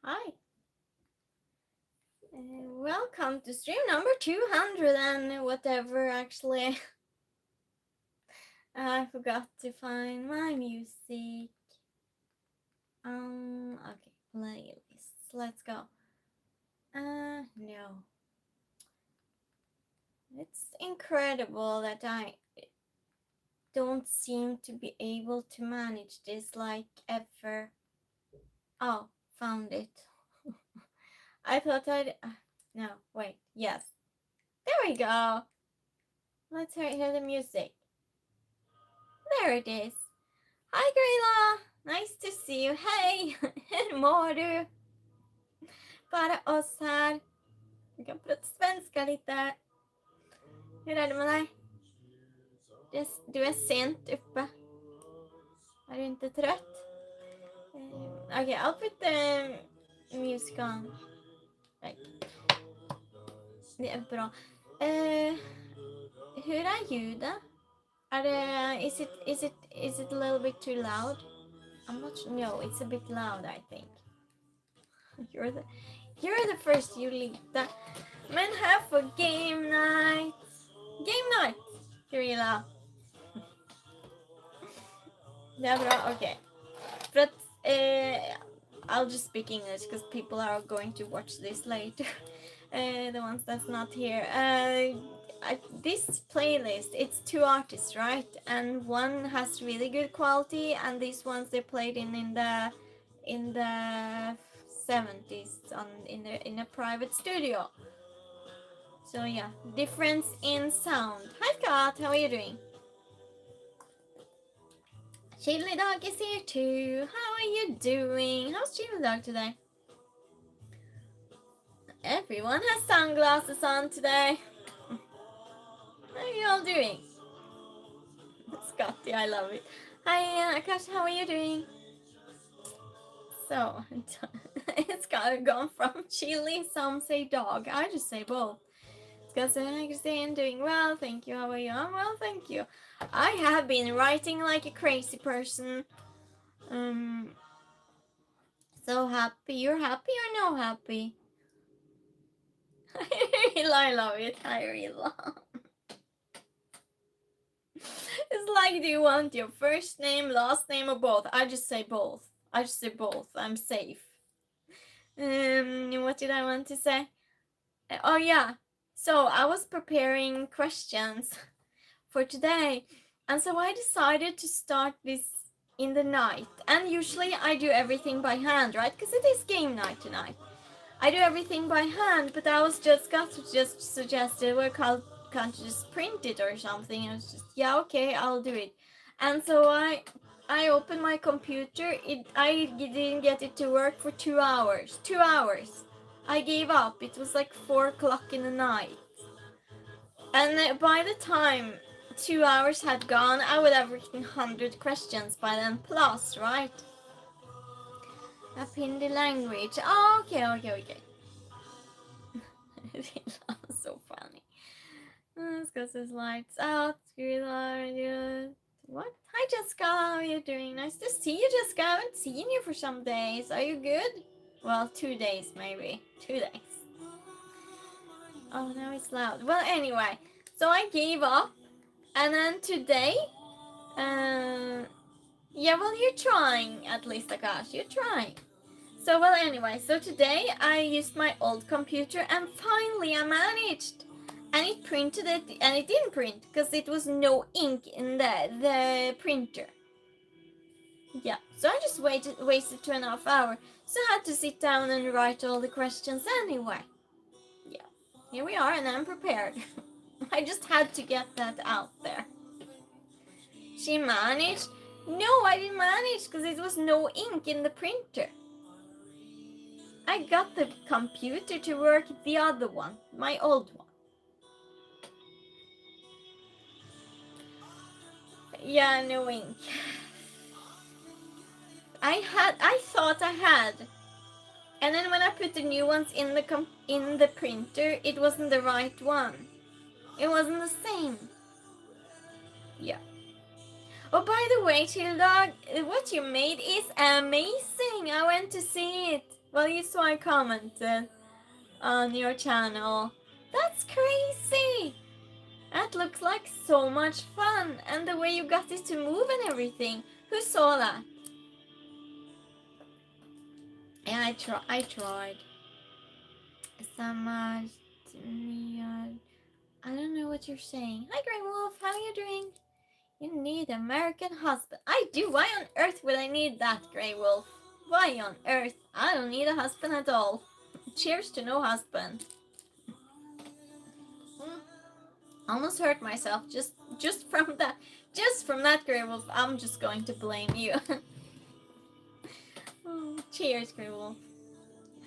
Hi. Welcome to stream number 200 and whatever, actually. I forgot to find my music. Okay, playlists. Let's go. No. It's incredible that I don't seem to be able to manage this like ever. Oh, found it. I thought I'd... no, wait, yes. There we go. Let's hear the music. There it is. Hi Grilla! Nice to see you. Hej! Hur mår du? Bara oss här. Vi kan prata svenska lite. Hur är det med dig? Du är sent uppe. Är du inte trött? Okay, I'll put the music on. Right. Det är bra. Hur är ljudet? Is it a little bit too loud? I'm not sure. No, it's a bit loud, I think. You're the first, Julita. Men här for game night. Game night, Kirilla. Det är bra, okej. För att I'll just speak English because people are going to watch this later. The ones that's not here. This playlist, it's two artists, right? And one has really good quality, and these ones they played in the 70s in a private studio. So yeah, difference in sound. Hi Scott, how are you doing? Chili Dog is here too. How are you doing? How's Chili Dog today? Everyone has sunglasses on today. How are you all doing? Scotty, I love it. Hi Akash, how are you doing? So, it's gone from chili, some say dog. I just say both. Christine, doing well, thank you. How are you? I'm well, thank you. I have been writing like a crazy person. So happy. You're happy or no happy? I love it. I really love. It's like, do you want your first name, last name, or both? I just say both. I'm safe. What did I want to say? Oh yeah. So I was preparing questions for today, and so I decided to start this in the night. And usually I do everything by hand, right? Because it is game night tonight. I do everything by hand, but I was just suggested, well, can't you just print it or something? I was just, yeah, okay, I'll do it. And so I opened my computer. I didn't get it to work for 2 hours. 2 hours. I gave up. It was like 4 o'clock in the night. And by the time 2 hours had gone, I would have written 100 questions by then plus, right? A Hindi language. Oh, okay. So funny. Let's go to lights out. What? Hi Jessica, how are you doing? Nice to see you, Jessica. I haven't seen you for some days. Are you good? Well, 2 days maybe. 2 days. Oh, now it's loud. Well, anyway, so I gave up, and then today, yeah, well, you're trying at least, Akash. You're trying. So, well, anyway, so today I used my old computer, and finally I managed. And it printed it, and it didn't print because it was no ink in the printer. Yeah, so I just wasted 2.5 hours. So I had to sit down and write all the questions anyway. Yeah, here we are, and I'm prepared. I just had to get that out there. She managed? No, I didn't manage because it was no ink in the printer. I got the computer to work, the other one, my old one. Yeah, no ink. I thought I had, and then when I put the new ones in the printer, it wasn't the right one. It wasn't the same. Yeah. Oh, by the way, Chill Dog, what you made is amazing. I went to see it. Well, you saw I commented on your channel. That's crazy! That looks like so much fun, and the way you got it to move and everything. Who saw that? Yeah, I tried. So much. I don't know what you're saying. Hi, Grey Wolf. How are you doing? You need an American husband. I do. Why on earth would I need that, Grey Wolf? Why on earth? I don't need a husband at all. Cheers to no husband. Almost hurt myself just from that. Just from that, Grey Wolf. I'm just going to blame you. Cheers, Grey Wolf.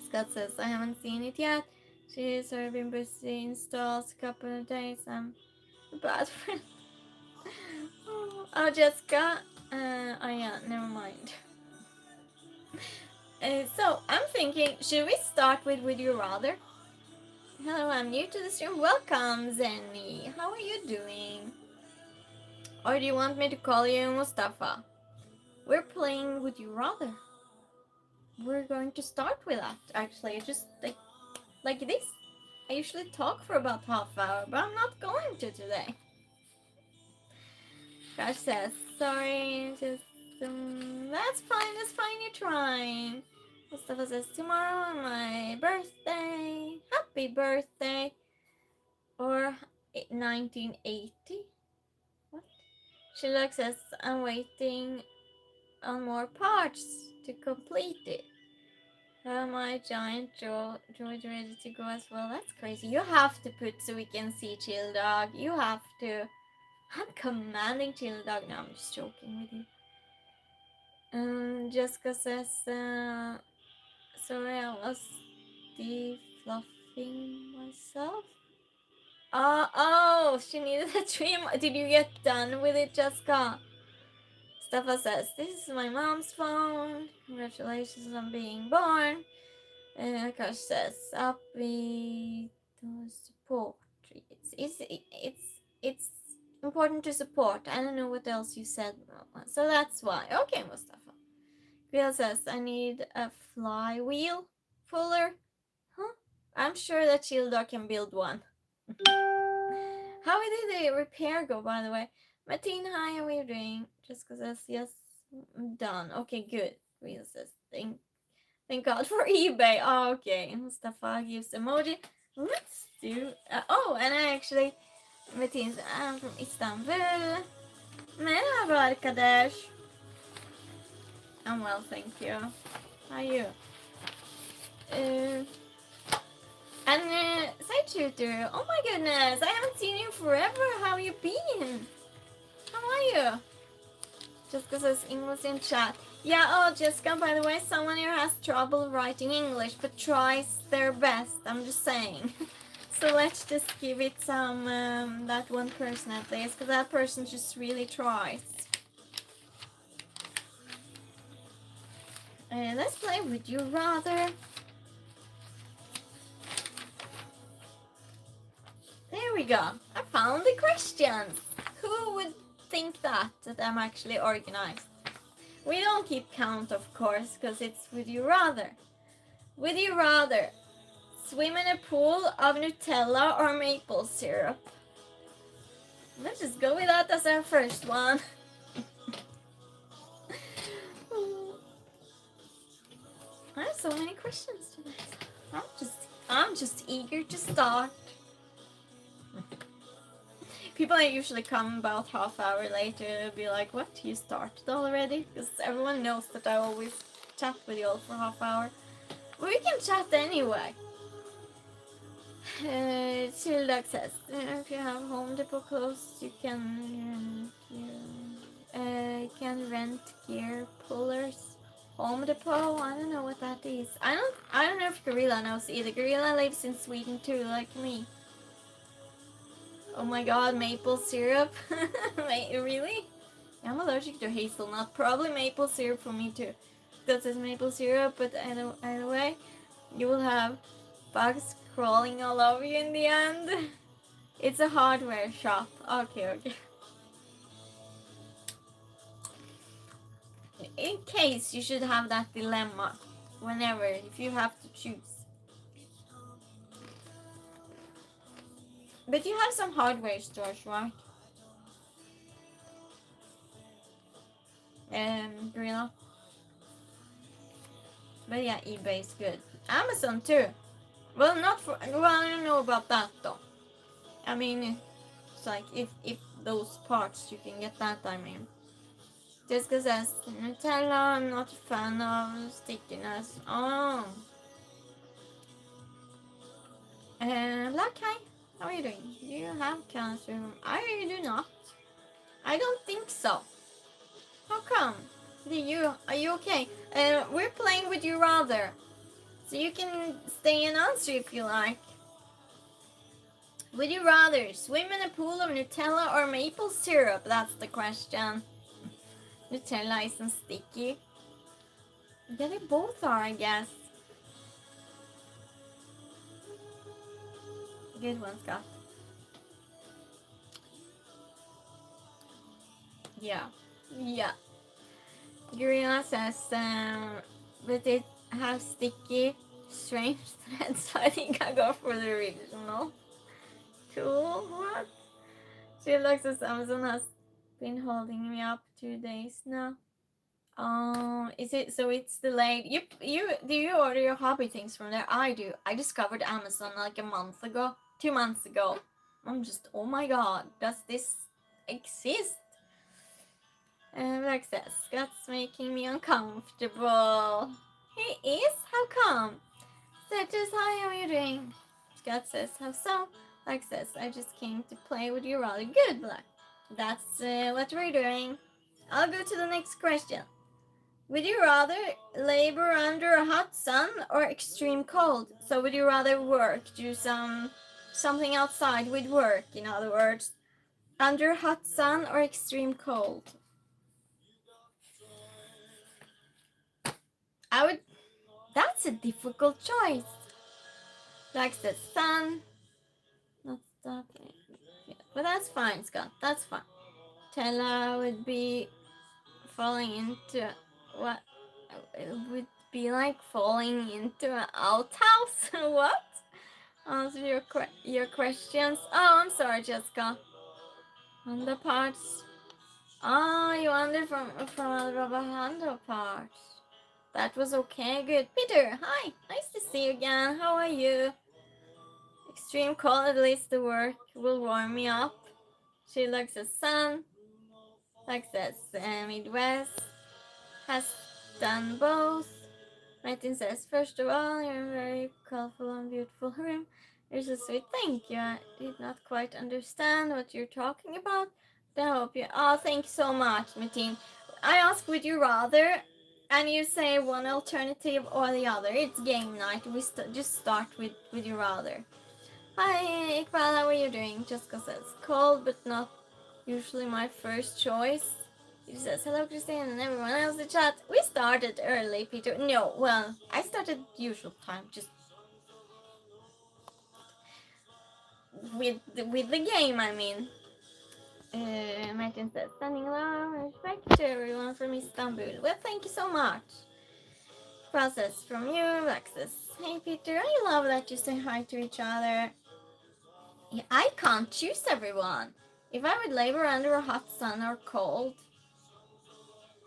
Scott says, I haven't seen it yet. She's been busy installs a couple of days. I'm a bad friend. Oh, Jessica. Oh yeah, never mind. So, I'm thinking, should we start with Would You Rather? Hello, I'm new to the stream. Welcome, Zenny. How are you doing? Or do you want me to call you Mustafa? We're playing Would You Rather. We're going to start with that, actually. Just like this. I usually talk for about half hour, but I'm not going to today. Gosh says, sorry, just, that's fine, you're trying. Mustafa says, tomorrow my birthday, happy birthday. Or 1980? What? Sheila says, I'm waiting on more parts to complete it. My giant George ready to go as well. That's crazy. You have to put so we can see Chill Dog. You have to. I'm commanding Chill Dog. No, I'm just joking with you. Jessica says, sorry, I was defluffing myself. Oh, she needed a trim. Did you get done with it, Jessica? Steffa says, this is my mom's phone. Congratulations on being born. Akash says, happy to support. It's important to support. I don't know what else you said. So that's why. Okay, Mustafa. Bill says, I need a flywheel puller. Huh? I'm sure that Shieldar can build one. How did the repair go, by the way? Martine, hi, how are you doing? Jessica says, yes, I'm done. Okay, good. Bill says, thank God for eBay. Oh, okay. Mustafa gives emoji. Let's do... and I actually... Martine, I'm from Istanbul. Merhaba arkadaş. I'm well, thank you. How are you? Side shooter. Oh my goodness, I haven't seen you forever. How you been? How are you? Jessica says English in chat. Yeah, oh Jessica, by the way, someone here has trouble writing English, but tries their best. I'm just saying. So let's just give it some, that one person at least, because that person just really tries. Let's play Would You Rather. There we go. I found the questions. Who would think that I'm actually organized? We don't keep count, of course, because it's Would You Rather. Would you rather swim in a pool of Nutella or maple syrup? Let's just go with that as our first one. I have so many questions today. I'm just eager to start. People usually come about half hour later and be like, what, you started already? Because everyone knows that I always chat with you all for half hour. But we can chat anyway. Childag says, if you have Home Depot close, you can rent gear pullers. Home Depot, I don't know what that is. I don't know if Gorilla knows either. Gorilla lives in Sweden too, like me. Oh my god, maple syrup? Really? I'm allergic to hazelnut. Probably maple syrup for me too. That says maple syrup, but either way, you will have bugs crawling all over you in the end. It's a hardware shop. Okay. In case you should have that dilemma. whenever, if you have to choose. But you have some hardware stores, right? Gorilla. But yeah, eBay is good. Amazon too. Well, not for. Well, I don't know about that though. I mean, it's like if those parts you can get that. I mean, Jessica says Nutella. I'm not a fan of stickiness. Oh. Black, hi. How are you doing? Do you have cancer? I do not. I don't think so. How come? Are you okay? We're playing Would You Rather. So you can stay and answer if you like. Would you rather swim in a pool of Nutella or maple syrup? That's the question. Nutella isn't sticky. Yeah, they both are, I guess. Good one, Scott. Yeah. Yeah. Gorilla says, but it has sticky, strange threads, so I think I go for the original. Cool, what? She looks as Amazon has been holding me up 2 days now. Is it so it's delayed? You do you order your hobby things from there? I do. I discovered Amazon like a month ago, 2 months ago. I'm just, oh my god, does this exist? Like says, Scott's making me uncomfortable. He is? How come? Says, hi, how are you doing? Scott says, how so? Like says, I just came to play with you rather good, Black. That's what we're doing. I'll go to the next question. Would you rather labor under a hot sun or extreme cold? So would you rather do something outside with work, in other words, under hot sun or extreme cold? That's a difficult choice. Like the sun. Not stopping. Yeah, but that's fine, Scott. That's fine. Tella would be falling into what? It would be like falling into an outhouse. What? Answer your questions. Oh, I'm sorry, Jessica. On the parts. Oh, you wandered from a rubber handle parts. That was okay. Good. Peter, hi. Nice to see you again. How are you? Extreme cold, at least the work will warm me up. She looks at sun. Like this. Midwest has done both. Martin says, first of all, you're a very colorful and beautiful room. There's a sweet thank you. I did not quite understand what you're talking about, but I hope you. Oh, thank you so much, Martin. I ask, would you rather? And you say one alternative or the other. It's game night. We just start with would you rather. Hi, Iqbal, how are you doing? Jessica says, cold, but not usually my first choice. He says, hello, Christine, and everyone else in the chat. We started early, Peter. No, well, I started usual time, just with the game, I mean. Martin says, sending love and respect to everyone from Istanbul. Well, thank you so much. Process from you, Alexis. Hey, Peter, I love that you say hi to each other. Yeah, I can't choose everyone. If I would labor under a hot sun or cold,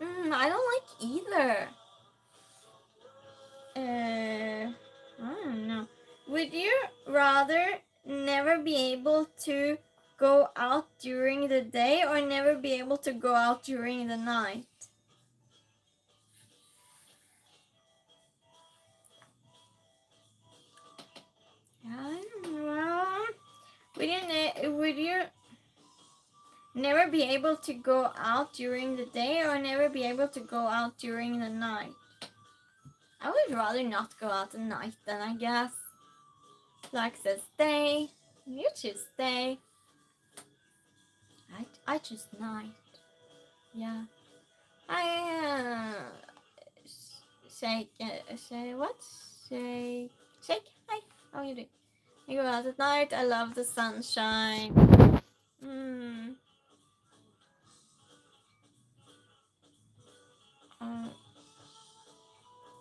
I don't like either. I don't know. Would you rather never be able to go out during the day or never be able to go out during the night? I don't know. Would you never be able to go out during the day or never be able to go out during the night? I would rather not go out at night then, I guess. Like says day. You choose day. I choose night. Yeah. I shake what? Shake. Hi. How are you doing? I go out at night. I love the sunshine.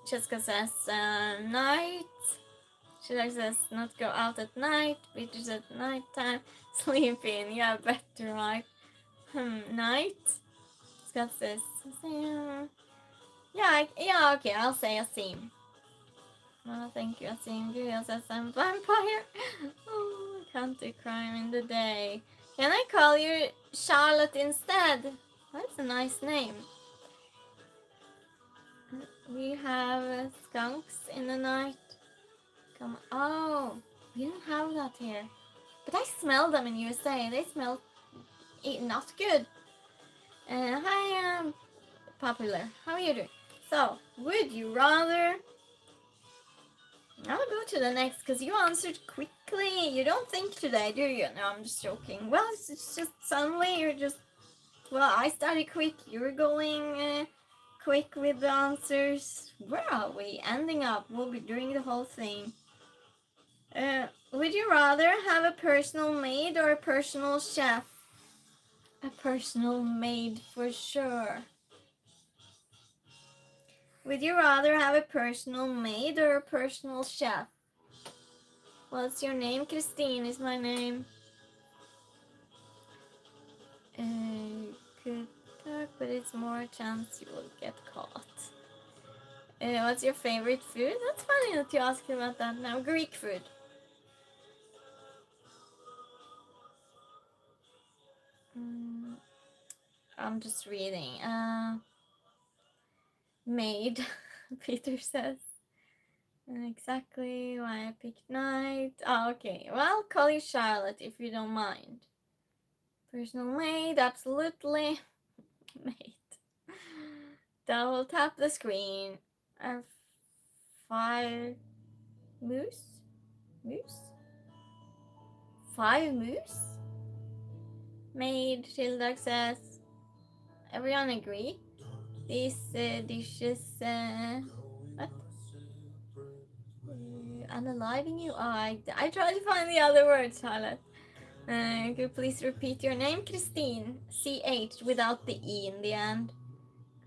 Jessica says night. She says not go out at night. Peter says nighttime. Sleeping. Yeah, better, right? Night. Scott says yeah, okay, I'll say Asim. Oh, thank you, Asim. Julia says I'm vampire. Oh, I can't do crime in the day. Can I call you Charlotte instead? That's a nice name. We have skunks in the night. Come on. Oh, we don't have that here. But I smell them in USA. They smell not good. Hi, Popular. How are you doing? So, would you rather... I'll go to the next because you answered quickly. You don't think today, do you? No, I'm just joking. Well, it's just suddenly you're just... Well, I started quick. You were going quick with the answers. Where are we ending up? We'll be doing the whole thing. Would you rather have a personal maid or a personal chef? A personal maid for sure. Would you rather have a personal maid or a personal chef? What's your name? Christine is my name. Could talk, but it's more chance you will get caught. What's your favorite food? That's funny that you asked about that now. Greek food. I'm just reading. Maid, Peter says. Exactly why I picked night. Oh, okay. Well, I'll call you Charlotte if you don't mind. Personal maid, absolutely. Maid. Double tap the screen. 5 moose? Moose? 5 moose? Maid, Tilda says. Everyone agree? These dishes, what? Unaliving you? Oh, I tried to find the other words, Charlotte. Could you please repeat your name? Christine. CH without the E in the end.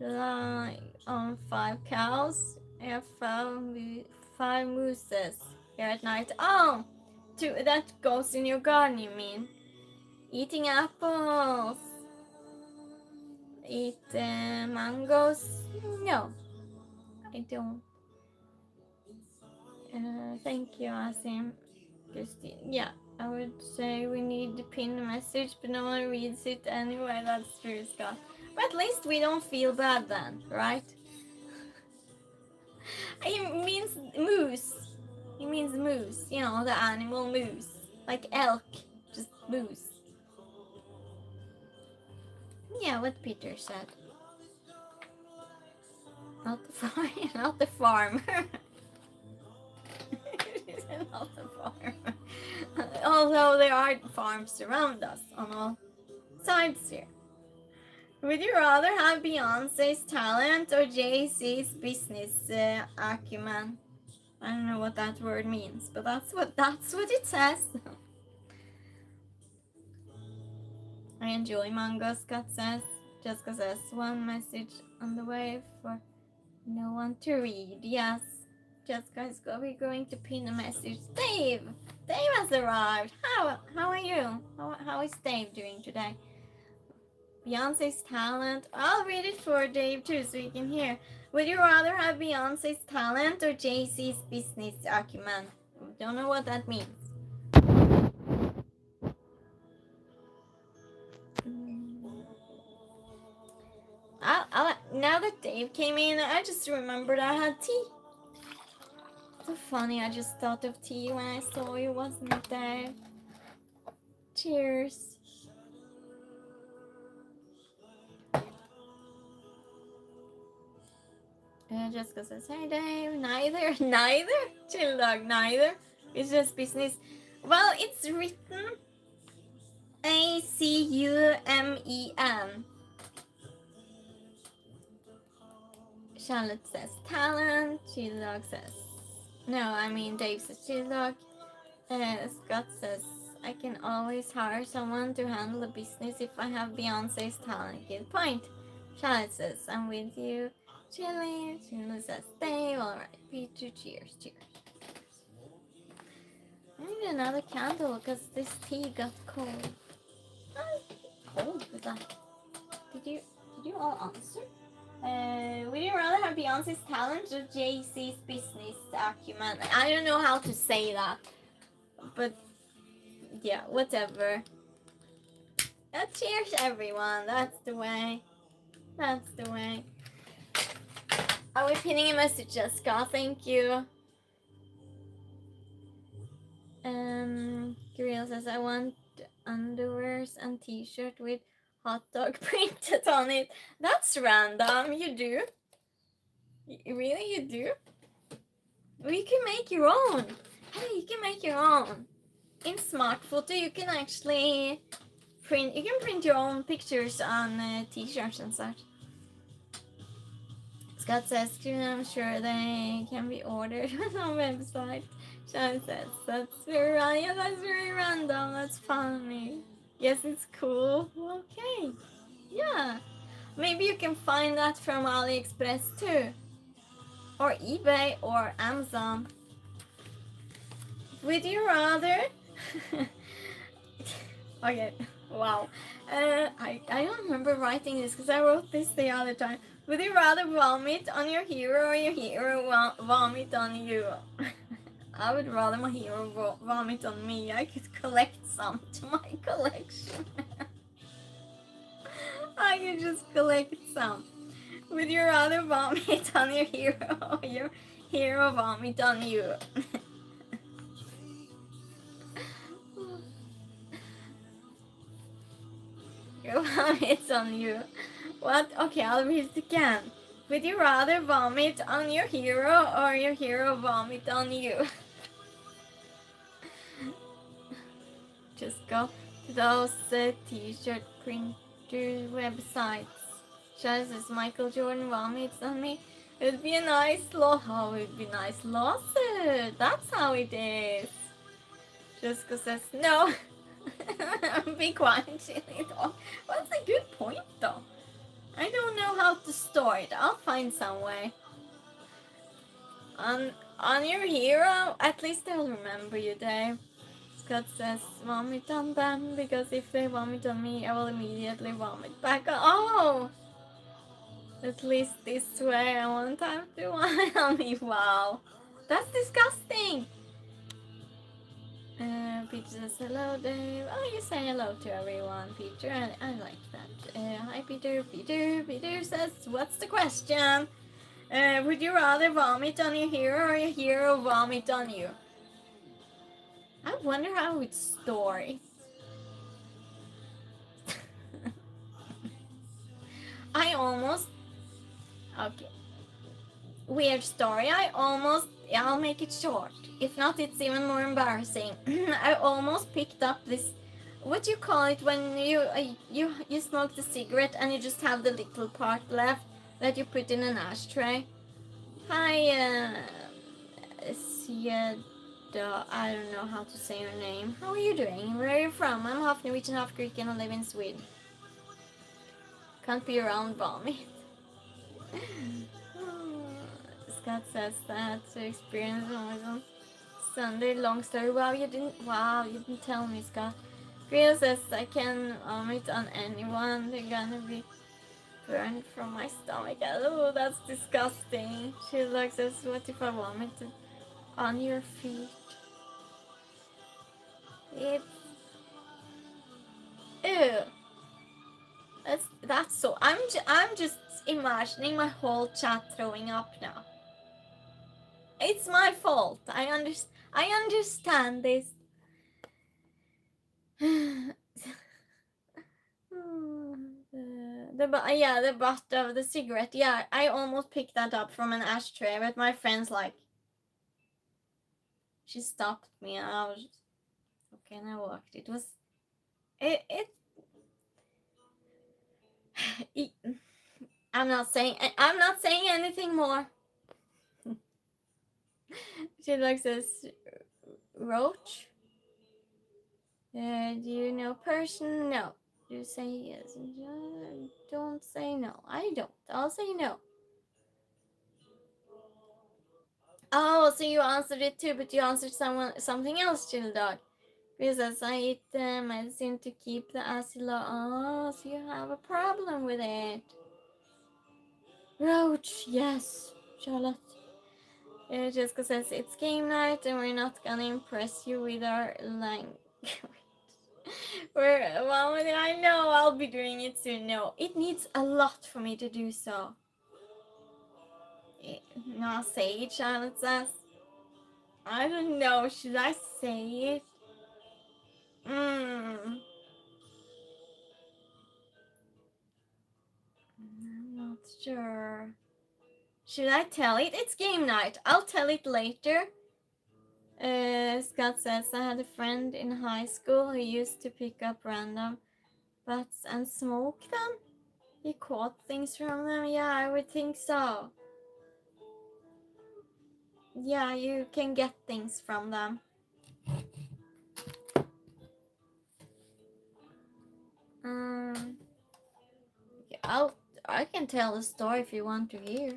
Lie on 5 cows. I have 5 mooses here at night. Oh! That goes in your garden, you mean? Eating apples. Eat mangoes? No, I don't. Thank you, Asim. Christine. Yeah, I would say we need to pin the message, but no one reads it anyway. That's true, Scott. But at least we don't feel bad then, right? It means moose. It means moose. You know, the animal moose. Like elk, just moose. Yeah, what Peter said. Not the farm. Not the farmer. Not the farmer. Although there are farms around us on all sides here. Would you rather have Beyonce's talent or Jay-Z's business acumen? I don't know what that word means, but that's what it says. I enjoy manga, Scott says. Jessica says, one message on the way for no one to read. Yes, Jessica is going to pin a message. Dave has arrived. How are you? How is Dave doing today? Beyonce's talent. I'll read it for Dave too so you can hear. Would you rather have Beyonce's talent or Jay-Z's business acumen? Don't know what that means. Now that Dave came in, I just remembered I had tea. So funny, I just thought of tea when I saw you, wasn't it, Dave? Cheers. Jessica says, hey Dave, neither. Chill dog, neither. It's just business. Well, it's written ACUMEN. Charlotte says talent. Chill dog says, no, I mean Dave says chill dog. Scott says, I can always hire someone to handle the business if I have Beyonce's talent. Good point. Charlotte says, I'm with you. Chili says stay. Alright, Peter, cheers. I need another candle because this tea got cold. Cold with that. Did you all answer? Would you rather have Beyonce's talent or Jay-Z's business acumen? I don't know how to say that, but yeah, whatever. Cheers, everyone. That's the way. Are we pinning a message, Jessica? Thank you. Kirill says, I want underwears and t-shirt with hot dog printed on it. That's random. You do? Really, you do? Well, you can make your own. Hey, you can make your own. In Smart Photo, you can actually print your own pictures on t-shirts and such. Scott says, I'm sure they can be ordered on website. Sean says, that's very random. Yeah, that's very random. That's funny. Yes, it's cool. Okay. Yeah. Maybe you can find that from AliExpress too. Or eBay or Amazon. Would you rather... Okay, wow. I don't remember writing this because I wrote this the other time. Would you rather vomit on your hero or your hero vomit on you? I would rather my hero vomit on me. I could collect some to my collection. I could just collect some. Would you rather vomit on your hero or your hero vomit on you? Your vomit on you. What? Okay, I'll read it again. Would you rather vomit on your hero or your hero vomit on you? Just go to those t-shirt printer websites. Just as Michael Jordan vomits on me. It would be a nice lawsuit. That's how it is. Jessica says no. Be quiet, Chili dog. What's a good point though? I don't know how to store it. I'll find some way. On your hero, at least they'll remember you, Dave. Scott says, vomit on them, because if they vomit on me, I will immediately vomit back on. Oh! At least this way, I won't have to vomit on me. Wow. That's disgusting! Peter says, hello, Dave. Oh, you say hello to everyone, Peter. I like that. Hi, Peter. Peter says, what's the question? Would you rather vomit on your hero or your hero vomit on you? I wonder how it's stored. I almost... Okay. Weird story. I'll make it short. If not, it's even more embarrassing. I almost picked up this... What do you call it when you smoke the cigarette and you just have the little part left that you put in an ashtray? Hi, Sieda. I don't know how to say your name. How are you doing? Where are you from? I'm half Norwegian, half Greek, and I live in Sweden. Can't be around vomit. Scott says that to experience always on Sunday. Long story. Wow, you didn't tell me, Scott. Grill says I can vomit on anyone. They're gonna be burned from my stomach. Oh, that's disgusting. She looks at what if I vomited on your feet? It's ew. That's so. I'm just imagining my whole chat throwing up now. It's my fault. I understand this. The butt of the cigarette. Yeah, I almost picked that up from an ashtray, but my friend's like, she stopped me, and I was just, okay, and I walked. It was, it. I'm not saying anything more. She looks as roach. Do you know person? No. You say yes. Don't say no. I don't. I'll say no. Oh, so you answered it too, but you answered something else, chill dog. Because I eat medicine to keep the acid low. Oh, so you have a problem with it. Roach, yes, Charlotte. Jessica says it's game night and we're not gonna impress you with our language. Well, I know I'll be doing it soon. No, it needs a lot for me to do so. No, say it, Charlotte says. I don't know. Should I say it? I'm not sure. Should I tell it? It's game night. I'll tell it later. Scott says, I had a friend in high school who used to pick up random bats and smoke them. He caught things from them. Yeah, I would think so. Yeah, you can get things from them. I can tell a story if you want to hear.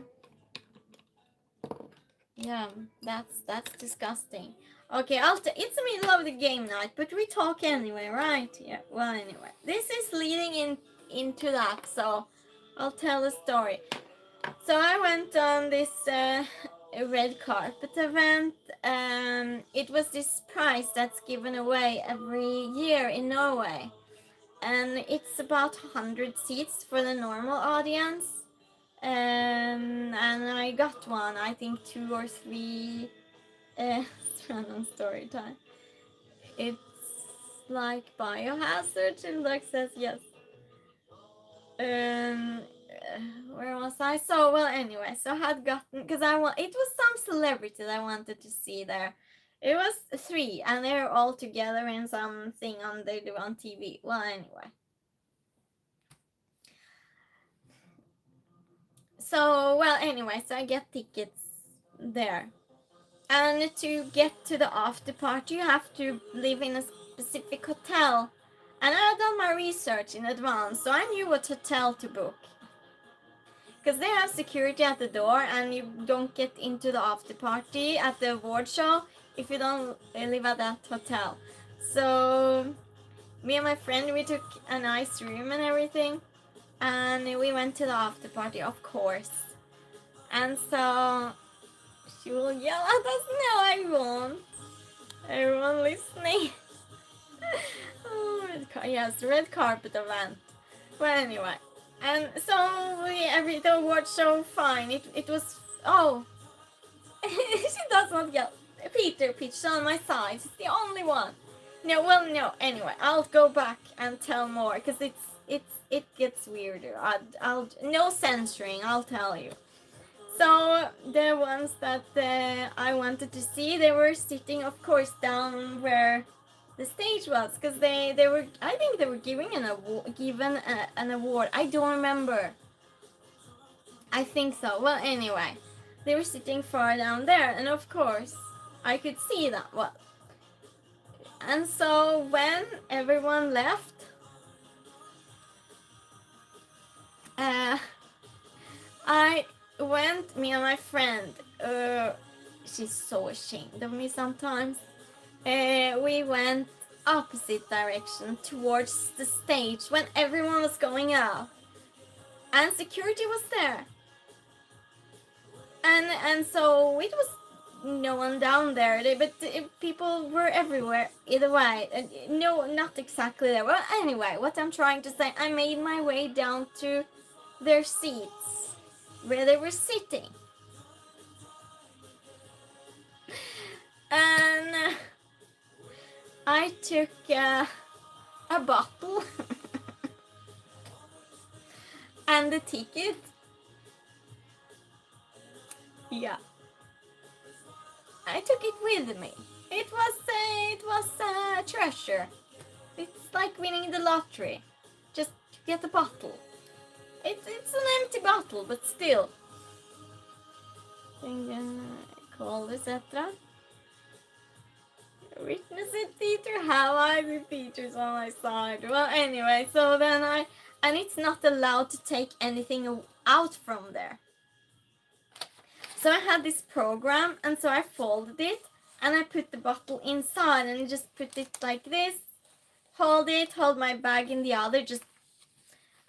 Yeah, that's disgusting. Okay, it's the middle of the game night, but we talk anyway, right? Yeah. Well, anyway, this is leading into that, so I'll tell the story. So I went on this red carpet event. It was this prize that's given away every year in Norway, and it's about 100 seats for the normal audience. And I got one, I think 2 or 3. It's random story time. It's like biohazard. Childak says yes. Where was I? So well, anyway, so I had gotten, because it was some celebrity that I wanted to see there. It was 3, and they're all together in something they do on TV. Well, anyway. So I get tickets there. And to get to the after party, you have to live in a specific hotel. And I had done my research in advance, so I knew what hotel to book. Because they have security at the door, and you don't get into the after party at the award show if you don't live at that hotel. So me and my friend, we took a nice room and everything, and we went to the after party, of course. And so she will yell at us. No, I won't. Everyone listening. Oh, red carpet event. Well, anyway, and so the award show, fine. It was, oh, she does not yell. Peter pitched on my side. He's the only one. No. Anyway, I'll go back and tell more because it gets weirder. I'll no censoring. I'll tell you. So the ones that I wanted to see, they were sitting, of course, down where the stage was, because they were, I think they were given an award. I don't remember. I think so. Well, anyway, they were sitting far down there, and of course, I could see that. Well, and so when everyone left, me and my friend, she's so ashamed of me sometimes. We went opposite direction towards the stage when everyone was going out, and security was there, and so it was no one down there, but people were everywhere either way. No, not exactly there. Well, anyway, what I'm trying to say, I made my way down to their seats where they were sitting, and I took a bottle and the ticket. Yeah, I took it with me. It was a treasure. It's like winning the lottery. Just get a bottle. It's an empty bottle, but still. Call, etc. Witness it, Peter. How I do Peter's on my side. Well, anyway, so then and it's not allowed to take anything out from there. So I had this program, and so I folded it, and I put the bottle inside, and just put it like this, hold my bag in the other,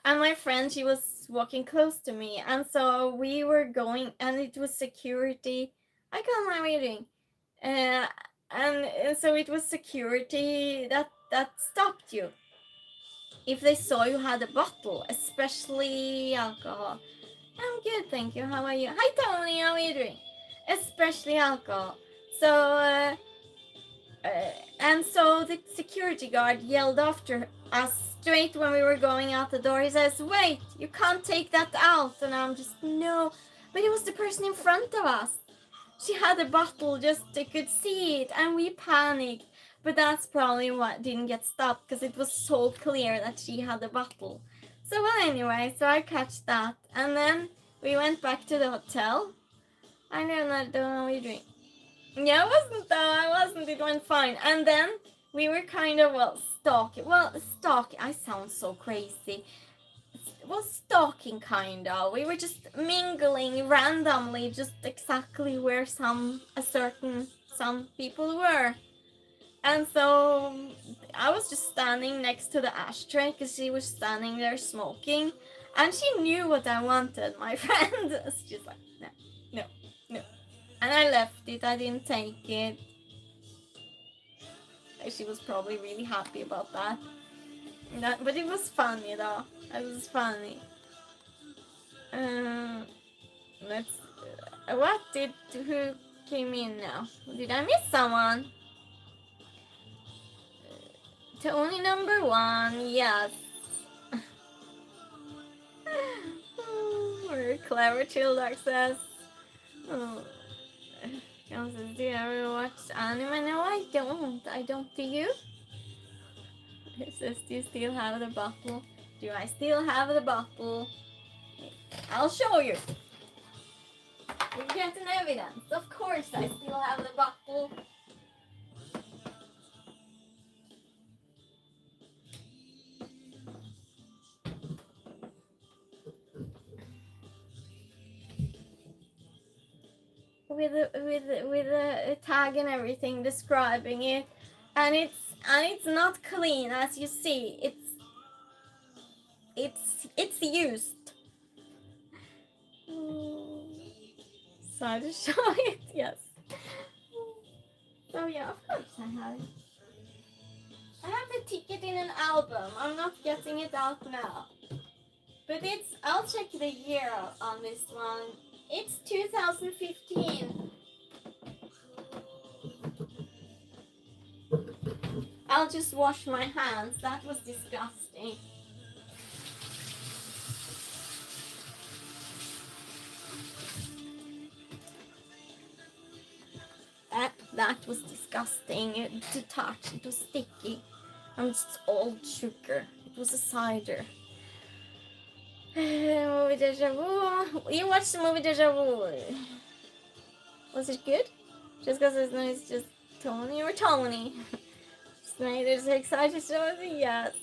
and my friend, she was walking close to me, and so we were going, and it was security. I can't remember what you're doing. And so it was security that stopped you if they saw you had a bottle, especially alcohol. I'm good, thank you. How are you? Hi, Tony. How are you doing? Especially alcohol. So, and so the security guard yelled after us straight when we were going out the door. He says, "Wait, you can't take that out." And I'm just, no. But it was the person in front of us. She had a bottle, just they could see it, and we panicked. But that's probably what didn't get stopped, because it was so clear that she had a bottle. So well, anyway, so I catch that, and then we went back to the hotel. I don't know what you're doing. Yeah, I wasn't though. I wasn't. It went fine. And then we were kind of stalking. Well, stalking. I sound so crazy. Well, stalking kind of. We were just mingling randomly, just exactly where some people were. And so I was just standing next to the ashtray because she was standing there smoking, and she knew what I wanted. My friend, she's like, no, and I left it. I didn't take it. She was probably really happy about that. But it was funny though. It was funny. Let's. Who came in now? Did I miss someone? Tony number 1, yes. Very clever, chill access. Oh. Do you ever watch anime? No, I don't. Do you? It says, do you still have the bottle? Do I still have the bottle? I'll show you. You get an evidence. Of course I still have the bottle. With a tag and everything describing it, and it's not clean, as you see. It's used. So I just show it, yes. So yeah, of course I have it. I have the ticket in an album. I'm not getting it out now. But I'll check the year on this one. It's 2015. I'll just wash my hands. That was disgusting. That was disgusting to touch. It was sticky. And it's old sugar. It was a cider. Movie Deja Vu. You watched the movie Deja Vu. Was it good? Just because it's just Tony or Tony. Snyder's excited show. Yes.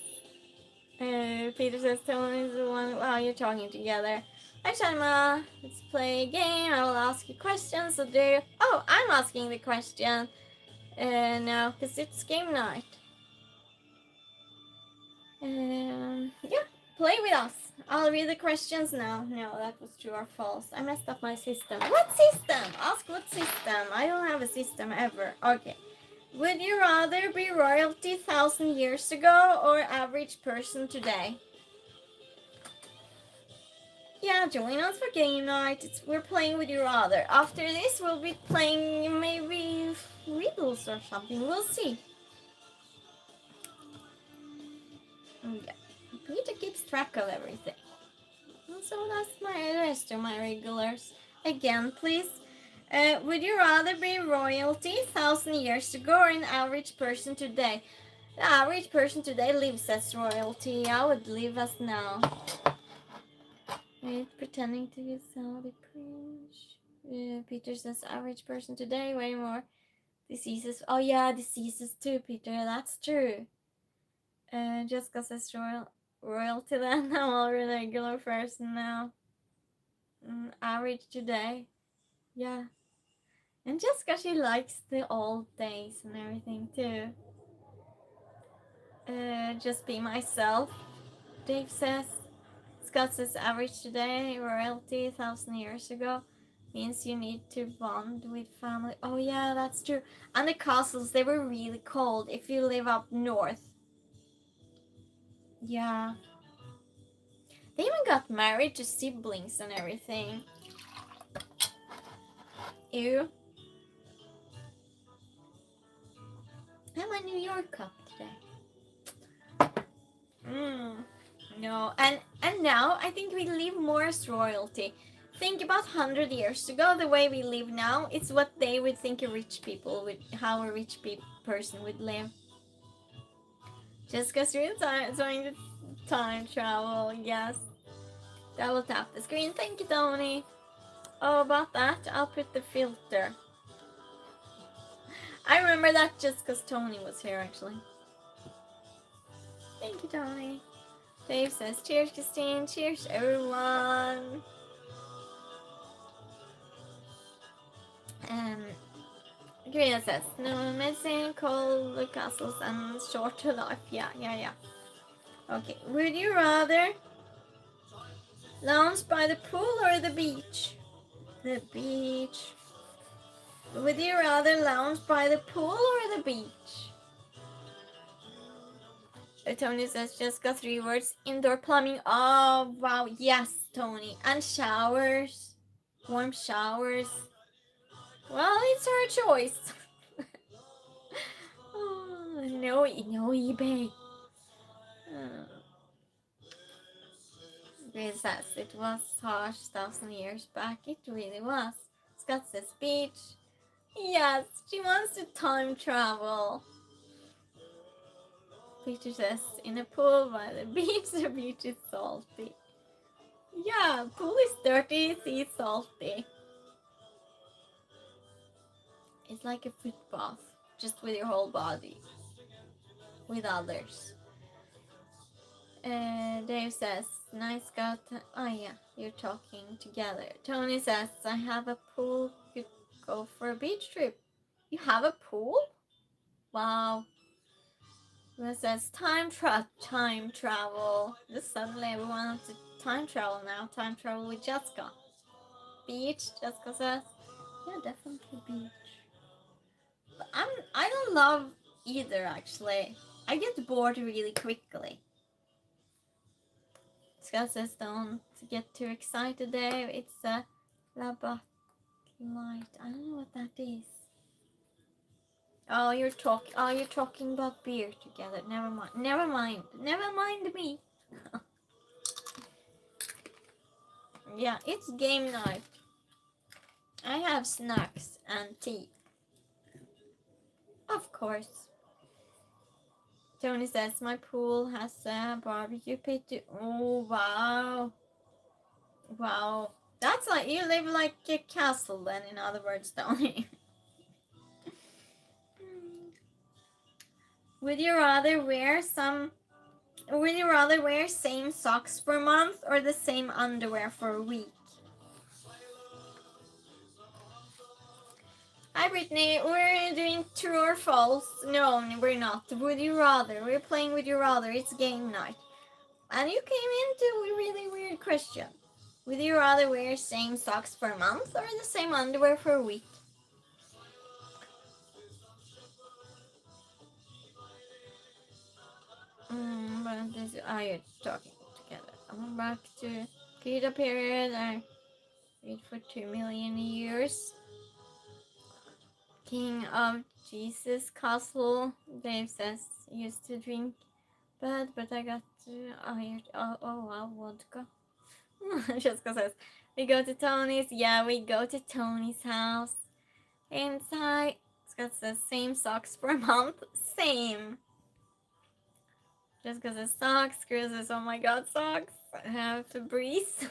Peter says Tony is the one. Wow, you're talking together. Hi, Sharma. Let's play a game. I will ask you questions. So I'm asking the question. No, because it's game night. Yeah, play with us. I'll read the questions now. No, that was true or false. I messed up my system. What system? Ask what system. I don't have a system ever. Okay. Would you rather be royalty 1,000 years ago or average person today? Yeah, join us for game night. We're playing Would You Rather. After this, we'll be playing maybe Riddles or something. We'll see. Yeah. Peter keeps track of everything. And so that's the rest of my regulars. Again, please. Would you rather be royalty 1,000 years ago or an average person today? The average person today lives as royalty. I would live as now. Wait, pretending to get Saudi cringe. Peter says average person today, way more diseases. Oh yeah, diseases too, Peter. That's true. Jessica says royalty then. I'm already a regular person now. Average today. Yeah. And Jessica, she likes the old days and everything too. Just be myself, Dave says. Scott says average today, royalty 1,000 years ago means you need to bond with family. Oh yeah, that's true. And the castles, they were really cold if you live up north. Yeah. They even got married to siblings and everything. Ew. And my New York cup today. No, and now I think we live more as royalty. Think about 100 years ago, the way we live now, it's what they would think a rich people would, how a rich person would live. Just because you're trying to time travel, yes. Double tap the screen, thank you, Tony. Oh, about that, I'll put the filter. I remember that just because Tony was here, actually. Thank you, Tony. Dave says, cheers, Christine. Cheers, everyone. Greta says, no medicine, cold castles, and shorter life. Yeah. Okay, would you rather lounge by the pool or the beach? The beach. Would you rather lounge by the pool or the beach? Tony says, just got 3 words. Indoor plumbing. Oh, wow. Yes, Tony. And showers. Warm showers. Well, it's her choice. Oh, no eBay. Grace says, it was harsh 1,000 years back. It really was. Scott says, beach. Yes, she wants to time travel. Peter says, in a pool by the beach is salty. Yeah, pool is dirty, sea is salty. It's like a foot bath, just with your whole body. With others. Dave says, nice Scott. Oh yeah, you're talking together. Tony says, I have a pool. Could go for a beach trip. You have a pool? Wow. It says time travel. Just suddenly everyone wants to time travel now. Time travel with Jessica. Beach, Jessica says. Yeah, definitely beach. But I don't love either actually. I get bored really quickly. Scott says don't get too excited there. It's a Labat light. I don't know what that is. Oh, you're talking about beer together. Never mind me. Yeah, it's game night. I have snacks and tea. Of course. Tony says my pool has a barbecue pit too. Oh, wow. Wow. That's like, you live like a castle then, in other words, Tony. Would you rather wear same socks for a month or the same underwear for a week? Hi Brittany, we're doing true or false. No, we're not. Would you rather? We're playing Would You Rather. It's game night. And you came into a really weird question. Would you rather wear same socks for a month or the same underwear for a week? You're talking together. I'm back to Gita period. I read for 2 million years. King of Jesus Castle. Dave says used to drink bad, but I got wow, vodka. Jessica says we go to Tony's. Yeah, we go to Tony's house. Inside, Scott says same socks for a month. Same. Jessica says socks. Chris says oh my god, socks. I have Febreze.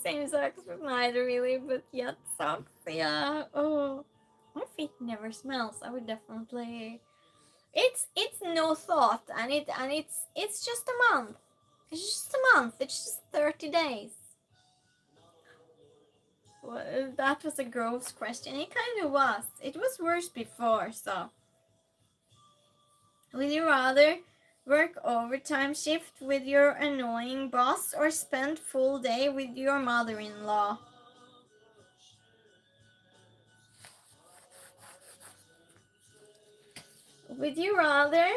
Same socks, but neither really. But yeah, socks. Yeah. Oh. My feet never smells. I would definitely. It's no thought, and it's just a month. It's just a month. It's just 30 days. Well, that was a gross question. It kind of was. It was worse before, so. Would you rather work overtime shift with your annoying boss or spend full day with your mother-in-law? Would you rather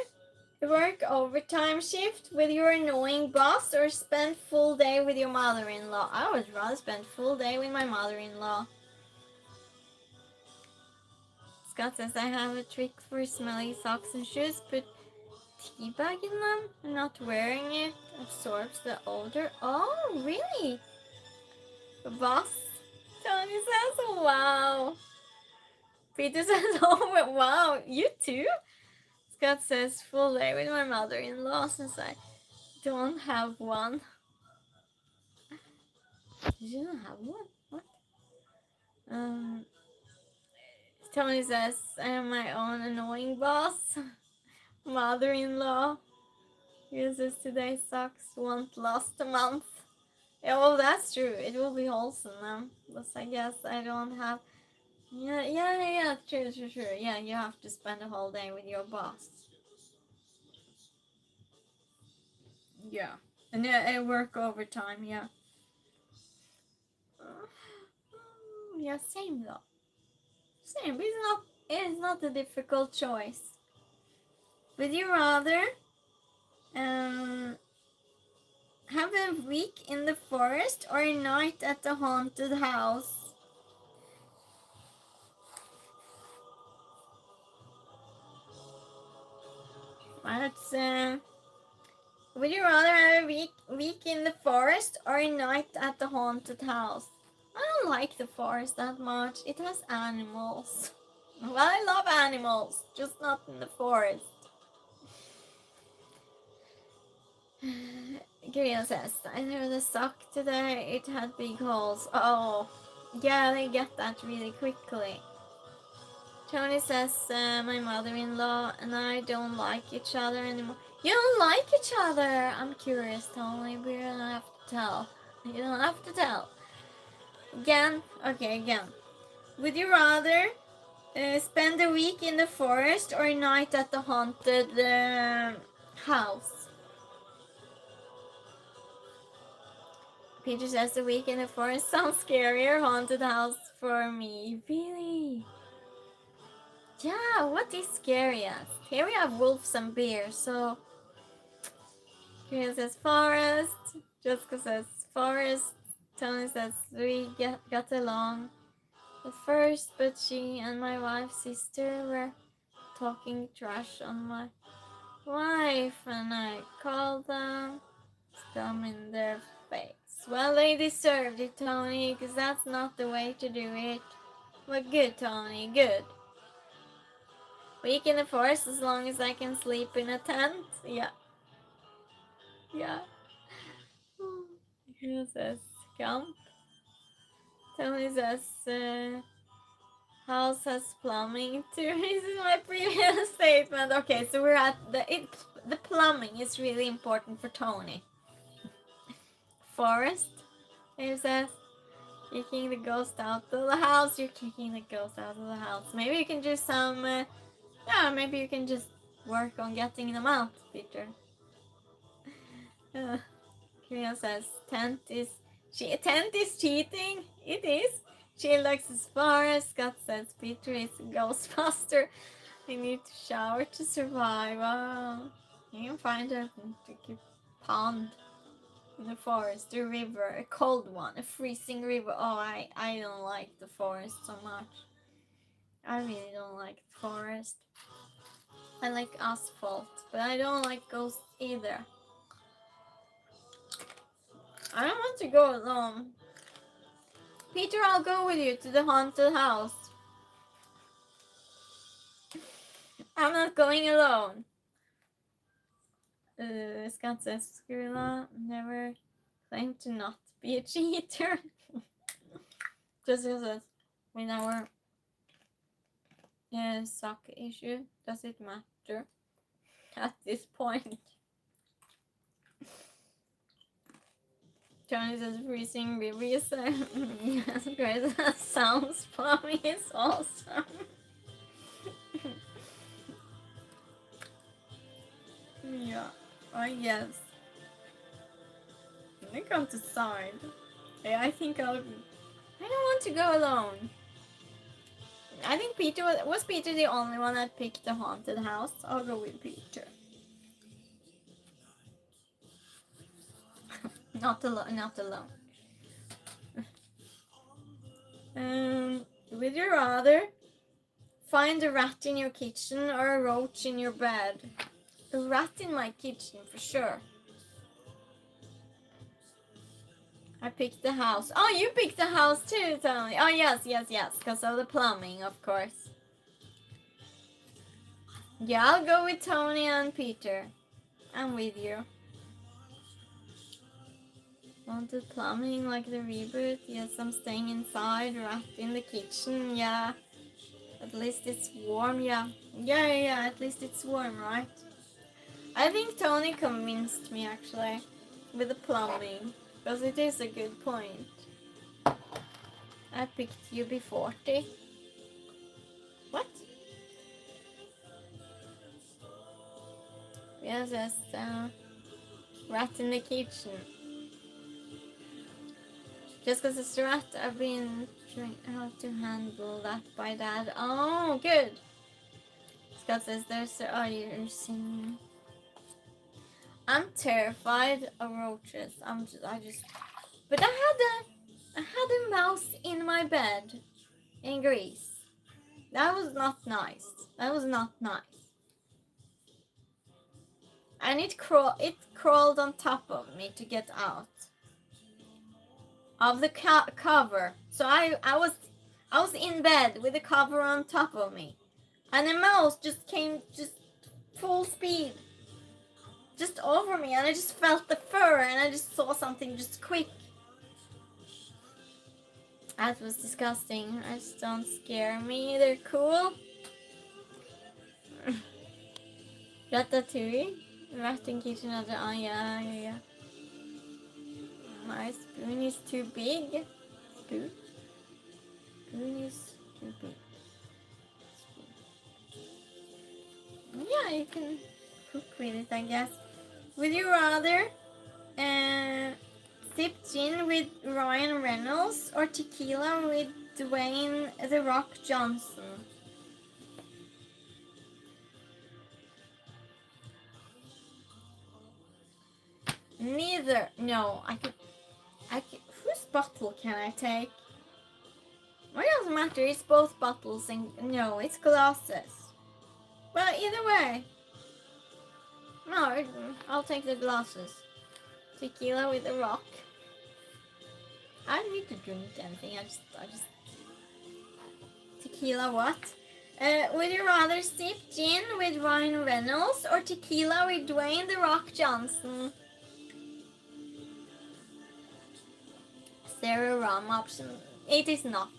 work overtime shift with your annoying boss or spend full day with your mother-in-law? I would rather spend full day with my mother-in-law. Scott says, I have a trick for smelly socks and shoes. Put tea bag in them and not wearing it absorbs the odor. Oh, really? Boss? Tony says, wow. Peter says, oh, wow, you too? Scott says, full day with my mother-in-law since I don't have one. You don't have one? What? Tony says, I am my own annoying boss. Mother-in-law uses today's socks won't last a month. Yeah, well, that's true. It will be wholesome now. But I guess I don't have... Yeah, true. Yeah, you have to spend a whole day with your boss. Yeah. And I work overtime, yeah. Yeah, same though. Same, but it's not a difficult choice. Would you rather have a week in the forest or a night at the haunted house? Let's would you rather have a week in the forest or a night at the haunted house? I don't like the forest that much. It has animals. Well, I love animals, just not in the forest. Grian says, I threw the sock today. It had big holes. Oh, yeah, they get that really quickly. Tony says, my mother-in-law and I don't like each other anymore. You don't like each other? I'm curious, Tony. We don't have to tell. You don't have to tell. Again? Okay, again. Would you rather spend a week in the forest or a night at the haunted house? Peter says a week in the forest sounds scarier. Haunted house for me. Really? Yeah, what is scariest? Here we have wolves and bears, so... Kirill says forest. Jessica says forest. Tony says we got along at first, but she and my wife's sister were talking trash on my wife, and I called them scum in their face. Well, they deserved it, Tony, because that's not the way to do it. But good, Tony, good. Week in the forest as long as I can sleep in a tent. Yeah. He says camp. Tony says house has plumbing too. This is my previous statement. Okay, so we're at the plumbing is really important for Tony. Forest, he says, kicking the ghost out of the house. You're kicking the ghost out of the house. Maybe you can do some, maybe you can just work on getting them out, Peter. Kirill says, tent is cheating. It is. She looks as far as Scott says, Peter is a ghostbuster. I need to shower to survive. You can find a pond in the forest, a river, a cold one, a freezing river. Oh, I don't like the forest so much. I really don't like the forest. I like asphalt, but I don't like ghosts either. I don't want to go alone. Peter, I'll go with you to the haunted house. I'm not going alone. Scott says, Skrilla never claimed to not be a cheater. Just says, with our sock issue, does it matter at this point? Tony says freezing babies. Yes, great. That sounds funny. It's awesome. Yeah, I guess. I come to side. Yeah, I think I don't want to go alone. I think Peter was Peter the only one that picked the haunted house. I'll go with Peter. Not alone. Not alone. Would you rather find a rat in your kitchen or a roach in your bed? A rat in my kitchen for sure. I picked the house. Oh, you picked the house too, Tony. Oh, yes, because of the plumbing, of course. Yeah, I'll go with Tony and Peter. I'm with you. Wanted plumbing like the reboot. Yes, I'm staying inside. Rat in the kitchen. Yeah. At least it's warm. Yeah. Yeah. At least it's warm, right? I think Tony convinced me actually with the plumbing. Because it is a good point. I picked UB40. What? Yes, rat in the kitchen. Just because it's a rat, I've been trying how to handle that by Dad. Oh, good. Scott says there's you're seeing. I'm terrified of roaches. But I had a mouse in my bed in Greece. That was not nice. And it crawled on top of me to get out of the cover. So I was in bed with the cover on top of me, and the mouse just came full speed just over me, and I just felt the fur, and I just saw something just quick. That was disgusting. Rats don't scare me. They're cool. Ratatouille. Rat in kitchen. Oh yeah. My spoon is too big. Spoon is too big. Spoon. Yeah, you can cook with it, I guess. Would you rather sip gin with Ryan Reynolds or tequila with Dwayne "The Rock" Johnson? Neither. No, I could. Whose bottle can I take? Well, it doesn't matter. It's both bottles, and no, it's glasses. Well, either way. No, I'll take the glasses. Tequila with The Rock. I don't need to drink anything. I just. Tequila what? Would you rather sip gin with Ryan Reynolds or tequila with Dwayne "The Rock" Johnson? Is there a rum option? It is not.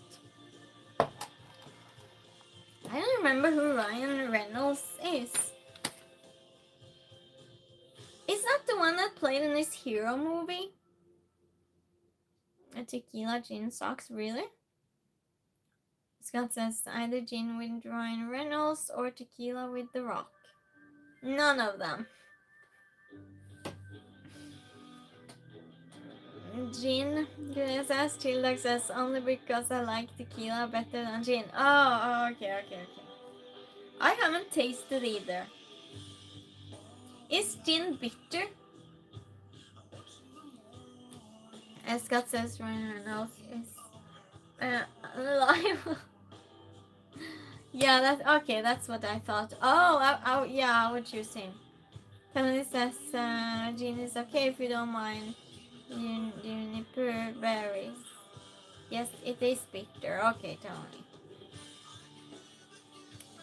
I don't remember who Ryan Reynolds is. Is that the one that played in this Hero movie? A tequila gin socks, really? Scott says either gin with Ryan Reynolds or tequila with The Rock. None of them. Gin, says Tildak says only because I like tequila better than gin. Oh, okay. I haven't tasted either. Is gin bitter? As Scott says, Ryan Reynolds is alive. Yeah, that's what I thought. Oh, yeah, I would choose him. Family says gin is okay if you don't mind juniper berries. Yes, it is bitter. Okay, Tony.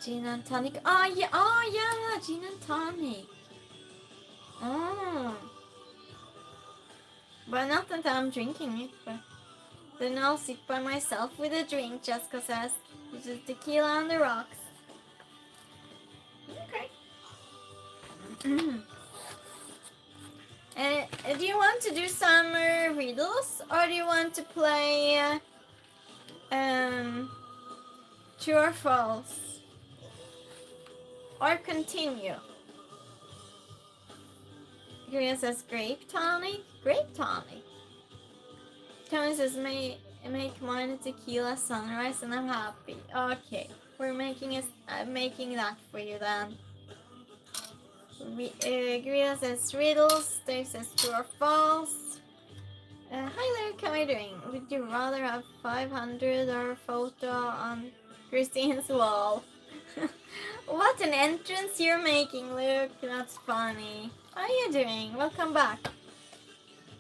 Gin and tonic. Oh yeah, gin and tonic. Oh. But not that I'm drinking it, but then I'll sit by myself with a drink just cause this is tequila on the rocks. Okay. Do you want to do some riddles, or do you want to play true or false, or continue? Korea says grape tonic. Grape tonic. Tony says make mine a tequila sunrise, and I'm happy. Okay, we're making that for you then. Gria says riddles. Dave says true or false. Hi Luke, how are you doing? Would you rather have 500 or a photo on Christine's wall? What an entrance you're making, Luke. That's funny. How are you doing? Welcome back.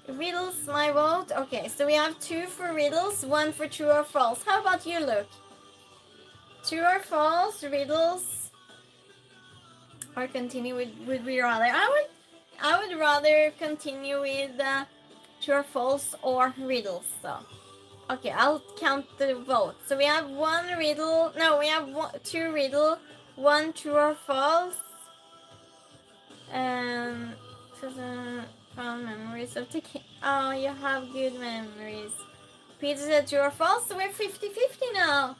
Riddles, my vote. Okay, so we have 2 for riddles, 1 for true or false. How about you, Luke? True or false, riddles, or continue with would we rather? I would rather continue with true or false or riddles. So, okay, I'll count the vote. So we have 1 riddle. No, we have 2 riddle, 1 true or false. Fond memories of taking. Oh, you have good memories. Peter said true or false, so we're 50-50 now.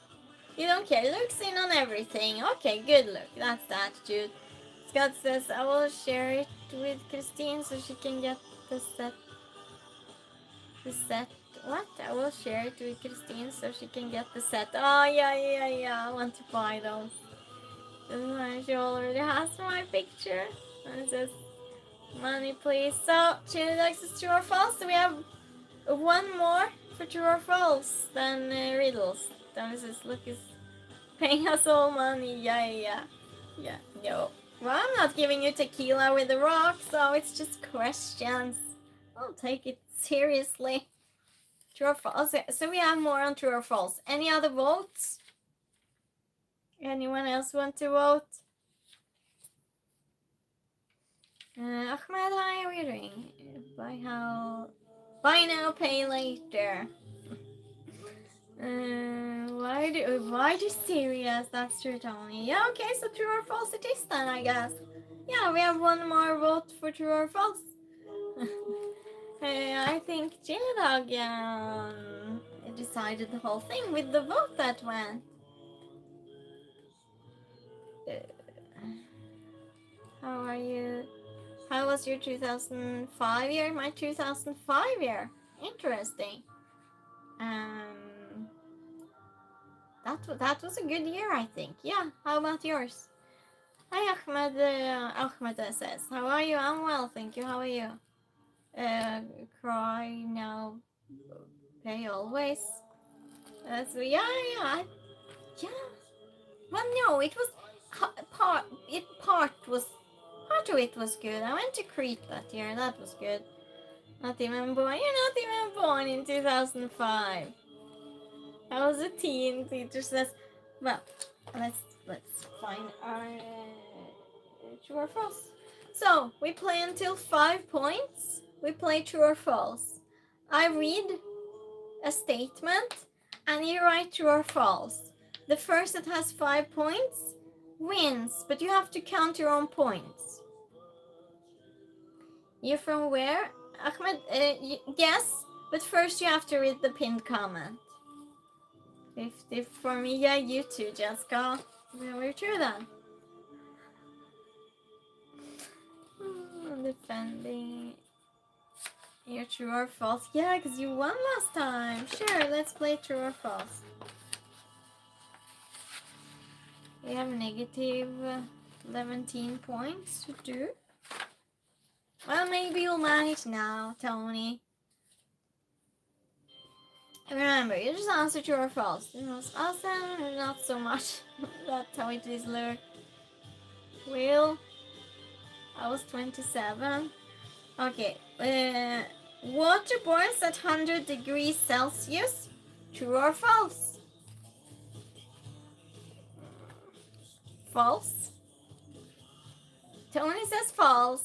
You don't care. Luke's in on everything. Okay, good, Luke. That's the attitude. Scott says, I will share it with Christine so she can get the set. What? I will share it with Christine so she can get the set. Oh, yeah. I want to buy those. She already has my picture. And it says, money, please. So, Chili Dogs is true or false. So we have 1 more for true or false than riddles. Then it says, look, is paying us all money. Yeah. No. Well, I'm not giving you tequila with a rock, so it's just questions. I'll take it seriously. True or false? So we have more on true or false. Any other votes? Anyone else want to vote? Ahmed, hi, how are you doing? Buy now, pay later. Why do serious? That's true, Tony. Yeah, okay, so true or false it is then, I guess. Yeah, we have 1 more vote for true or false. I think Chili Dog decided the whole thing with the vote that went. How are you? How was your 2005 year? My 2005 year. Interesting. That was a good year, I think. Yeah. How about yours? Hi, Ahmed. Ahmed says, "How are you? I'm well, thank you. How are you? Cry now, pay always. So yeah. Well, no, it was part of it was good. I went to Crete that year. That was good. Not even born. You're not even born in 2005. I was a teen. Teacher says, well, let's find our true or false. So we play until 5 points. We play true or false. I read a statement and you write true or false. The first that has 5 points wins, but you have to count your own points. You're from where? Ahmed, yes, but first you have to read the pinned comment. 50 for me, yeah, you too, Jessica. We're true then. Defending. You're true or false? Yeah, because you won last time. Sure, let's play true or false. We have negative 17 points to do. Well, maybe you'll manage now, Tony. Remember, you just answer true or false. The most awesome, or not so much. That's how it is, Lurk. Will. I was 27. Okay. Water boils at 100 degrees Celsius. True or false? False. Tony says false.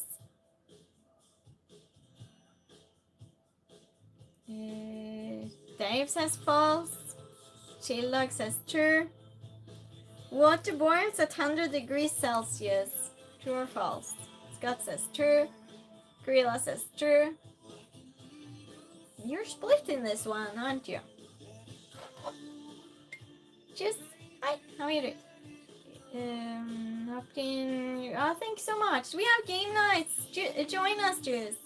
Dave says false. Chillog says true. Water boils at 100 degrees Celsius. True or false? Scott says true. Gorilla says true. You're split in this one, aren't you? Just, hi, how are you doing? Oh, thanks so much. We have game nights. Join us, Juice.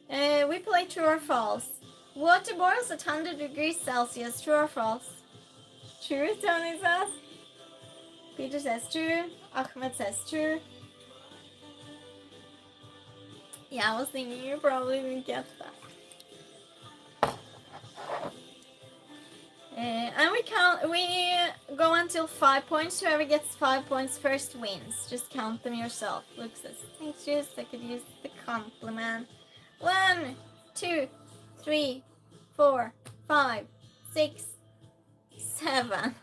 We play true or false. Water boils at 100 degrees Celsius. True or false? True, Tony says. Peter says true. Ahmed says true. Yeah, I was thinking you probably didn't get that. And we go until 5 points. Whoever gets 5 points first wins. Just count them yourself. Look says, thanks, Juice. I could use the compliment. 1, 2, 3, 4, 5, 6, 7,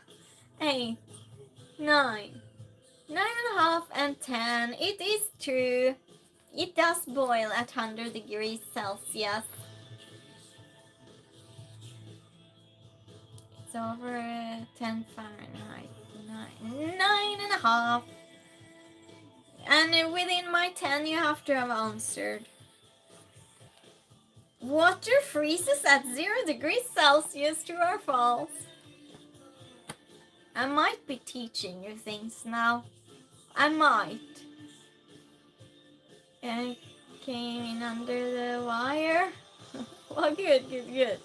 8, 9, 9.5, and 10. It is true. It does boil at 100 degrees Celsius. It's over 10 Fahrenheit. 9.5. And within my 10, you have to have answered. Water freezes at 0 degrees Celsius. True or false? I might be teaching you things now. I might. And came in under the wire. Well, good.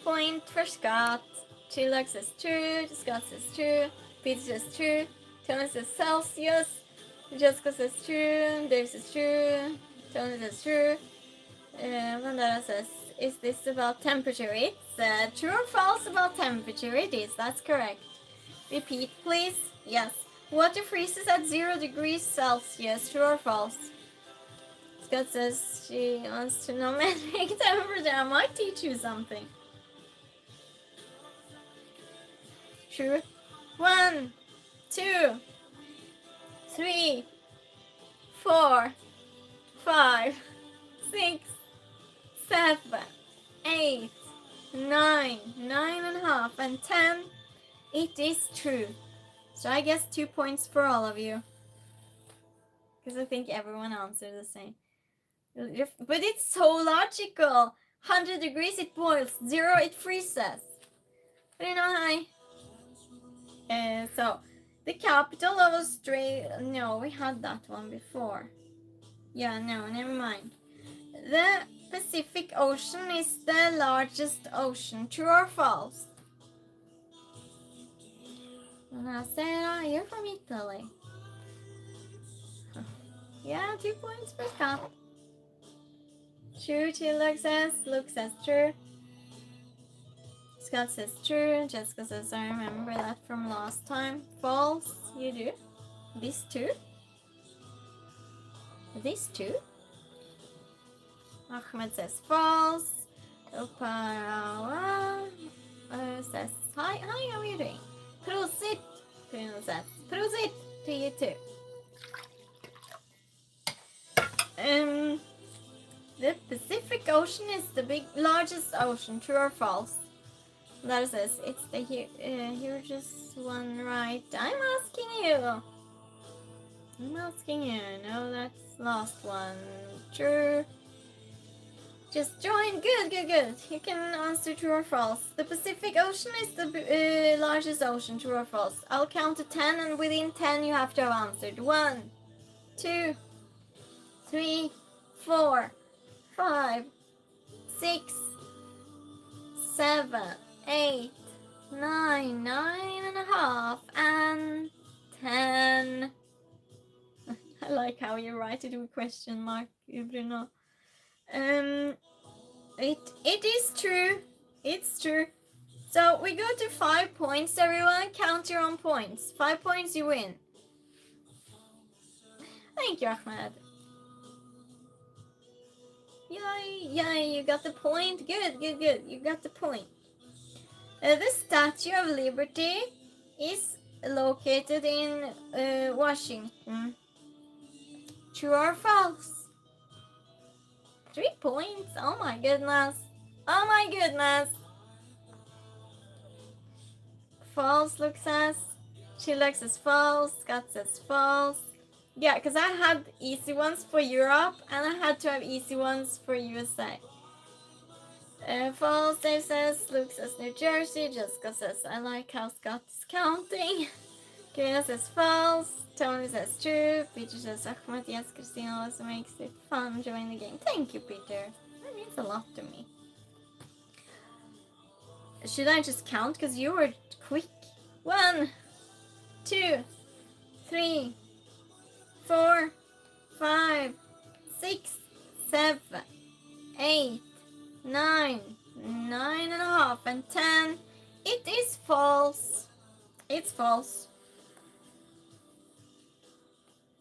Point for Scott. Chilak says true. Scott says true. Peter says true. Tony says Celsius. Jessica says true. Dave says true. Tony says true. Vandara says, is this about temperature? It's true or false about temperature? It is, that's correct. Repeat, please. Yes. Water freezes at 0 degrees Celsius. True or false? Scott says she wants to know metric temperature. I might teach you something. True. 1, 2, 3, 4, 5, 6, 7, 8, 9, 9.5, and 10. It is true. So I guess 2 points for all of you. Because I think everyone answered the same. But it's so logical. 100 degrees it boils. 0 it freezes. But you know, hi. So, the capital of Australia... No, we had that one before. Yeah, no, never mind. The Pacific Ocean is the largest ocean. True or false? Buonasera, you're from Italy. Yeah, 2 points for Scott. True, Chilak says. Luke says true. Scott says true. Jessica says, I remember that from last time. False, you do. This too? This too? Ahmed says false. Oparawa says hi, how are you doing? Prosit, Bruno says. Prosit to you too. The Pacific Ocean is the largest ocean. True or false? That says it's the hugest one, right? I'm asking you. No, that's last one. True. Just join. Good. You can answer true or false. The Pacific Ocean is the largest ocean. True or false? I'll count to 10, and within 10 you have to have answered. 1, 2, 3, 4, 5, 6, 7, 8, 9, 9.5, and 10. I like how you write it with question mark, Bruno. It is true. It's true. So we go to 5 points. Everyone, count your own points. 5 points, you win. Thank you, Ahmed. Yay, you got the point. Good. You got the point. The Statue of Liberty is located in Washington. True or false? 3 points. Oh my goodness. False, Luke says. Chilak says false. Scott says false. Yeah, because I had easy ones for Europe and I had to have easy ones for USA. False, Dave says, Luke says New Jersey, Jessica says, I like how Scott is counting. Karina says false, Tony says true, Peter says Ahmed, yes, Christina also makes it fun, join the game. Thank you, Peter. That means a lot to me. Should I just count? Because you were quick. 1, 2, 3, 4, 5, 6, 7, 8, 9, 9.5, and 10. It is false. It's false.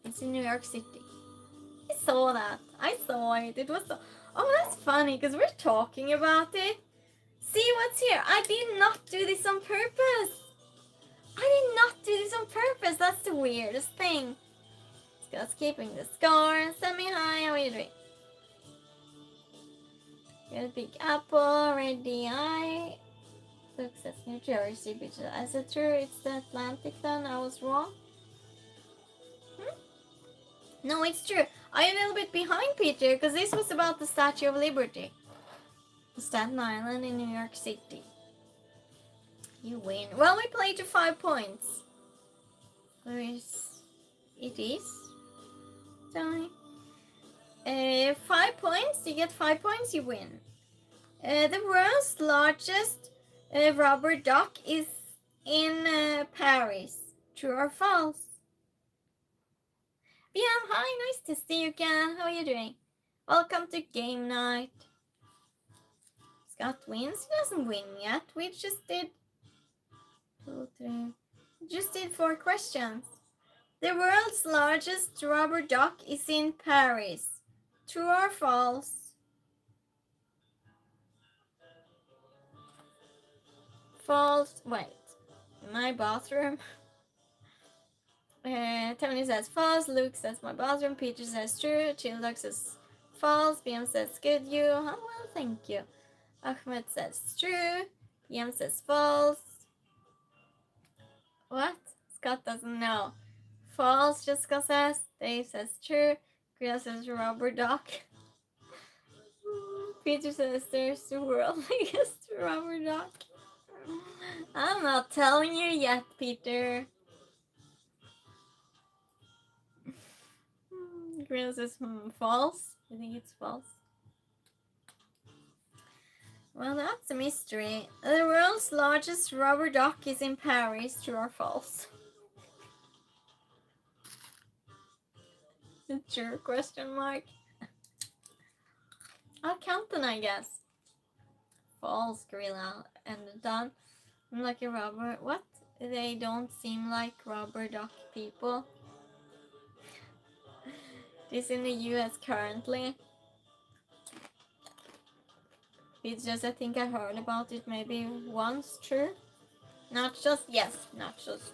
It's in New York City. I saw that. I saw it. It was so... Oh, that's funny because we're talking about it. See what's here. I did not do this on purpose. I did not do this on purpose. That's the weirdest thing. Scott's keeping the score. Semi high. How are you doing? Good Big Apple. Ready eye. Success New Jersey. Bitch. I said true. It's the Atlantic then. I was wrong. No, it's true. I'm a little bit behind Peter because this was about the Statue of Liberty. Staten Island in New York City. You win. Well, we played to 5 points. Where is... It is? Tony? 5 points. You get 5 points, you win. The world's largest rubber duck is in Paris. True or false? Yeah, hi, nice to see you again. How are you doing? Welcome to game night. Scott wins. He doesn't win yet. We just did 2, 3. Just did 4 questions. The world's largest rubber duck is in Paris. True or false? False. Wait. My bathroom. Tony says false. Luke says my bathroom. Peter says true. Childog says false. BM says good. You. Oh, well, thank you. Ahmed says true. BM says false. What? Scott doesn't know. False, Jessica says. Dave says true. Kriya says rubber duck. Peter says there's the world's biggest rubber duck. I'm not telling you yet, Peter. Kriya says false. I think it's false. Well, that's a mystery. The world's largest rubber duck is in Paris. True or false? True question mark. I'll count them, I guess. False, gorilla, and done. I'm like a rubber. What? They don't seem like rubber duck people. This in the US currently. It's just I think I heard about it maybe once. True. Nachos, yes, nachos.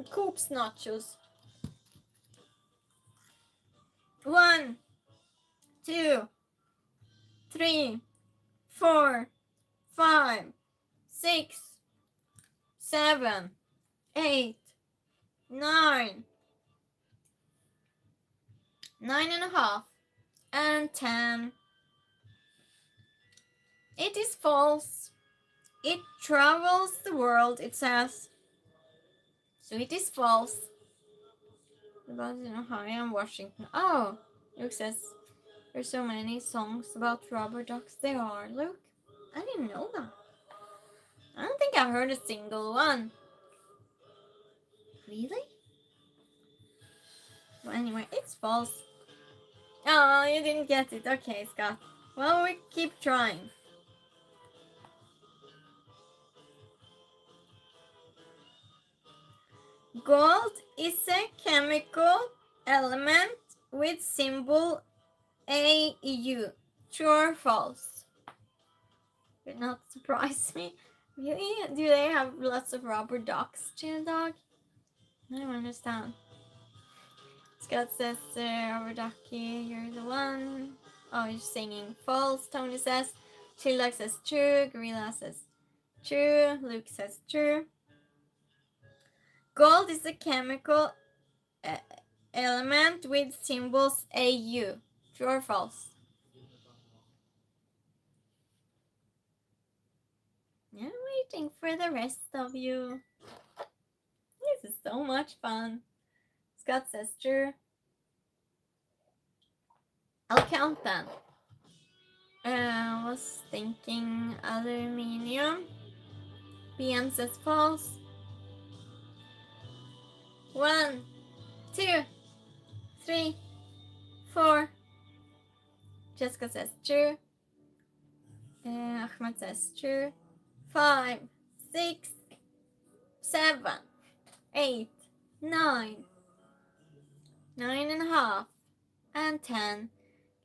Coop's nachos. 1, 2, 3, 4, 5, 6, 7, 8, 9, 9.5, and 10. It is false. It travels the world, it says. So it is false. About in Ohio and Washington. Oh, Luke says there's so many songs about rubber ducks. There are, Luke. I didn't know that. I don't think I heard a single one. Really? Well, anyway, it's false. Oh, you didn't get it. Okay, Scott. Well, we keep trying. Gold is a chemical element with symbol AU. True or false? Would not surprise me. Really? Do they have lots of rubber ducks, Chill Dog? I don't understand. Scott says, rubber ducky, you're the one. Oh, you're singing false. Tony says, Chill Dog says true. Gorilla says true. Luke says true. Gold is a chemical element with symbols AU. True or false? I'm waiting for the rest of you. This is so much fun. Scott says true. I'll count then. I was thinking aluminium. BM says false. 1, 2, 3, 4. Jessica says true. Ahmed says true. 5, 6, 7, 8, 9, 9.5, and 10.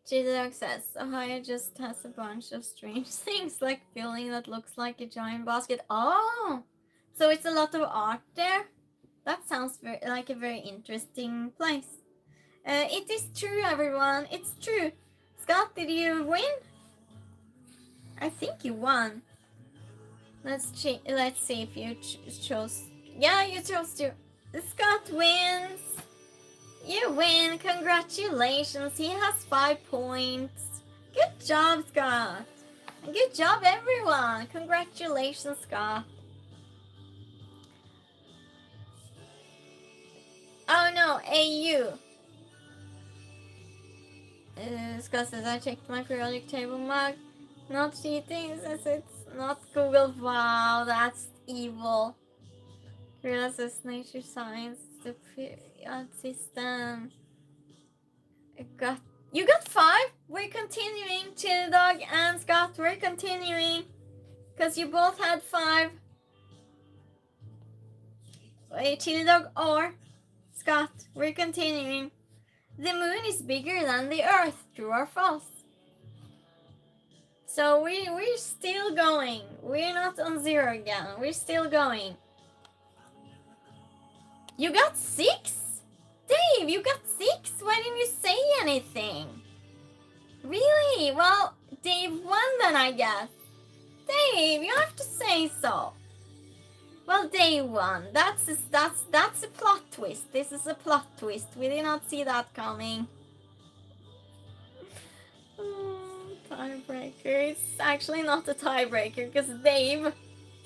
G-Dog says Ohio just has a bunch of strange things like building that looks like a giant basket. Oh, so it's a lot of art there. That sounds like a very interesting place. It is true, everyone. It's true. Scott, did you win? I think you won. Let's see if you chose. Yeah, you chose to. Scott wins. You win. Congratulations. He has 5 points. Good job, Scott. Good job, everyone. Congratulations, Scott. Oh no, AU. Scott says I checked my periodic table mug. Not cheating, says it's not Google. Wow, that's evil. Gorilla says nature science, the period system. You got 5? We're continuing. Chili Dog and Scott, we're continuing. Because you both had 5. Wait, Chili Dog or Scott, we're continuing. The moon is bigger than the earth. True or false? So we're still going. We're not on 0 again. We're still going. You got 6? Dave, you got 6? Why didn't you say anything? Really? Well, Dave won then, I guess. Dave, you have to say so. Well, Dave won. That's a plot twist. This is a plot twist. We did not see that coming. Tiebreaker. It's actually not a tiebreaker because Dave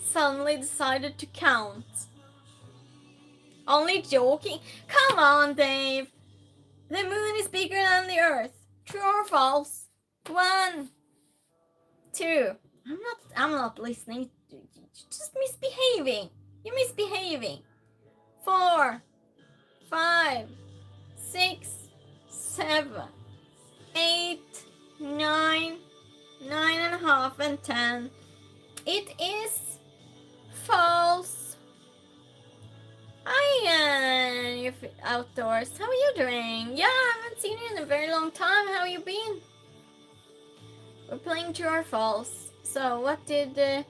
suddenly decided to count. Only joking. Come on, Dave. The moon is bigger than the earth. True or false? 1, 2. I'm not listening. Just misbehaving. You're misbehaving. 4, 5, 6, 7, 8, 9, 9.5, and 10. It is false. Hi, you're outdoors. How are you doing? Yeah, I haven't seen you in a very long time. How you been? We're playing true or false. So, what did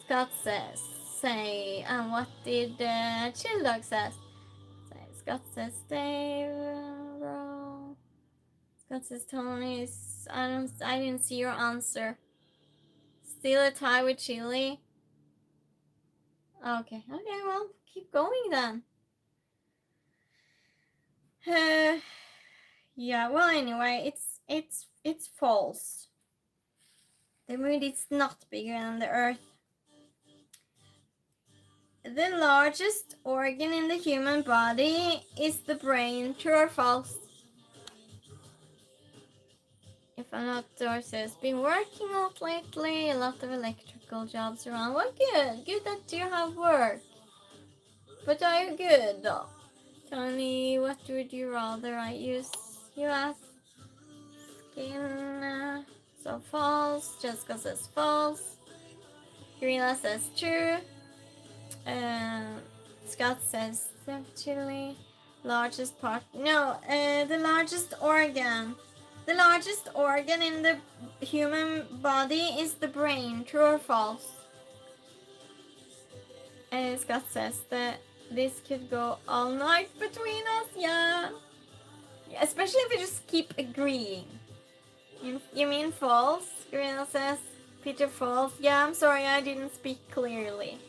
Scott say? And what did Chill Dog say? Scott says Dave. Scott says Tony is. I didn't see your answer. Still a tie with Chili. Okay, well, keep going then. Yeah, well, anyway, it's false. The moon is not bigger than the earth. The largest organ in the human body is the brain. True or false? If I'm not says, been working a lot lately, a lot of electrical jobs around. Well, good that you have work. But are you good though? Tony, what would you rather I use? You ask. Skin, so false. Jessica says false. Gorilla says true. Scott says actually largest part. No, the largest organ. The largest organ in the human body is the brain. True or false? Scott says that this could go all night between us. Yeah. Especially if we just keep agreeing. You mean false? Gorilla says. Peter false. Yeah, I'm sorry I didn't speak clearly.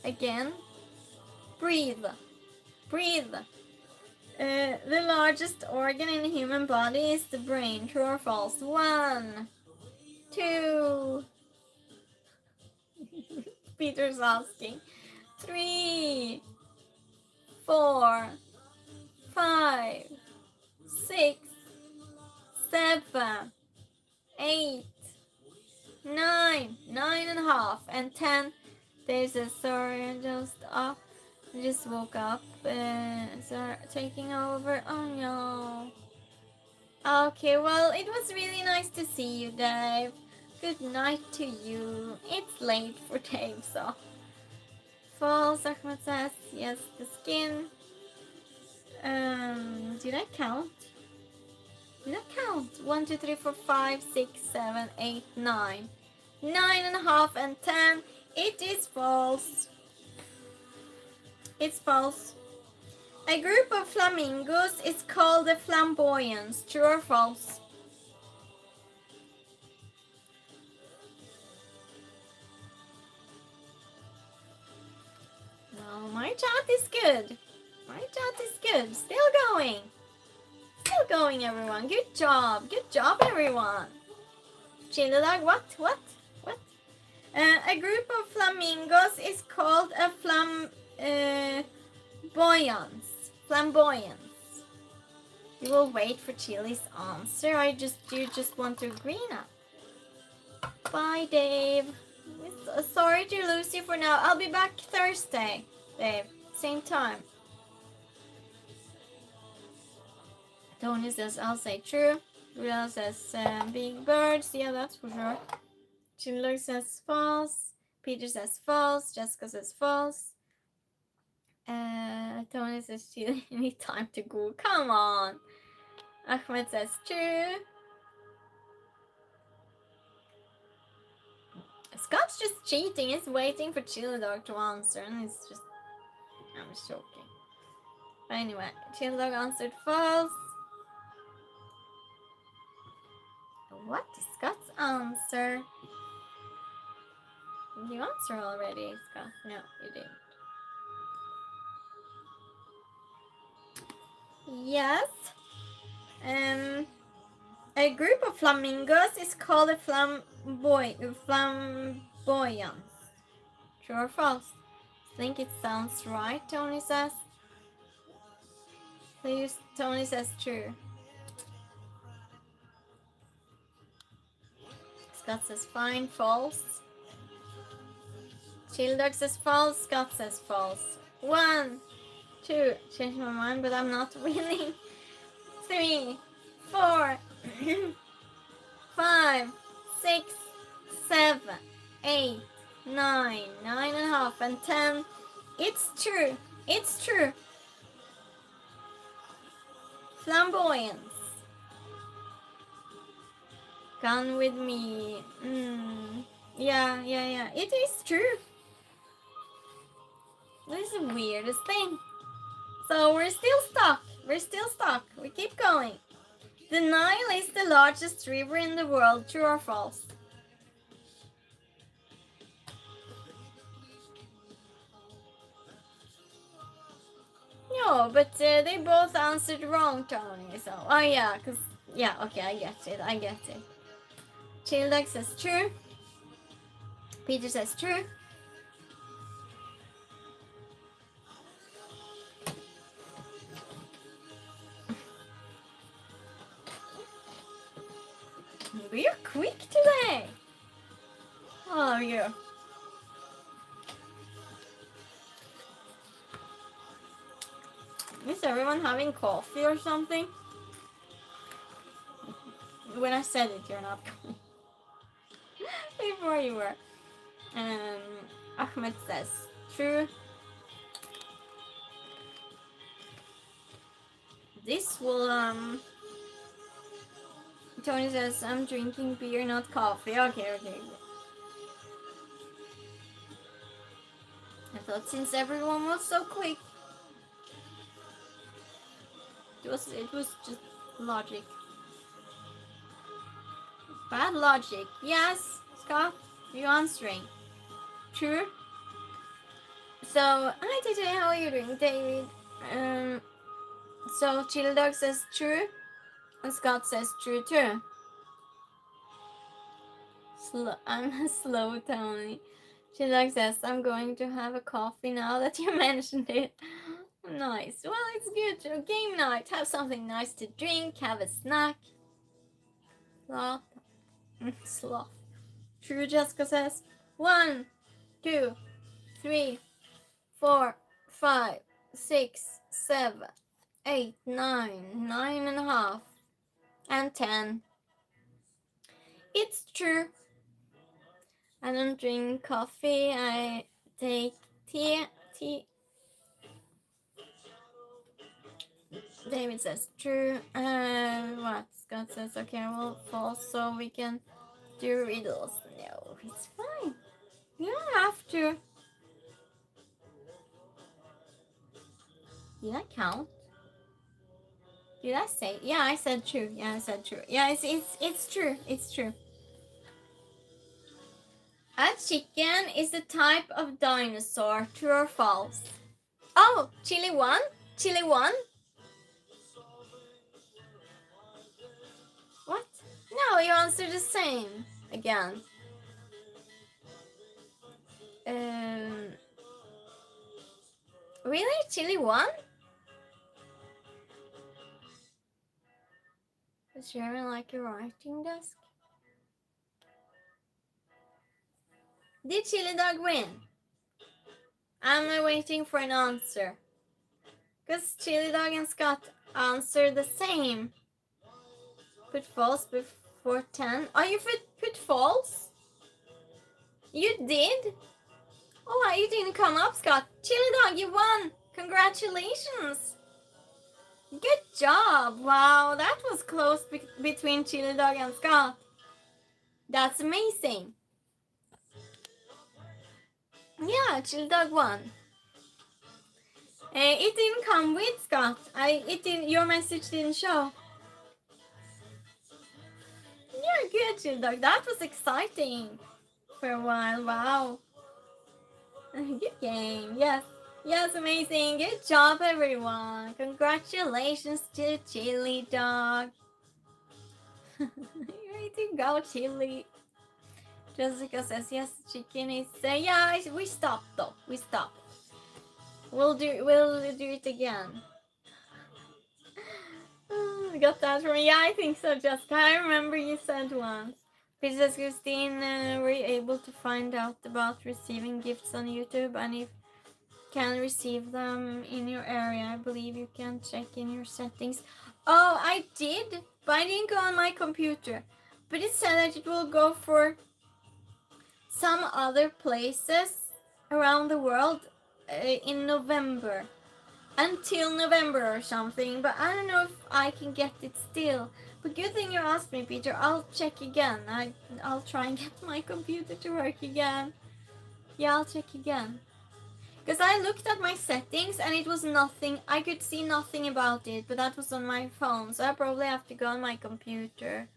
Again. Breathe. Breathe. The largest organ in the human body is the brain. True or false? 1, 2. Peter's asking. 3, 4, 5, 6, 7, 8, 9, 9.5, and 10. There's a sorry, just woke up. So taking over. Oh no. Okay, well, it was really nice to see you, Dave. Good night to you. It's late for Dave, so. False, Ahmed says. Yes, the skin. Did I count? Did I count? 1, 2, 3, 4, 5, 6, 7, 8, 9. 9.5 and 10. It is false. It's false. A group of flamingos is called a flamboyance. True or false? No, my chat is good. My chat is good. Still going. Still going, everyone. Good job. Good job, everyone. Chilladog, what? A group of flamingos is called a flamboyance. You will wait for Chili's answer. You just want to agree now. Bye, Dave. Sorry to lose you for now. I'll be back Thursday, Dave. Same time. Tony says, I'll say true. Riddles says, big birds. Yeah, that's for sure. Chilladog says false. Peter says false. Jessica says false. Tony says she need time to go. Come on. Ahmed says true. Scott's just cheating. He's waiting for Chilladog to answer, and he's just. I'm just joking. But anyway, Chilladog answered false. What is Scott's answer? Did you answer already, Scott? No, you didn't. Yes. A group of flamingos is called a flamboyance. True or false? I think it sounds right, Tony says. Please, Tony says true. Scott says fine, false. Chilladog says false, Scott says false. 1, 2, change my mind, but I'm not winning. 3, 4, 5, 6, 7, 8, 9, 9.5, and 10. It's true. It's true. Flamboyance. Gone with me. Yeah. It is true. This is the weirdest thing. So we're still stuck. We keep going. The Nile is the largest river in the world. True or false? No, but they both answered wrong, Tony. So, okay, I get it. Chilladog says true. Peter says true. We're quick today. All of you. Is everyone having coffee or something? When I said it, you're not coming. Before you were. Ahmed says true. This will Tony says I'm drinking beer, not coffee. Okay. I thought since everyone was so quick, it was just logic. Bad logic. Yes, Scott, you answering? True. So, hi TJ, how are you doing, David? So Chili Dog says true, and Scott says true too. I'm slow, Tony. Chili Dog says, I'm going to have a coffee now that you mentioned it. Nice. Well, it's good. Game night. Have something nice to drink. Have a snack. Sloth. Sloth. True, Jessica says. 1, 2, 3, 4, 5, 6, 7, 8, 9, 9.5, and 10. It's true. I don't drink coffee. I take tea. David says true. What? Scott says okay. I will false so we can do riddles. No, it's fine. You don't have to. Did I count? Did I say? Yeah, I said true. Yeah, I said true. Yeah, it's true. It's true. A chicken is a type of dinosaur. True or false? Oh, Chili won. Chili won. What? No, you answered the same again. Really? Chili won? Is Sharon like a writing desk? Did Chili Dog win? I'm waiting for an answer. Because Chili Dog and Scott answered the same. Put false before 10. Oh, you put false? You did? Oh, you didn't come up, Scott. Chili Dog, you won. Congratulations. Good job. Wow, that was close between Chili Dog and Scott. That's amazing. Yeah, Chili Dog won. It didn't come with Scott. Your message didn't show. Yeah, good, Chili Dog. That was exciting for a while. Wow. Good game. Yes, amazing. Good job, everyone. Congratulations to Chili Dog. Way to go, Chili. Jessica says yes, chicken is yeah, we stopped though. We stopped. We'll do it again. Got that from me. Yeah, I think so, Jessica. I remember you said once. Princess Christine, were you able to find out about receiving gifts on YouTube? And if you can receive them in your area, I believe you can check in your settings. Oh, I did, but I didn't go on my computer. But it said that it will go for some other places around the world in November. Until November or something, but I don't know if I can get it still. But good thing you asked me, Peter. I'll check again. I'll try and get my computer to work again. Yeah, I'll check again. Because I looked at my settings and it was nothing. I could see nothing about it, but that was on my phone. So I probably have to go on my computer.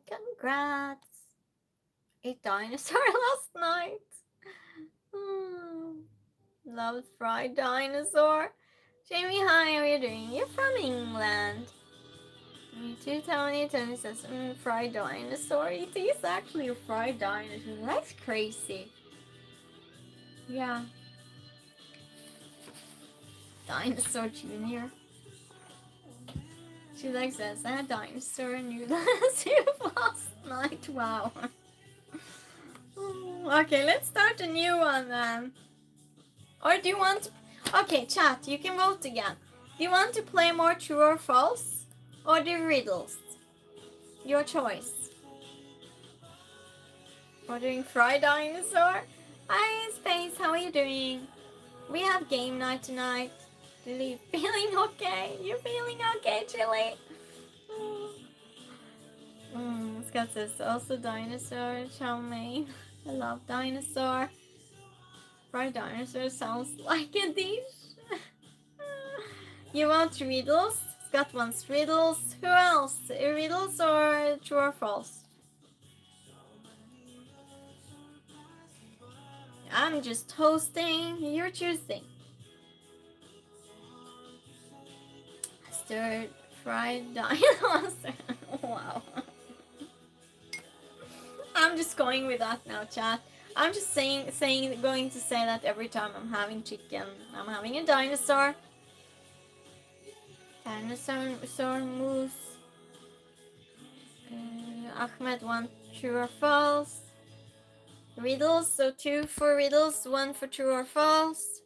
Congrats. Ate dinosaur last night. Loved fried dinosaur. Jamie, hi, how are you doing? You're from England. Me too, Tony. Tony says, fried dinosaur. It is actually a fried dinosaur. That's crazy. Yeah. Dinosaur Junior. She likes this. I had dinosaur noodle soup last night. Wow. Okay, let's start a new one then. Or do you want to... Okay, chat, you can vote again. Do you want to play more true or false? Or do riddles? Your choice. We're doing fried dinosaur. Hi, Space, how are you doing? We have game night tonight. Feeling okay? You're feeling okay, Chili? Scott says also dinosaur, chow mein. I love dinosaur. Fried dinosaur sounds like a dish. You want riddles? Scott wants riddles. Who else? Riddles or true or false? I'm just hosting. You're choosing. Stir fried dinosaur. Wow. I'm just going with that now, chat. I'm just going to say that every time I'm having chicken. I'm having a dinosaur. Dinosaur mousse. Ahmed want true or false. Riddles, so 2 for riddles, 1 for true or false.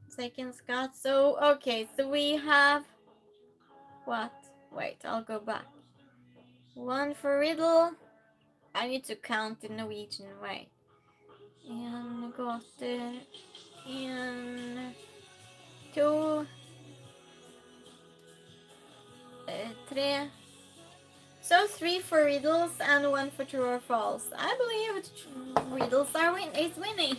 Second Scott. So okay, so we have what? Wait, I'll go back. 1 for riddle. I need to count the Norwegian way. En gåte. En 2 3. So 3 for riddles and 1 for true or false. I believe riddles is winning.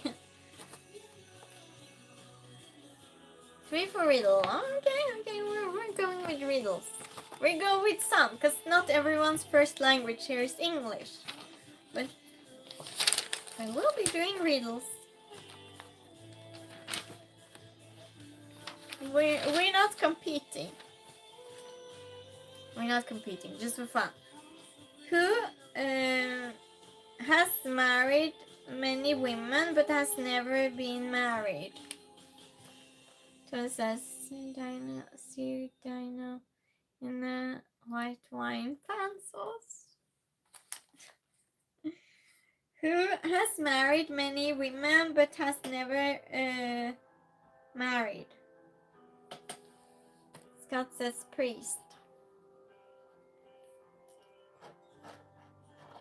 3 for riddle. Okay, we're going with riddles. We go with some, because not everyone's first language here is English. But I will be doing riddles. We're not competing. We're not competing, just for fun. Who has married many women but has never been married? So it says Dino in a white wine pan sauce. Who has married many women but has never married? Scott says priest.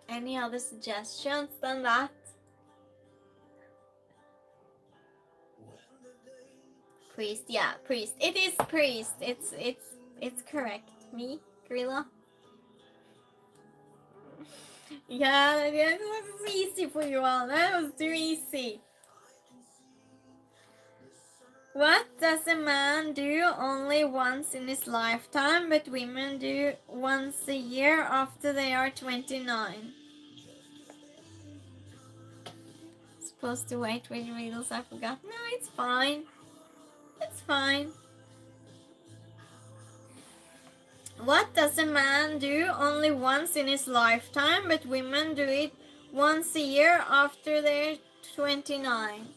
Any other suggestions than that? Priest, yeah, priest. It is priest. It's correct. Me, Gorilla. Yeah, that was easy for you all. That was too easy. What does a man do only once in his lifetime, but women do once a year after they are 29? Supposed to wait with riddles, I forgot. No, it's fine. It's fine. What does a man do only once in his lifetime, but women do it once a year after they're 29?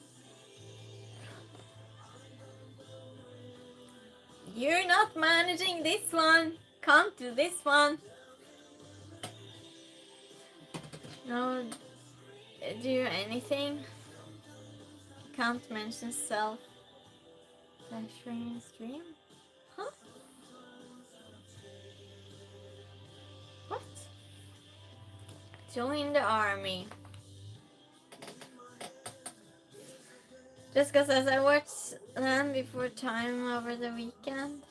You're not managing this one. Can't do this one. No, do anything. Can't mention self. Stream. Huh? What? Join the army. Jessica says, I watched Land Before Time over the weekend.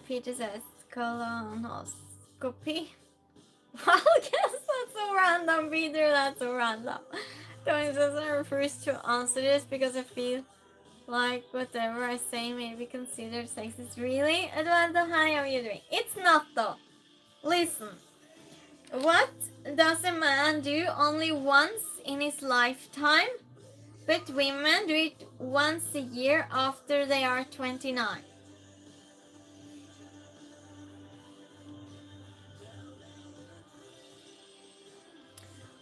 Peter says, colonoscopy. Well, I guess that's so random, Peter. That's so random. Tony says, I refuse to answer this because I feel like whatever I say may be considered sexist. Really? Eduardo, hi, how are you doing? It's not though. Listen. What does a man do only once in his lifetime, but women do it once a year after they are 29?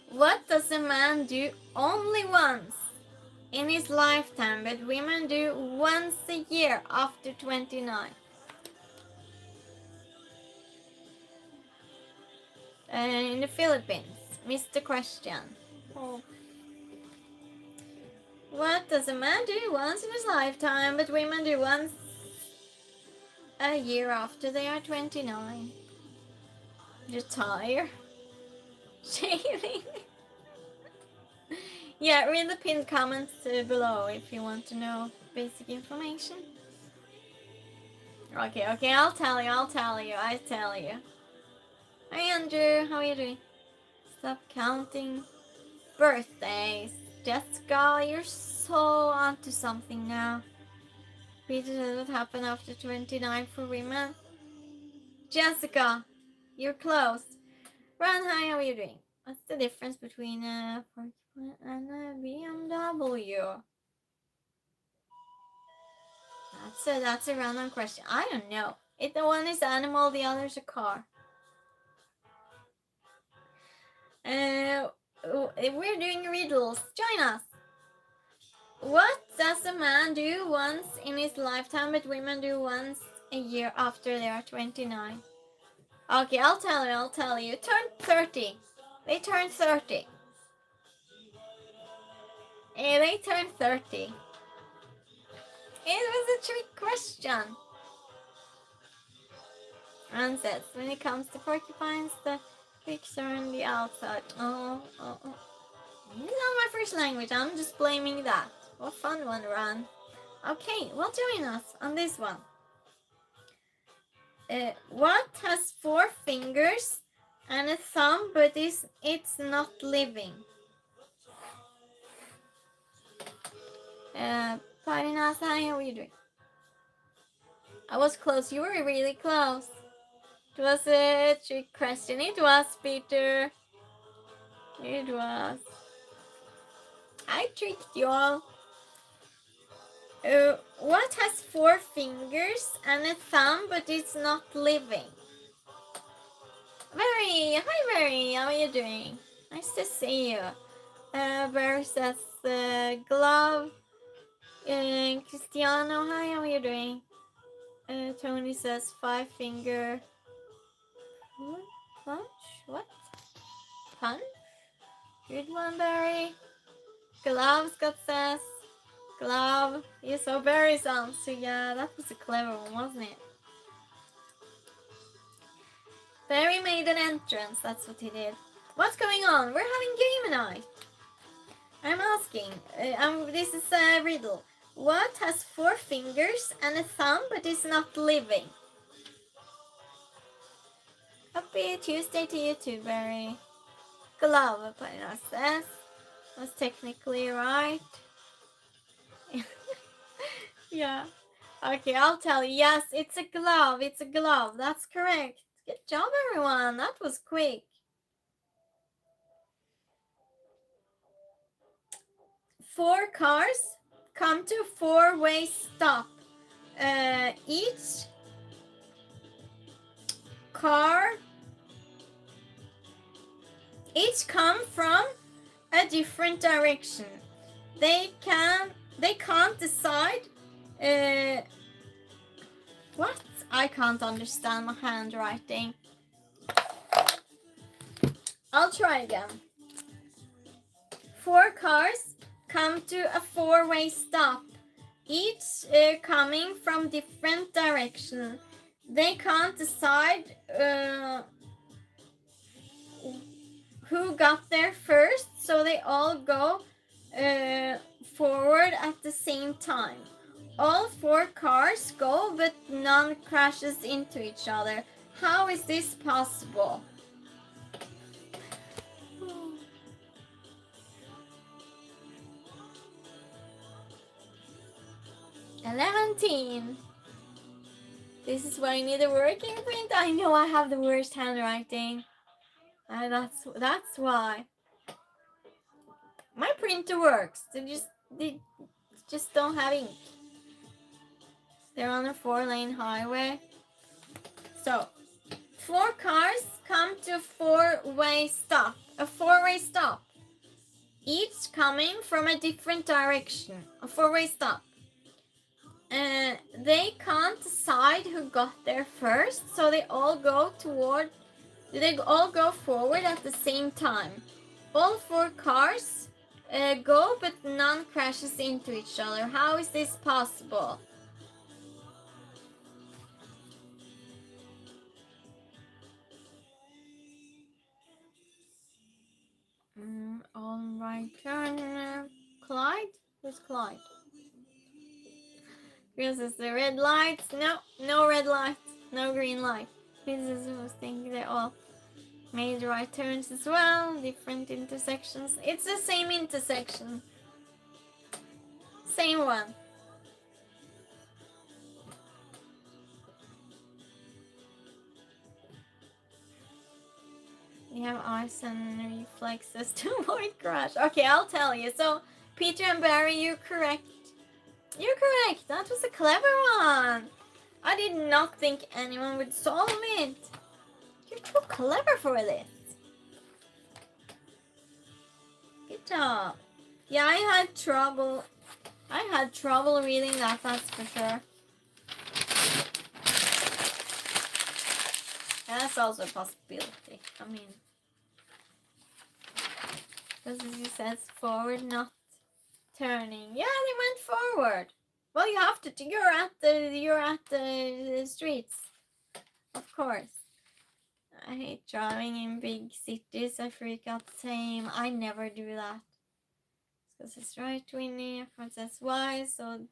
What does a man do only once in his lifetime, but women do once a year after 29? In the Philippines, missed the question. Oh. What does a man do once in his lifetime, but women do once a year after they are 29? Retire? Shaving? Yeah, read the pinned comments below if you want to know basic information. Okay, I'll tell you. Hi Andrew, how are you doing? Stop counting birthdays. Jessica, you're so onto something now. Peter said what happened after 29 for women. Jessica, you're close. Ron, hi, how are you doing? What's the difference between a porcupine and a BMW? That's a random question. I don't know. If the one is animal, the other's a car. We're doing riddles. Join us. What does a man do once in his lifetime, but women do once a year after they are 29? Okay, I'll tell you. Turn 30. They turn 30. They turn 30. It was a trick question. And says, when it comes to porcupines, the pigs are on the outside. Oh. It's not my first language, I'm just blaming that. What fun one, Ron. Okay, well, join us on this one. What has 4 fingers and a thumb, but it's not living? Parinasa, how are you doing? I was close. You were really close. It was a trick question. It was, Peter. It was. I tricked you all. What has 4 fingers and a thumb, but it's not living? Barry, hi Barry, how are you doing? Nice to see you. Barry says glove. Cristiano, hi, how are you doing? Tony says 5 finger. Punch? What? Punch? Good one, Barry. Glove, Scott says. Glove. You saw Barry's answer. Yeah, that was a clever one, wasn't it? Barry made an entrance, that's what he did. What's going on? We're having game night. I'm asking. This is a riddle. What has 4 fingers and a thumb but is not living? Happy Tuesday to you too, Barry. Glove, Pina says. Was technically right. Yeah. Okay, I'll tell you. Yes, it's a glove. It's a glove. That's correct. Good job, everyone. That was quick. 4 cars come to a 4-way stop. Each come from a different direction. They can't decide. What? I can't understand my handwriting. I'll try again. 4 cars come to a 4-way stop, each coming from different direction. They can't decide who got there first, so they all go forward at the same time. All 4 cars go, but none crashes into each other. How is this possible? $11. This is why I need a working print. I know I have the worst handwriting. That's why. My printer works. They just don't have ink. They're on a 4-lane highway. So, 4 cars come to a 4-way stop. A 4-way stop. Each coming from a different direction. A 4-way stop. They can't decide who got there first, so they all go forward at the same time. All 4 cars go, but none crashes into each other. How is this possible? All right, turn. Clyde? Who's Clyde? This is the red lights. No red lights. No green light. This is who's thinking they all made right turns as well. Different intersections. It's the same intersection. Same one. You have eyes and reflexes to avoid crash. Okay, I'll tell you. So, Peter and Barry, you're correct. You're correct. That was a clever one. I did not think anyone would solve it. You're too clever for this. Good job. Yeah, I had trouble reading that, that's for sure. That's also a possibility. I mean, because it says forward, not turning. Yeah, they went forward. Well, you have to. You're at the streets, of course. I hate driving in big cities. I freak out the same. I never do that. Because it's right, Winnie. It says why. So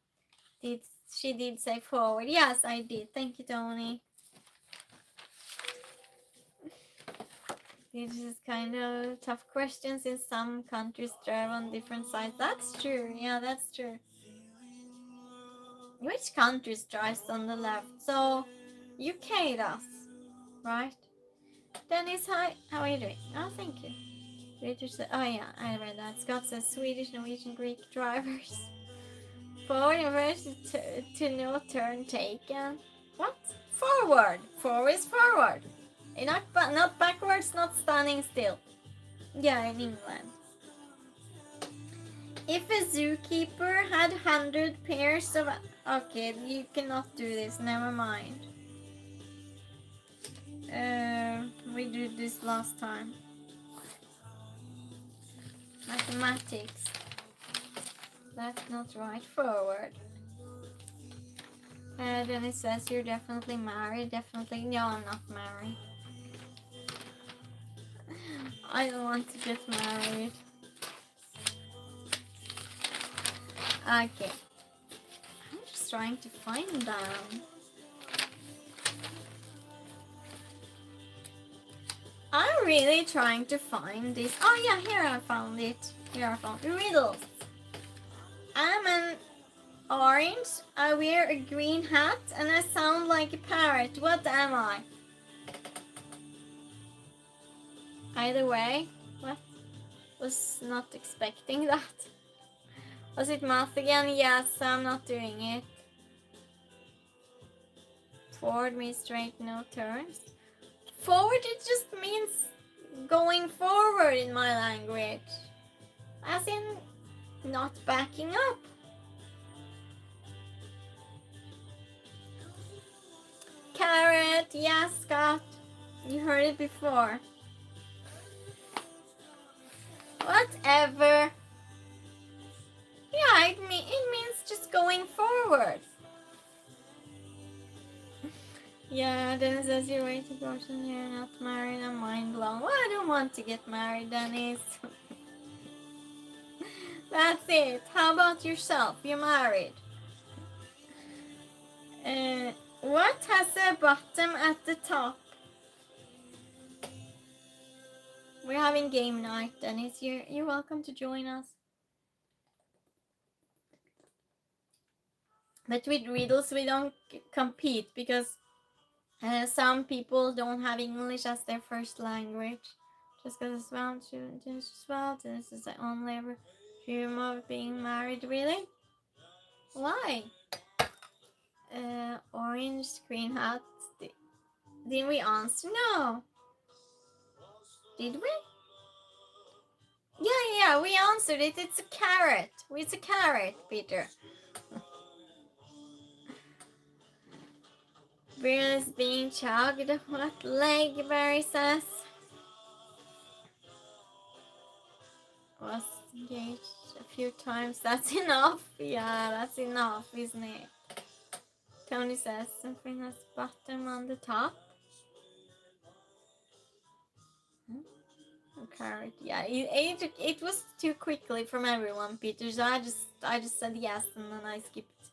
she did say forward. Yes, I did. Thank you, Tony. This is kind of tough questions. In some countries drive on different sides. That's true. Yeah, that's true. Which countries drives on the left? So UK does, right? Dennis, hi. How are you doing? Oh, thank you. Oh yeah, I read that. Scott says Swedish, Norwegian, Greek drivers. Forward and reverse to no turn taken. What? Forward. Forward is forward. Not backwards, not standing still. Yeah, in England. If a zookeeper had 100 pairs of... Okay, you cannot do this. Never mind. We did this last time. Mathematics. That's not right. Forward. Then it says you're definitely married. Definitely. No, I'm not married. I don't want to get married. Okay. I'm just trying to find them. I'm really trying to find this. Oh yeah, here I found it. Riddles. I'm an orange, I wear a green hat, and I sound like a parrot. What am I? Either way, what? Was not expecting that. Was it math again? Yes, I'm not doing it. Forward means straight, no turns. Forward, it just means going forward in my language. As in, not backing up. Carrot, yes, Scott. You heard it before. Whatever. Yeah, it means just going forward. Yeah, Dennis says you're way too cautious. You're not married. I'm mind blown. Well, I don't want to get married, Dennis. That's it. How about yourself? You're married. What has a bottom at the top? We're having game night, Dennis. You're welcome to join us. But with riddles, we don't compete because some people don't have English as their first language. Just because it's round to this is the only dream of being married, really? Why? Orange green hat. Did we answer? No. Did we? Yeah, we answered it. It's a carrot. It's a carrot, Peter. Beer is being chugged. What leg, Barry says? Was engaged a few times. That's enough. Yeah, that's enough, isn't it? Tony says something has bottom on the top. Carrot. Yeah, it was too quickly from everyone, Peter. So I just said yes and then I skipped.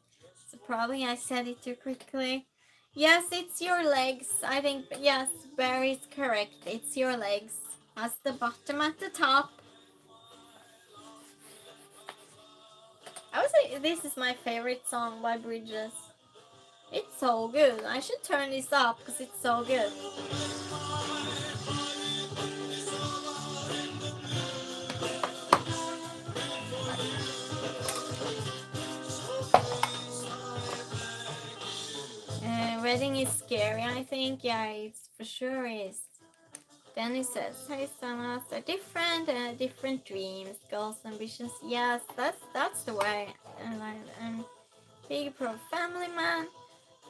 So probably I said it too quickly. Yes, it's your legs. I think yes, Barry's correct. It's your legs. Has the bottom at the top. I would say this is my favorite song by Bridges. It's so good. I should turn this up because it's so good. wedding is scary, I think. Yeah, it's for sure is. Then he says, hey, some of us are different, different dreams, goals, ambitions. Yes, that's the way. And I'm big pro family man,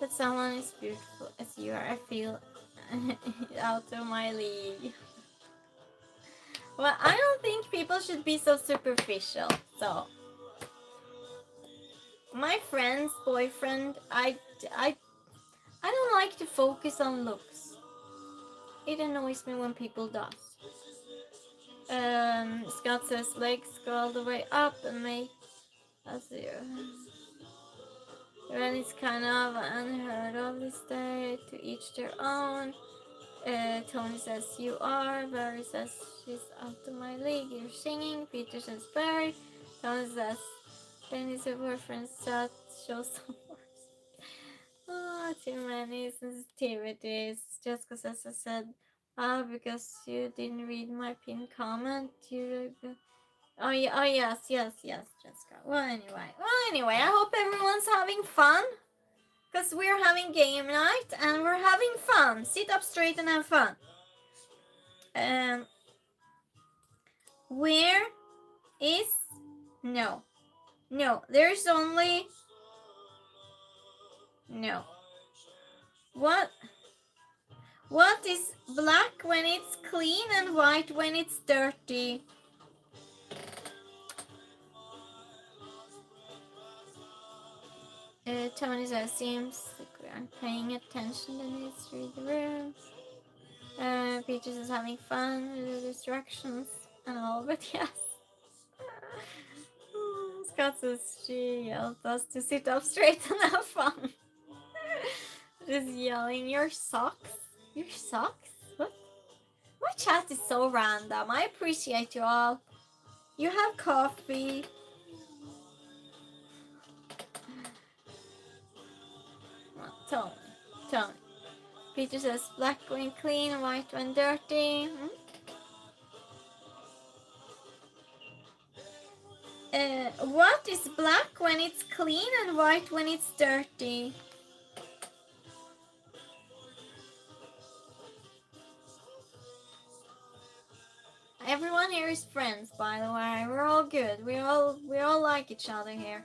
but someone as beautiful as you are, I feel out of my league. Well, I don't think people should be so superficial. So, my friend's boyfriend, I don't like to focus on looks. It annoys me when people does. Scott says legs go all the way up and make as you. When it's kind of unheard of this day, to each their own. Tony says you are. Barry says she's out of my league. You're singing. Peter says Barry. Tony says Dennis, your boyfriend said show some more. Oh, too many sensitivities. Just because as I said, because you didn't read my pinned comment, you. Oh yeah, oh yes, Jessica. Well anyway, I hope everyone's having fun. Because we're having game night and we're having fun. Sit up straight and have fun. Where is... No, there's only... No. What is black when it's clean and white when it's dirty? Tony says, seems like we aren't paying attention and it's through the room. Peaches is having fun with the distractions and all, but yes. Scott says she yelled us to sit up straight and have fun. Just yelling, your socks? Your socks? What? My chat is so random. I appreciate you all. You have coffee. Tony. Peter says black when clean, white when dirty. What is black when it's clean and white when it's dirty? Everyone here is friends, by the way. We're all good. We all like each other here.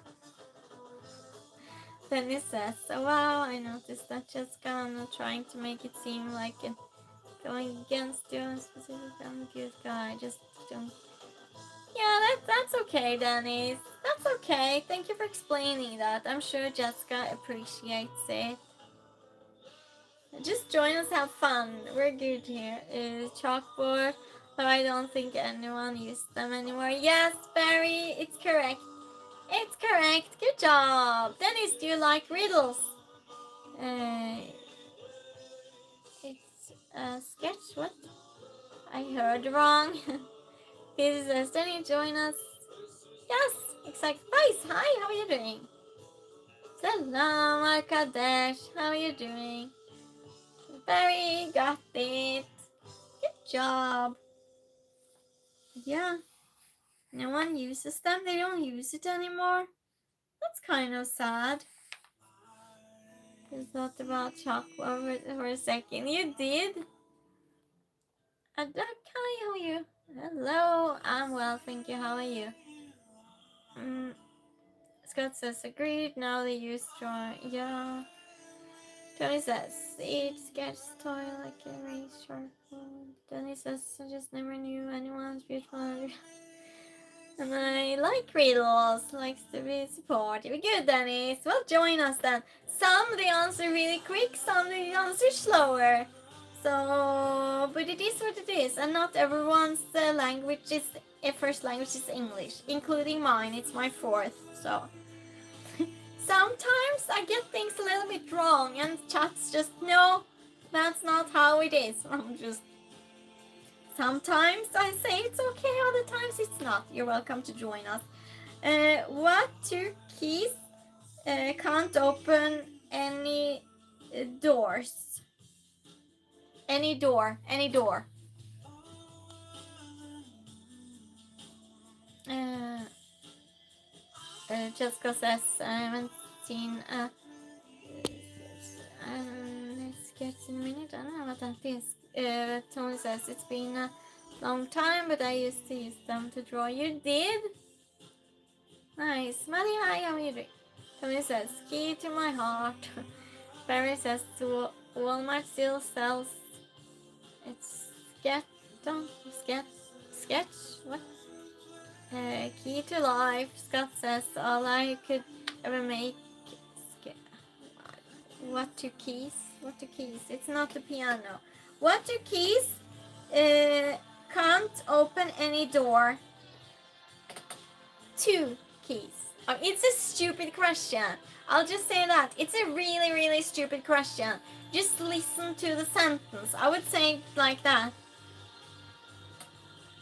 Then he says, oh, wow, I noticed that Jessica. I'm not trying to make it seem like going against you. I'm specifically, I'm a good guy. Just don't. Yeah, that's okay, Dennis. That's okay. Thank you for explaining that. I'm sure Jessica appreciates it. Just join us, have fun. We're good here. Chalkboard, but I don't think anyone uses them anymore. Yes, Barry, it's correct. It's correct. Good job. Dennis, do you like riddles? It's a sketch. What? I heard wrong. This is Dennis, join us. Yes, exactly. Guys, hi, how are you doing? Salam Arkadesh, how are you doing? Barry, got it. Good job. Yeah. No one uses them. They don't use it anymore. That's kind of sad. I thought about chocolate for a second. You did? Hi, how are you? Hello, I'm well, thank you. How are you? Scott says agreed. Now they use drawing. Yeah. Tony says it gets toy like a really sharp one. Tony says I just never knew anyone's beautiful. And I like riddles, likes to be supportive. Good, Dennis. Well, join us then. Some they answer really quick, some they answer slower. So, but it is what it is, and not everyone's language is first language is English, including mine. It's my fourth, so sometimes I get things a little bit wrong, and chats just no, that's not how it is. I'm just. Sometimes I say it's okay, other times it's not. You're welcome to join us. What two keys can't open any doors? Any door. Jessica says I haven't seen gets in a minute. I don't know what that is. Tony says it's been a long time, but I used to use them to draw. You did? Nice. Maddie, hi, how are you doing? Tony says, key to my heart. Barry says, Walmart still sells its sketch? What? Key to life. Scott says, all I could ever make. What two keys? What two keys? It's not the piano. What two keys? Can't open any door. Two keys. Oh, it's a stupid question. I'll just say that. It's a really, really stupid question. Just listen to the sentence. I would say it like that.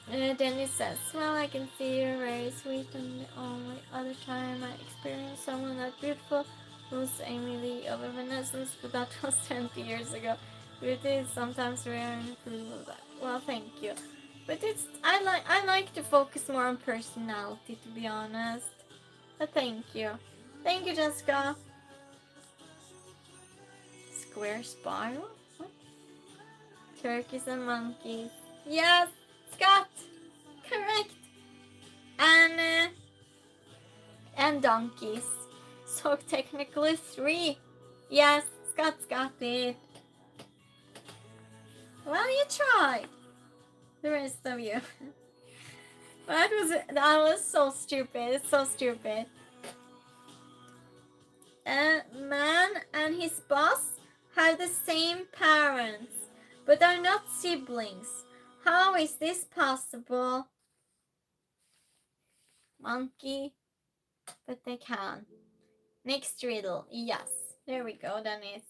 Dennis says, well, I can see you're very sweet, and the only other time I experienced someone that beautiful was Amy Lee of Evanescence, but that was 20 years ago. Beauty is sometimes rare and approve of that. Well, thank you. But I like to focus more on personality, to be honest. But thank you. Thank you, Jessica. Square spiral? What? Turkeys and monkeys. Yes, Scott! Correct! And donkeys. So technically 3. Yes, Scott's got it. Well, you tried. The rest of you. That was so stupid. It's so stupid. A man and his boss have the same parents, but are not siblings. How is this possible? Monkey, but they can. Next riddle. Yes, there we go, Dennis.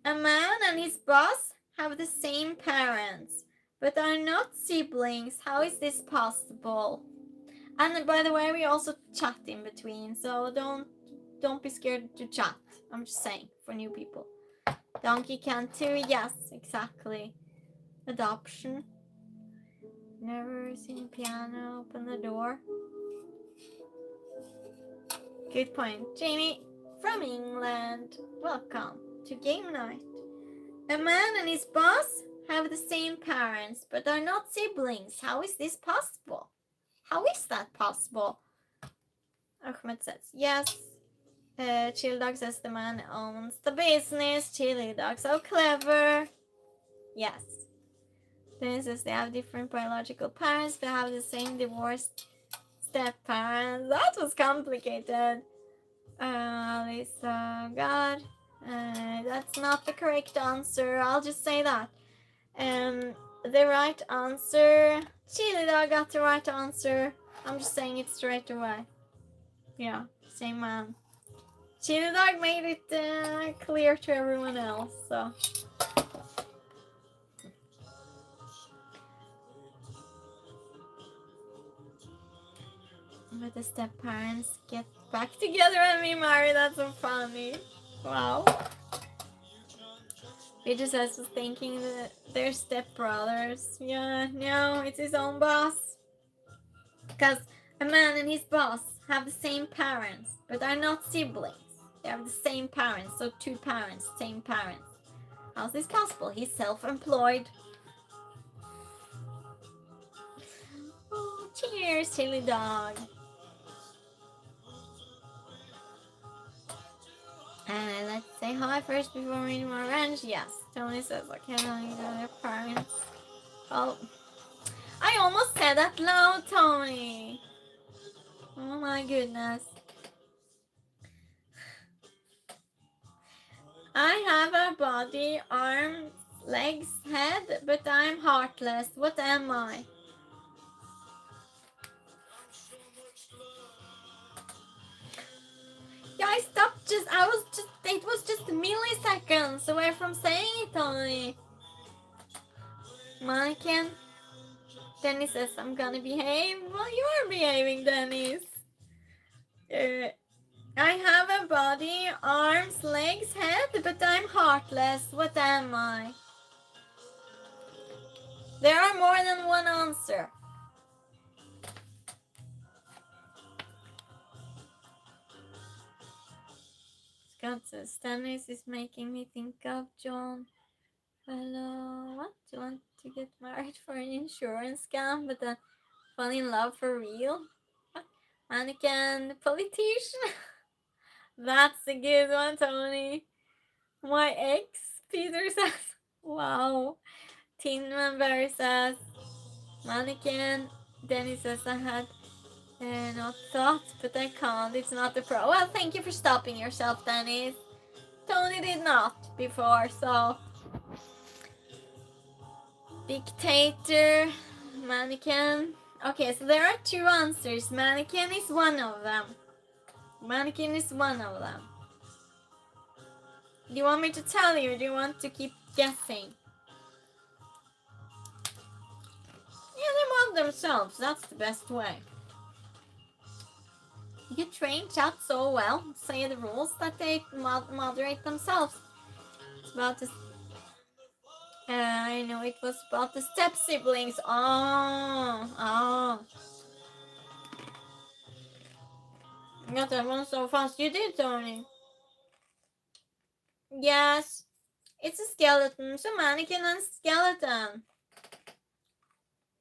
A man and his boss have the same parents, but are not siblings. How is this possible? And by the way, we also chat in between, so don't be scared to chat. I'm just saying, for new people. Donkey can too. Yes, exactly. Adoption. Never seen piano open the door. Good point. Jamie from England. Welcome to game night. A man and his boss have the same parents, but are not siblings. How is this possible? How is that possible? Ahmed says yes. Chili Dog says the man owns the business. Chili Dog, so clever. Yes. Then says they have different biological parents, but have the same divorced step-parents. That was complicated. Lisa, God. That's not the correct answer. I'll just say that. The right answer. Chili Dog got the right answer. I'm just saying it straight away. Yeah, same man. Chili Dog made it clear to everyone else, so. But the step-parents get back together and be married. That's so funny. Wow. Peter says was thinking that they're step-brothers. Yeah, no, it's his own boss. Because a man and his boss have the same parents, but are not siblings. They have the same parents, so 2 parents, same parents. How's this possible? He's self-employed. Oh, cheers, Chili Dog. Let's say hi first before reading more revenge. Yes, Tony says, okay, I don't know their parents. Oh, I almost said that loud, Tony. Oh my goodness. I have a body, arms, legs, head, but I'm heartless. What am I? Guys, stop it was just milliseconds away from saying it, Tony. Mannequin. Dennis says, I'm gonna behave. Well, you are behaving, Dennis. I have a body, arms, legs, head, but I'm heartless. What am I? There are more than one answer. Scott says, Dennis is making me think of John Hello, what? Do you want to get married for an insurance scam, but then fall in love for real? What? Mannequin politician? That's a good one, Tony. My ex, Peter says. Wow. Tin Man Bear says mannequin. Denny says I had not thought, but I can't. It's not the pro. Well, thank you for stopping yourself, Dennis. Tony did not before, so dictator, mannequin. Okay, so there are two answers. Mannequin is one of them. Mannequin is one of them. Do you want me to tell you, or do you want to keep guessing? Yeah, they mod themselves. That's the best way. You train chat so well, say the rules that they moderate themselves. It's about the... I know it was about the step siblings. Oh. You got that one so fast. You did, Tony. Yes. It's a skeleton. So mannequin and skeleton.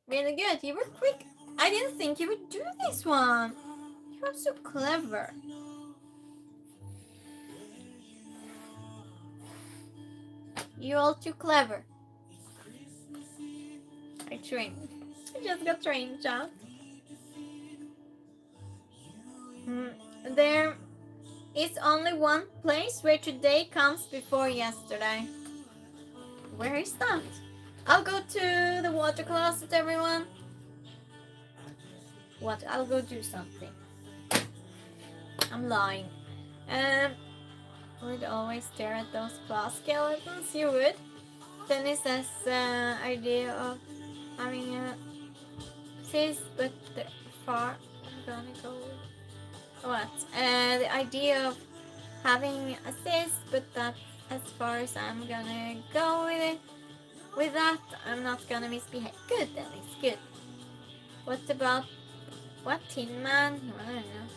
Really good. You were quick. I didn't think you would do this one. You are so clever. You're all too clever. I trained. I just got trained, chat. There is only one place where today comes before yesterday. Where is that? I'll go to the water closet, everyone. What? I'll go do something. I'm lying. Would always stare at those class skeletons. You would. Denny says idea of having a sis, but the far. I'm gonna go with what? The idea of having a sis, but that's as far as I'm gonna go with it. With that, I'm not gonna misbehave. Good, Dennis. Good. What about what Tin Man? I don't know.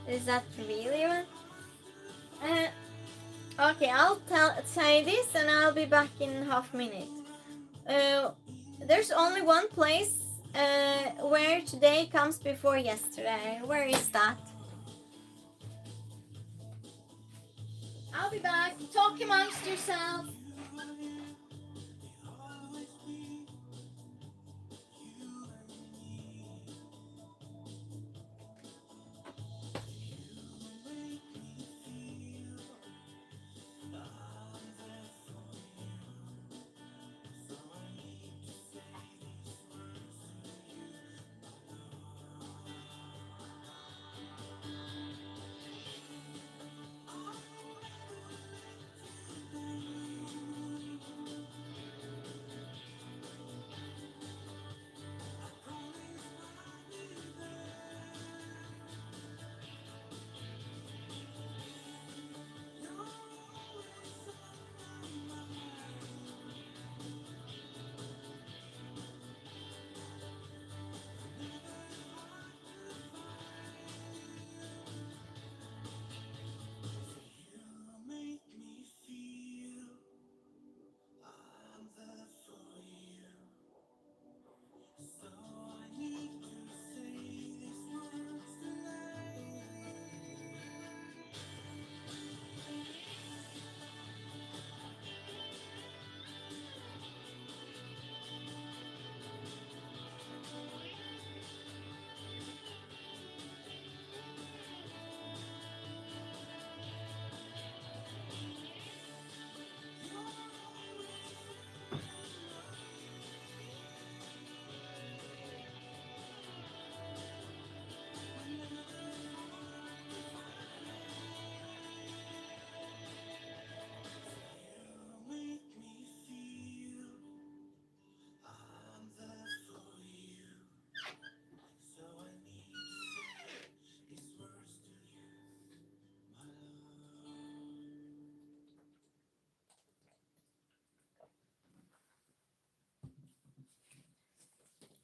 Is that really one? Okay, I'll say this and I'll be back in half minute. There's only one place where today comes before yesterday. Where is that? I'll be back. Talk amongst yourselves.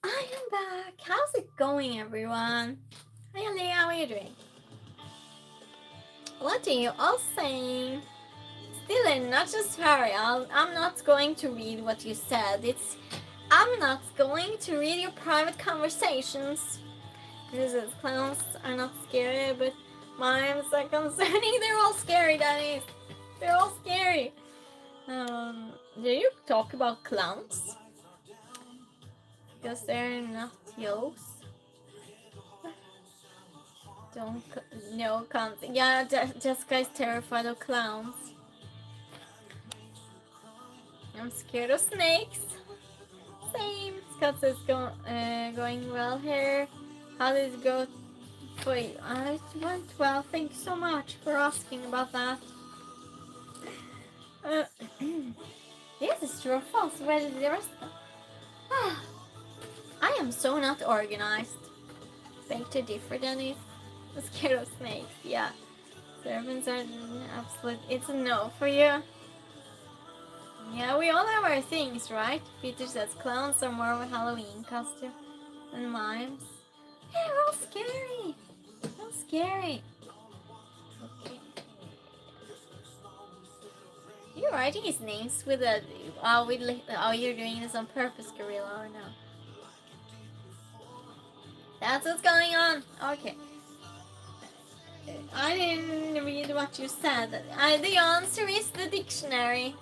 I am back. How's it going, everyone? Hi, Ali. How are you doing? What are you all saying? Dylan, not just hurry. I'm not going to read what you said. I'm not going to read your private conversations. This is clowns are not scary, but mimes are concerning. They're all scary, Daddy. They're all scary. Do you talk about clowns? Because they're not jokes. Can't. Yeah, Jessica is terrified of clowns. I'm scared of snakes. Same. Scott says going well here. How did it go for you? It went well. Thank you so much for asking about that. Yes, it's true or false. Where did the rest of I am so not organized. Beg to differ, Dennis. I'm scared of snakes. Yeah. Servants are absolute. It's a no for you. Yeah, we all have our things, right? Peter says clowns are more of a Halloween costume than mimes. Yeah, they're all scary. All scary. Okay. You're writing his names with a. You're doing this on purpose, Gorilla, or no? That's what's going on. Okay. I didn't read what you said. The answer is the dictionary.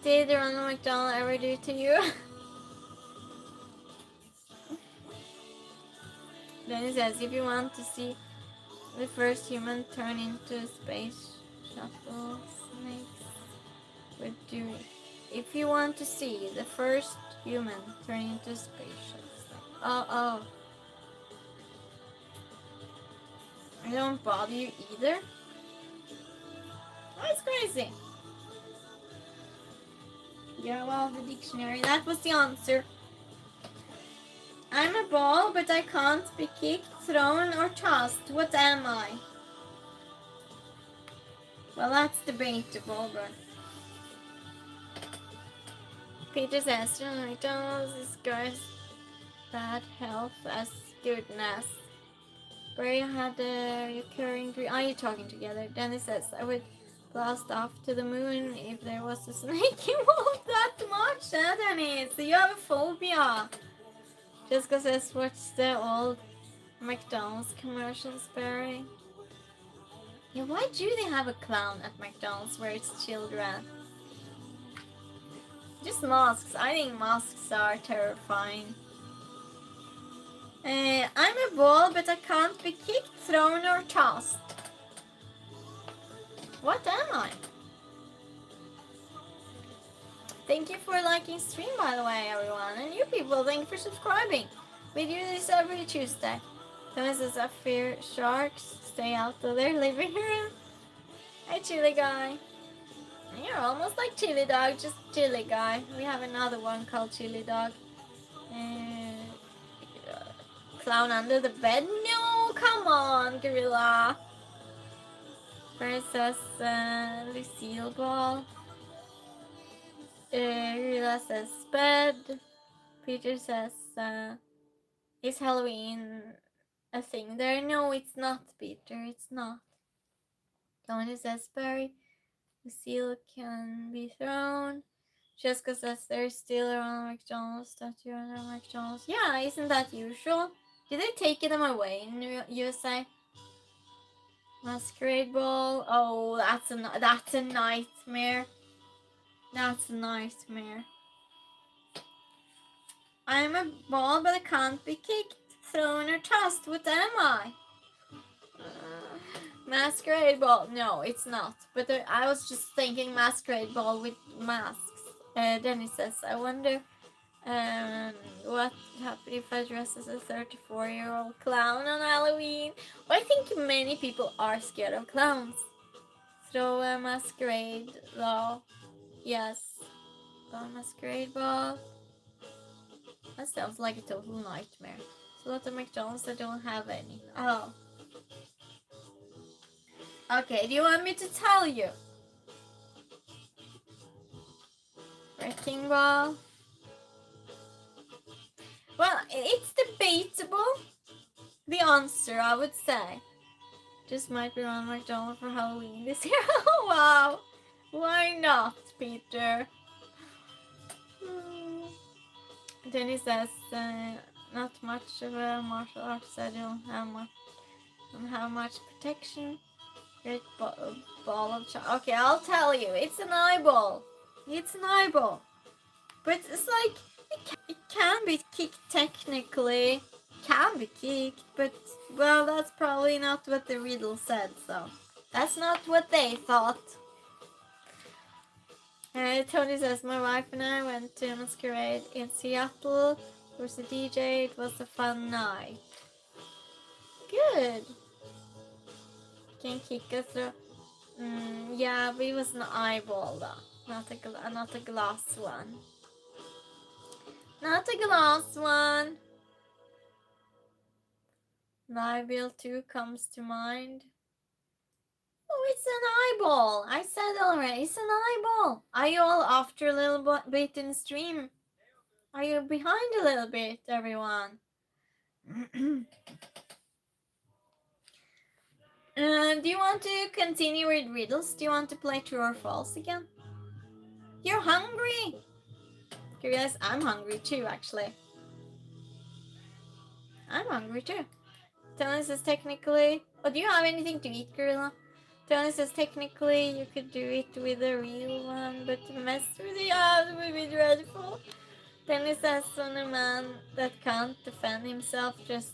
Did Ronald McDonald ever do it to you? Then he says, if you want to see the first human turn into a space shuttle, snakes would do it. If you want to see the first human turn into a space shuttle, oh. I don't bother you either. That's crazy. Yeah, well, the dictionary. That was the answer. I'm a ball, but I can't be kicked, thrown, or tossed. What am I? Well, that's debatable, but... Peter says, McDonald's disguised bad health as goodness. Barry had a recurring dream. Are you talking together? Dennis says, I would blast off to the moon if there was a snake involved that much, Dennis. So you have a phobia. Jessica says, what's the old McDonald's commercials, Barry? Yeah, why do they have a clown at McDonald's where it's children? Just masks. I think masks are terrifying. I'm a ball, but I can't be kicked, thrown, or tossed. What am I? Thank you for liking stream, by the way, everyone. And you people, thank you for subscribing. We do this every Tuesday. Thomas says, I fear sharks. Stay out of their living room. Hi, Chili Guy. You're almost like Chili Dog, just Chili Guy. We have another one called Chili Dog. Clown under the bed? No, come on, Gorilla. Versus Lucille Ball. Gorilla says bed. Peter says, is Halloween a thing there? No, it's not, Peter. It's not. Tony says Barry. Lucille can be thrown. Jessica says there's still a Ronald McDonald statue on Ronald McDonald's. Yeah, isn't that usual? Did they take them away in USA? Masquerade Ball. Oh, that's a nightmare. That's a nightmare. I'm a ball, but I can't be kicked, thrown, or tossed. What am I? Masquerade Ball. No, it's not. But I was just thinking Masquerade Ball with masks. Then he says, I wonder what happened if I dress as a 34-year-old clown on Halloween? Well, I think many people are scared of clowns. Throw a masquerade ball. Yes. Throw a masquerade ball. That sounds like a total nightmare. So lot of McDonald's that don't have any. Oh. Okay, do you want me to tell you? Wrecking ball. Well, it's debatable. The answer, I would say. Just might be Ronald McDonald for Halloween this year. Oh, wow. Why not, Peter? Then he says, not much of a martial arts. I don't have much protection. Great ball of charm. Okay, I'll tell you. It's an eyeball. It's an eyeball. But it's like, it can be kicked technically. Can be kicked, but, well, that's probably not what the riddle said, so. That's not what they thought. Tony says, my wife and I went to a masquerade in Seattle. There was a DJ. It was a fun night. Good. Can kick us through. Yeah, but it was an eyeball though. Not a glass one. Not a glass one. Live 2 comes to mind. Oh, it's an eyeball. I said already, it's an eyeball. Are you all after a little bit in the stream? Are you behind a little bit, everyone? Do you want to continue with riddles? Do you want to play true or false again? You're hungry? Curious, I'm hungry too, actually. I'm hungry too. Tony says technically... Oh, do you have anything to eat, Gorilla? Tony says technically you could do it with a real one, but to mess with the eyes would be dreadful. Tony says when a man that can't defend himself just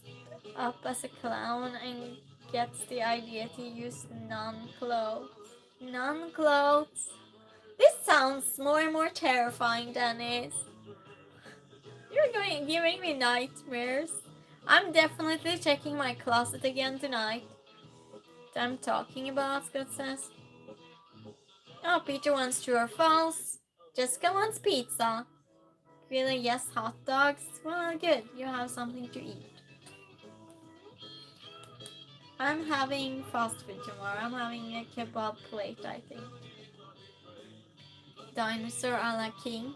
up as a clown and gets the idea to use non-clothes. Non-clothes. This sounds more and more terrifying, Dennis. You're giving me nightmares. I'm definitely checking my closet again tonight. I'm talking about, Scott says. Oh, Peter wants true or false. Jessica wants pizza. Really, yes, hot dogs. Well, good. You have something to eat. I'm having fast food tomorrow. I'm having a kebab plate, I think. Dinosaur a la king.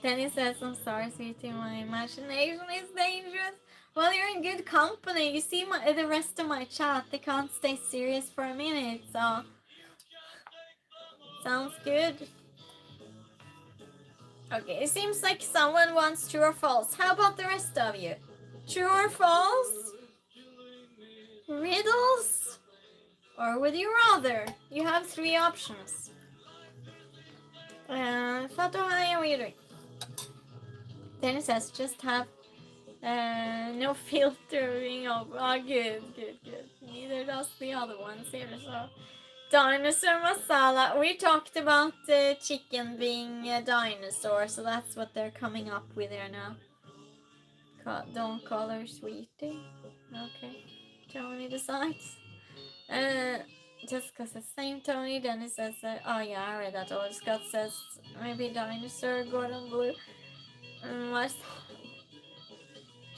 Then he says, I'm sorry, sweetie, my imagination is dangerous. Well, you're in good company. You see the rest of my chat. They can't stay serious for a minute, so... Sounds good. Okay, it seems like someone wants true or false. How about the rest of you? True or false? Riddles? Or would you rather? You have 3 options. Photo, how are you doing? Then it says, just have no filtering over. Oh, good. Neither does the other ones here, so. Dinosaur masala. We talked about chicken being a dinosaur, so that's what they're coming up with here now. Don't call her sweetie. Okay. Tony decides. Jessica says same Tony. Dennis says, oh yeah, I read that. Or Scott says maybe dinosaur. Gordon Blue.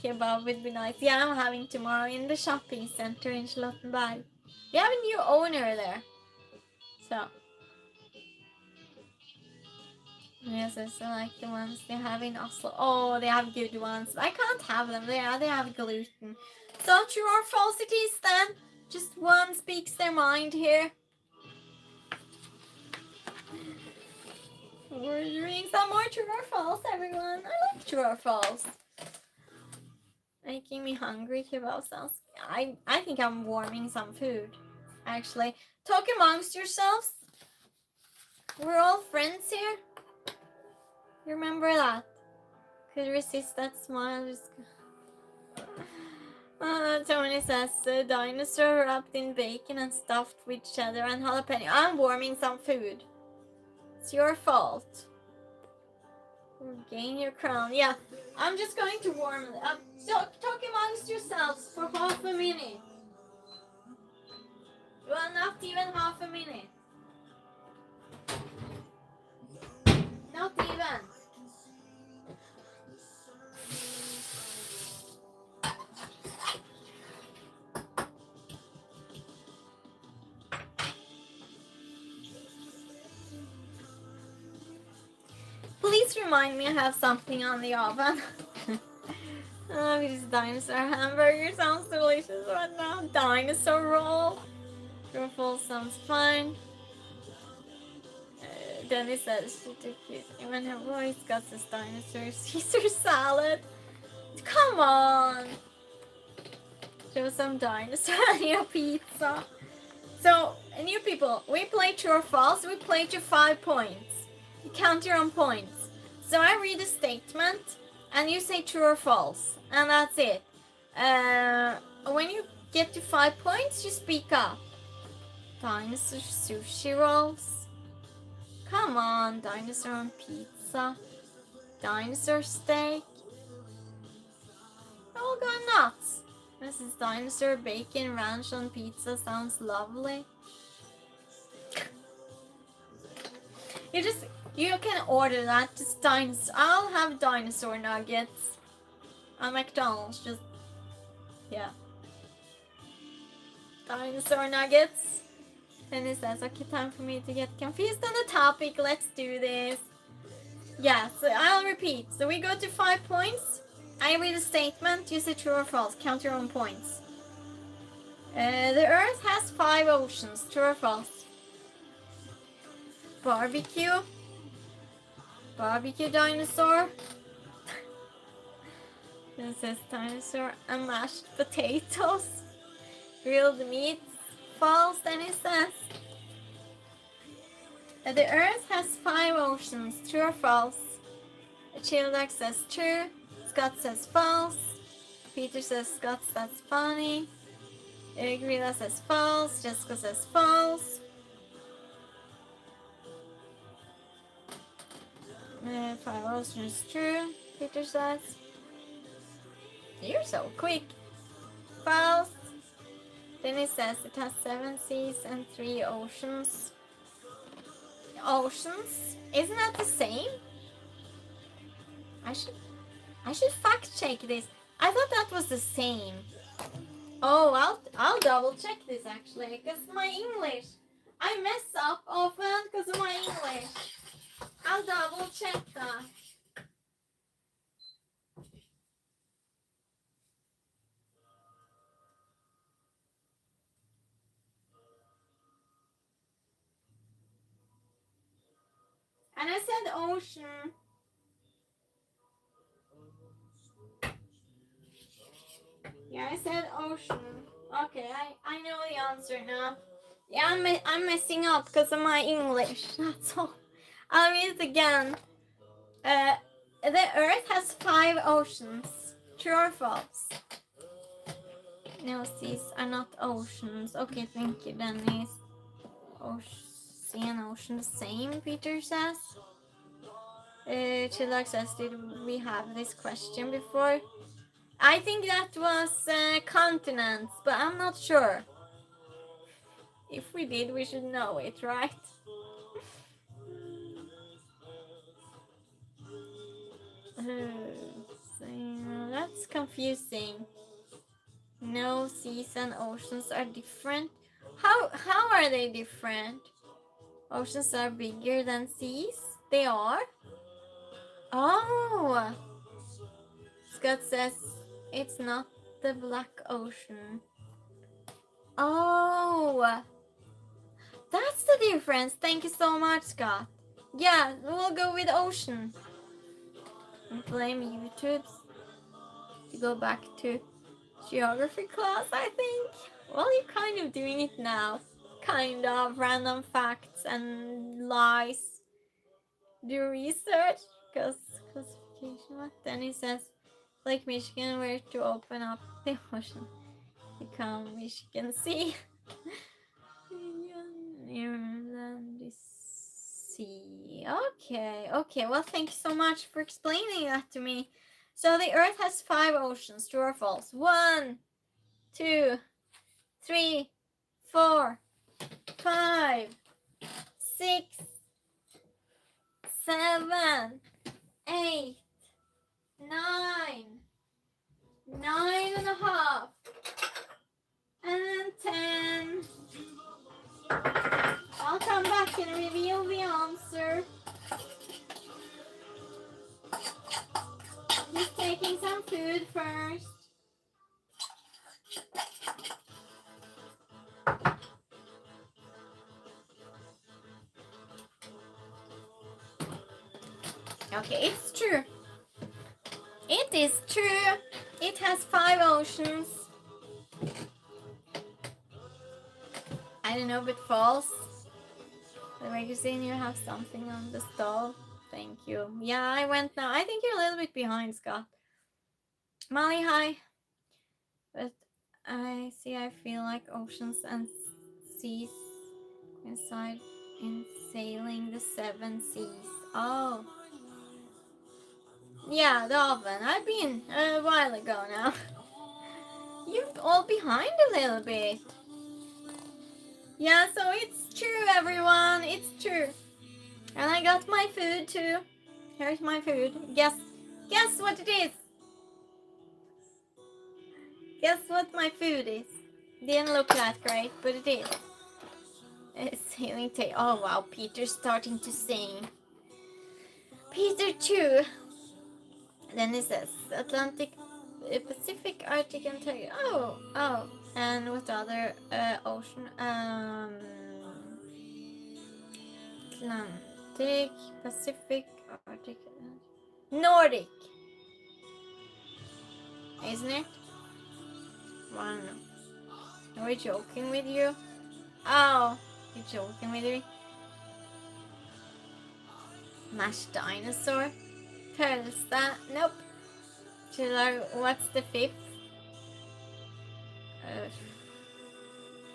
Kebab would be nice. Yeah, I'm having tomorrow in the shopping center in Charlottenberg. We have a new owner there. So. Yes, I like the ones they have in Oslo. Oh, they have good ones. I can't have them. They have gluten. So true or false it is then. Just one speaks their mind here. We're doing some more true or false, everyone. I like true or false. Making me hungry. Kebab sounds... I think I'm warming some food. Actually, talk amongst yourselves. We're all friends here. You remember that? Could resist that smile. Just... Tony says dinosaur wrapped in bacon and stuffed with cheddar and jalapeno. I'm warming some food. It's your fault. Gain your crown. Yeah, I'm just going to warm it up. So talk amongst yourselves for half a minute. Well, not even half a minute. Not even. Please remind me I have something on the oven. Oh, this dinosaur hamburger sounds delicious right now. Dinosaur roll. True or false sounds fine. Denny says she took it. Even her voice got this dinosaur Caesar salad. Come on! Show some dinosaur on your pizza. So, new people, we play true or false. We play to 5 points. You count your own points. So I read a statement, and you say true or false, and that's it. When you get to 5 points, you speak up. Dinosaur sushi rolls. Come on, dinosaur on pizza. Dinosaur steak. All gone nuts. Mrs. Dinosaur bacon ranch on pizza sounds lovely. You can order that. Just dinosaur. I'll have dinosaur nuggets on McDonald's. Just yeah. Dinosaur nuggets. Then it says, okay, time for me to get confused on the topic. Let's do this. Yeah, so I'll repeat. So we go to 5 points. I read a statement. You say true or false. Count your own points. The Earth has 5 oceans. True or false? Barbecue. Barbecue dinosaur. This says dinosaur and mashed potatoes. Grilled meat. False. Then it says the Earth has 5 oceans. True or false? Childak says true. Scott says false. Peter says Scott, that's funny. Grilla says false. Jessica says false. 5 oceans true. Peter says. You're so quick. False. Then it says it has 7 seas and 3 oceans. Oceans? Isn't that the same? I should fact check this. I thought that was the same. Oh, I'll double check this actually, because my English. I mess up often because of my English. I'll double check that. And I said ocean. Yeah, I said ocean. Okay, I know the answer now. Yeah, I'm messing up because of my English. That's all. I'll read it again. The Earth has 5 oceans. True or false? No, seas are not oceans. Okay, thank you, Dennis. Sea and ocean the same, Peter says. Chilak says, did we have this question before? I think that was continents, but I'm not sure. If we did, we should know it, right? That's confusing. No, seas and oceans are different. How are they different? Oceans are bigger than seas? They are? Oh! Scott says it's not the Black Ocean. Oh! That's the difference. Thank you so much, Scott. Yeah, we'll go with ocean. And blame YouTube to go back to geography class, I think. Well, you're kind of doing it now. Kind of random facts and lies. Do research. Because classification. What? Then he says Lake Michigan were to open up the ocean. Become Michigan Sea. Inland Sea. Okay. Well, thank you so much for explaining that to me. So the Earth has 5 oceans. True or false? 1, 2, 3, 4, 5, 6, 7, 8, 9, 9.5, and 10. I'll come back and reveal the answer. Just taking some food first. Okay, it's true. It is true. It has 5 oceans. I don't know, but false. The magazine, you have something on the stove. Thank you. Yeah, I went now. I think you're a little bit behind, Scott. Molly, hi. But I feel like oceans and seas inside in sailing the 7 seas. Oh. Yeah, the oven. I've been a while ago now. You're all behind a little bit. Yeah, so it's true, everyone. It's true. And I got my food too. Here's my food. Guess what it is. Guess what my food is. Didn't look that great, but it is. Sailing tail. Oh wow, Peter's starting to sing. Peter too. Then it says Atlantic, Pacific, Arctic, and Tiger. Oh. And what other ocean? Atlantic, Pacific, Arctic, Nordic. Isn't it? I don't know. Are we joking with you? Oh, you're joking with me? Mashed dinosaur? Pölsa? Nope. What's the 5th?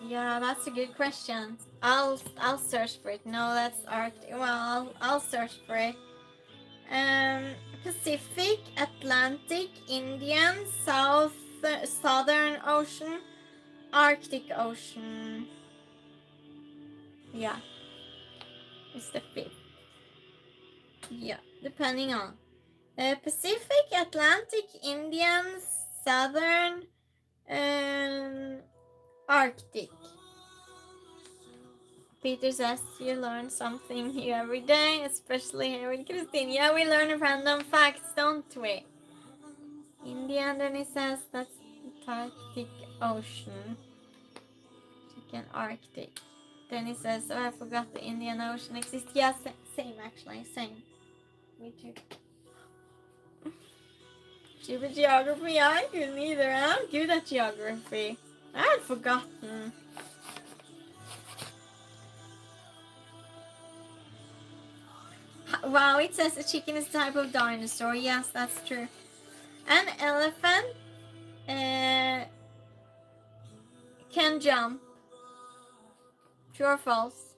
Yeah, that's a good question. I'll search for it. No, that's Arctic. Well, I'll search for it. Pacific, Atlantic, Indian, Southern Ocean, Arctic Ocean. Yeah, it's the 5th. Yeah, depending on Pacific, Atlantic, Indian, Southern, Arctic. Peter says you learn something new every day, especially here with Christine. Yeah, we learn random facts, don't we? Indian, then he says that's Arctic Ocean. Chicken Arctic. Then he says, oh, I forgot the Indian Ocean exists. Yeah, same actually, same. Me too. Stupid geography, I couldn't either. I'm good at geography. I had forgotten. Wow, it says a chicken is a type of dinosaur. Yes, that's true. An elephant can jump. True or false?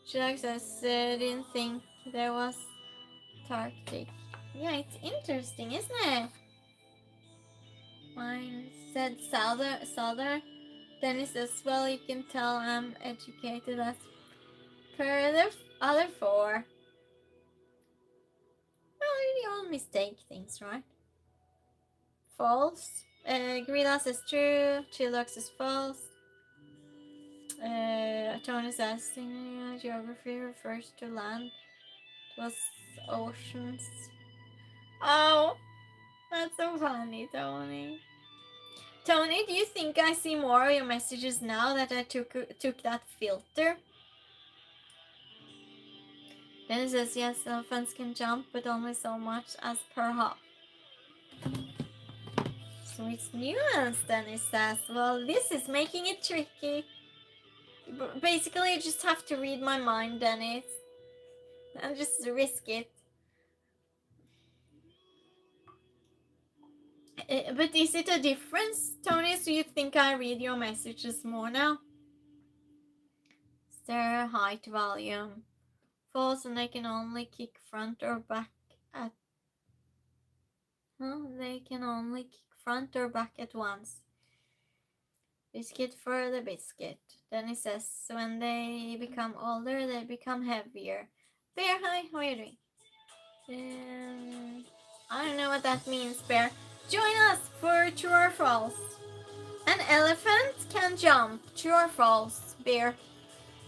She says, didn't think there was Arctic. Yeah, it's interesting, isn't it? Mine said southern. Then it says, well, you can tell I'm educated as per the other 4. Well, you all mistake things, right? False. Gorilla says true. Chillax is false. Tony says geography refers to land. It was oceans. Oh, that's so funny, Tony. Tony, do you think I see more of your messages now that I took that filter? Then it says, yes, elephants can jump, but only so much as per hop. So it's nuanced, then it says. Well, this is making it tricky. Basically, you just have to read my mind, Dennis. And just risk it. But is it a difference, Tony? So you think I read your messages more now? Stereo height volume. False, and they can only kick front or back at... they can only kick front or back at once. Biscuit for the biscuit. Then it says, when they become older, they become heavier. Bear, hi, how are you doing? I don't know what that means, Bear. Join us for true or false. An elephant can jump. True or false, Bear?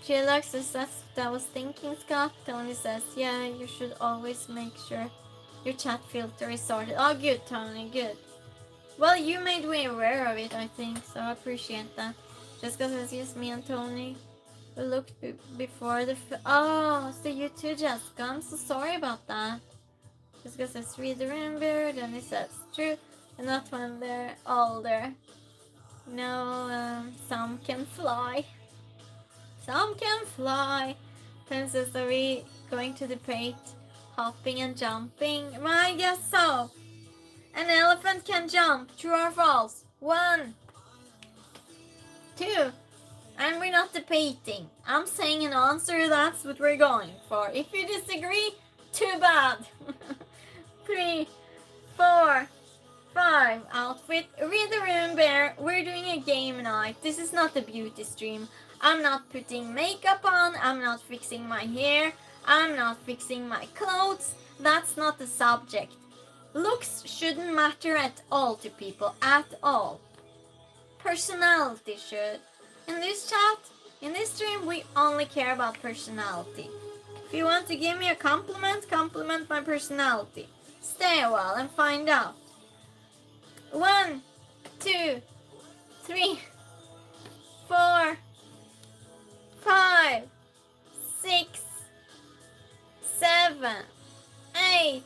Chillax says that's what I was thinking, Scott. Tony says, yeah, you should always make sure your chat filter is sorted. Oh, good, Tony, good. Well, you made me aware of it, I think, so I appreciate that. Jessica says, yes, me and Tony. We looked before the... Oh, so you too, Jessica. I'm so sorry about that. Jessica says, read the remember. Then he says, true. And not when they're older. No, some can fly. Some can fly. Princess, are we going to debate hopping and jumping? Well, I guess so. An elephant can jump. True or false? 1, 2. And we're not debating. I'm saying an answer, that's what we're going for. If you disagree, too bad. 3, 4, 5. Outfit. Read the room, Bear. We're doing a game night. This is not a beauty stream. I'm not putting makeup on. I'm not fixing my hair. I'm not fixing my clothes. That's not the subject. Looks shouldn't matter at all to people. At all. Personality should. In this chat, in this stream, we only care about personality. If you want to give me a compliment, compliment my personality. Stay a while and find out. 1, 2, 3, 4, 5, 6, 7, 8,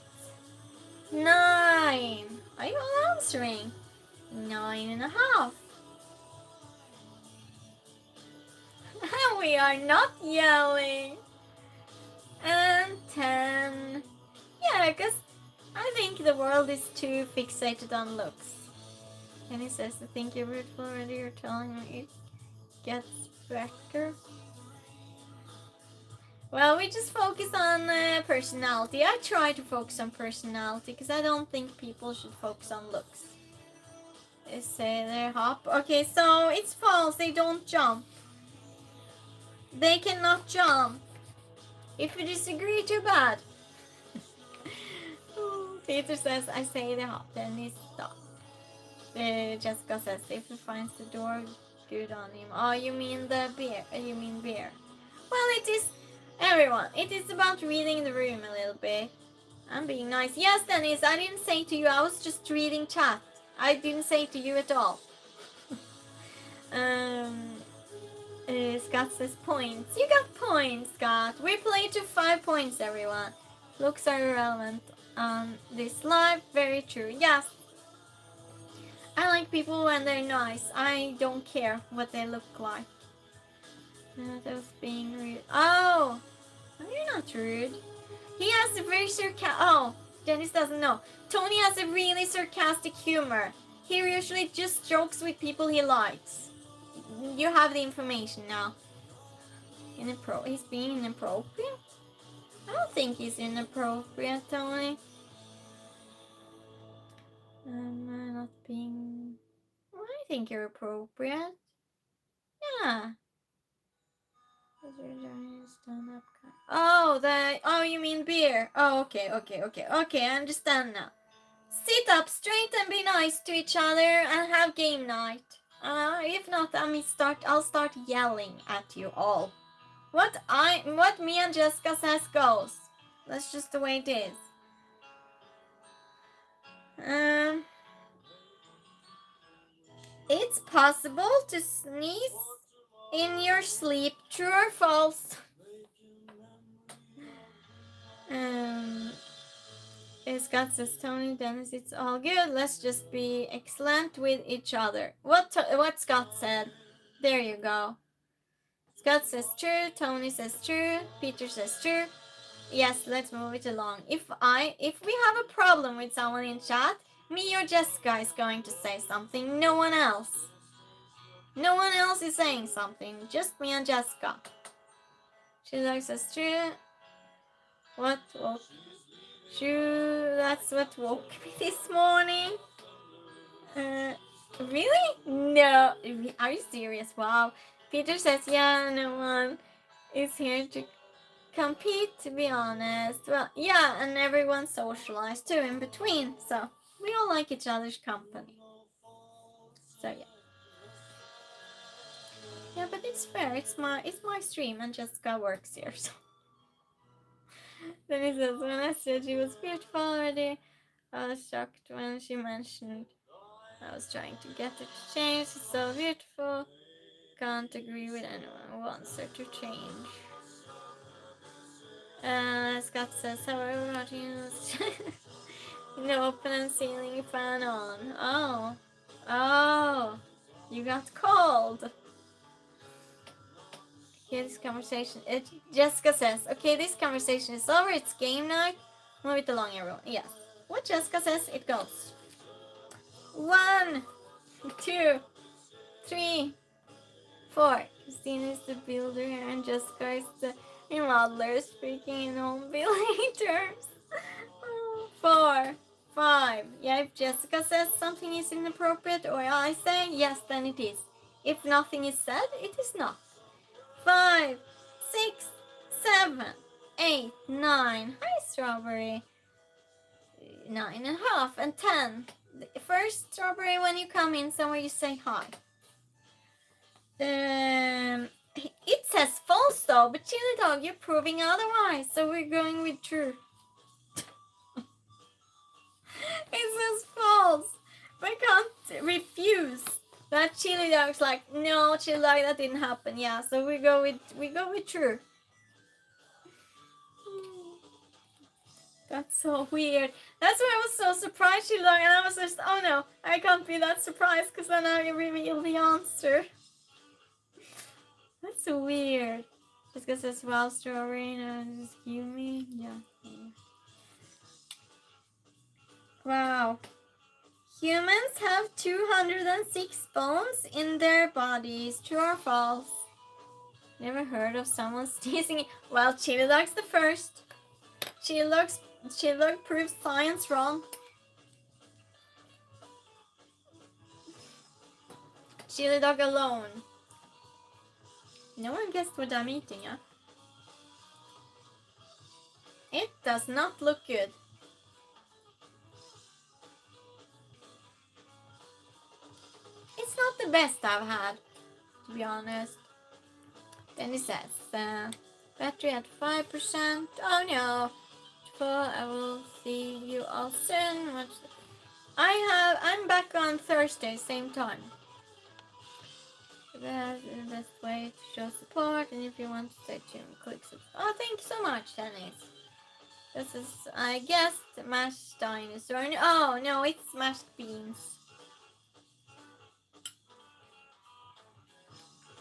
9. Are you all answering? 9.5. We are not yelling. And 10. Yeah, because I think the world is too fixated on looks. And he says, I think you're beautiful already. You're telling me it gets better. Well, we just focus on personality. I try to focus on personality because I don't think people should focus on looks. They say they hop. Okay, so it's false. They don't jump. They cannot jump. If you disagree, too bad. Peter says, I say they hop, then he stops. Jessica says, if he finds the door, good on him. Oh, you mean the bear? You mean bear? Well, it is, everyone, it is about reading the room a little bit. I'm being nice. Yes, Dennis, I didn't say to you, I was just reading chat. I didn't say to you at all. Scott says points. You got points, Scott. We play to 5 points, everyone. Looks are irrelevant on this live. Very true. Yes. I like people when they're nice. I don't care what they look like. That was being rude. Oh, you're not rude. He has a very sarcastic. Oh, Dennis doesn't know. Tony has a really sarcastic humor. He usually just jokes with people he likes. You have the information now. He's being inappropriate? I don't think he's inappropriate, Tony. Not being... Well, I think you're appropriate. Yeah. Oh, you mean beer. Oh, okay, I understand now. Sit up straight and be nice to each other and have game night. If not, I'll start yelling at you all. What me and Jessica says goes. That's just the way it is. It's possible to sneeze in your sleep. True or false? Scott says, Tony, Dennis, it's all good. Let's just be excellent with each other. What Scott said. There you go. Scott says true. Tony says true. Peter says true. Yes, let's move it along. If we have a problem with someone in chat, me or Jessica is going to say something. No one else. No one else is saying something. Just me and Jessica. She says true. What woke? True. That's what woke me this morning. Really? No. Are you serious? Wow. Peter says, yeah, no one is here to compete, to be honest. Well, yeah, and everyone's socialized too in between, so we all like each other's company. So yeah. Yeah, but it's fair. It's my stream, and Jessica works here, so. Then he says, when I said she was beautiful already, I was shocked when she mentioned I was trying to get her to change. She's so beautiful. Can't agree with anyone who wants her to change. Scott says, however, No open and ceiling fan on. Oh. Oh. You got cold. Okay, this conversation. Jessica says, okay, this conversation is over. It's game night. Move it along, everyone. Yes. What Jessica says, it goes. 1, 2, 3, 4. Christine is the builder and Jessica is the remodeler speaking in home building terms. 4, 5. Yeah, if Jessica says something is inappropriate or I say yes, then it is. If nothing is said, it is not. 5, 6, 7, 8, 9. Hi, Strawberry. 9.5 and 10. First, Strawberry, when you come in somewhere, you say hi. It says false though, but Chili Dog, you're proving otherwise, so we're going with true. It says false, but I can't refuse. That Chili Dog's like, no, Chili Dog, that didn't happen. Yeah, so we go with true. That's so weird. That's why I was so surprised, Chili Dog, and I was just, oh no, I can't be that surprised because then I reveal the answer. That's so weird. Just because it's wild strawberry and excuse me. Yeah. Wow. Humans have 206 bones in their bodies. True or false? Never heard of someone sneezing. Well, Chili Dog's the first. Chili Dog proves science wrong. Chili Dog alone. No one guessed what I'm eating, huh? It does not look good. It's not the best I've had, to be honest. Then it says, battery at 5%. Oh no. I will see you all soon. I'm back on Thursday, same time. That's the best way to show support, and if you want to stay tuned, click subscribe. Oh, thank you so much, Dennis. This is, I guess, mashed dinosaur. Oh no, it's mashed beans.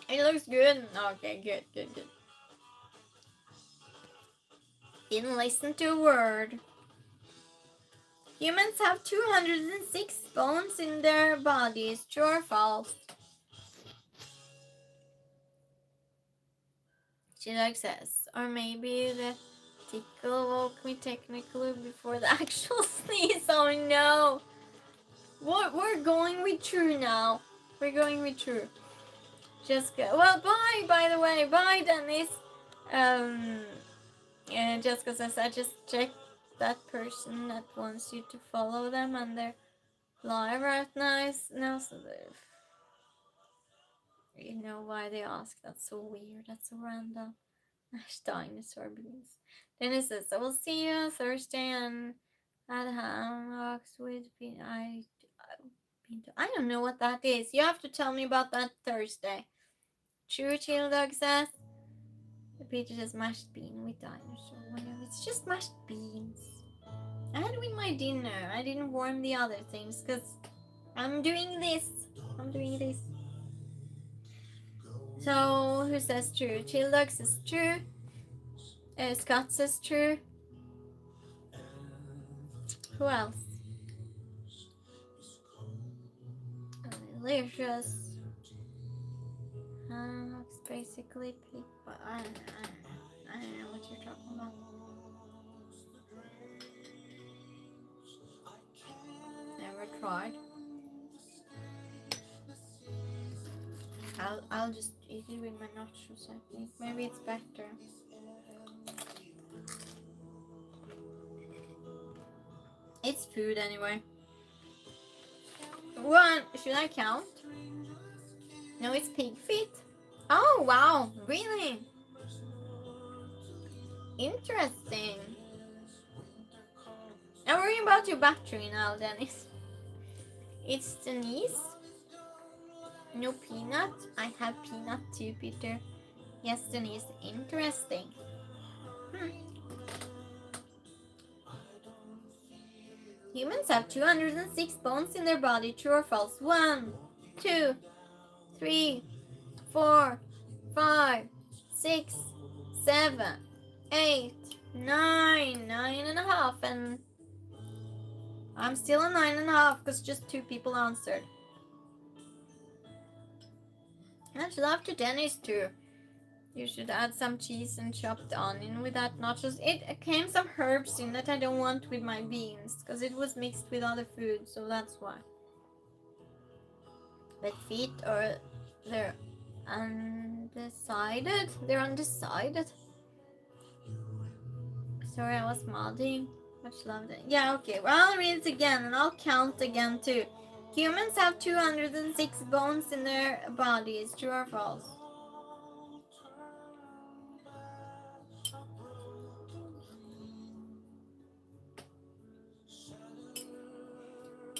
It looks good. Okay, good. Didn't listen to a word. Humans have 206 bones in their bodies. True or false? She like says, or maybe the tickle woke me technically before the actual sneeze. Oh no! We're going with true now. We're going with true. Jessica, well, bye. By the way, bye, Dennis. And Jessica says, I just checked that person that wants you to follow them, and they're live right now. No, so you know why they ask? That's so weird. That's so random. Dinosaur beans. Then it says, I will see you Thursday and at Hammocks with I don't know what that is. You have to tell me about that Thursday. True, Chill Dog says. The Peter says mashed bean with dinosaur. Whatever. It's just mashed beans. I had with my dinner. I didn't warm the other things because I'm doing this. So, who says true? Chill Dog says true. Scott says true. Who else? Delicious. It's basically people. I don't know what you're talking about. Never tried. I'll just eat it with my nachos, I think. Maybe it's better. It's food anyway. 1. Should I count? No, it's pig feet. Oh wow, really? Interesting. I'm worrying about your battery now, Dennis. It's Denise. No peanut. I have peanut too, Peter. Yes, Denise. Interesting. Humans have 206 bones in their body. True or false? 1, 2, 3, 4, 5, 6, 7, 8, 9, 9.5, and I'm still a 9.5 because just 2 people answered. Much love to Dennis too. You should add some cheese and chopped onion with that nachos. It came some herbs in that I don't want with my beans because it was mixed with other food, so that's why. But feet are they're undecided. They're undecided. Sorry, I was modding. Much love. Yeah, okay. Well, I'll read it again and I'll count again too. Humans have 206 bones in their bodies. True or false?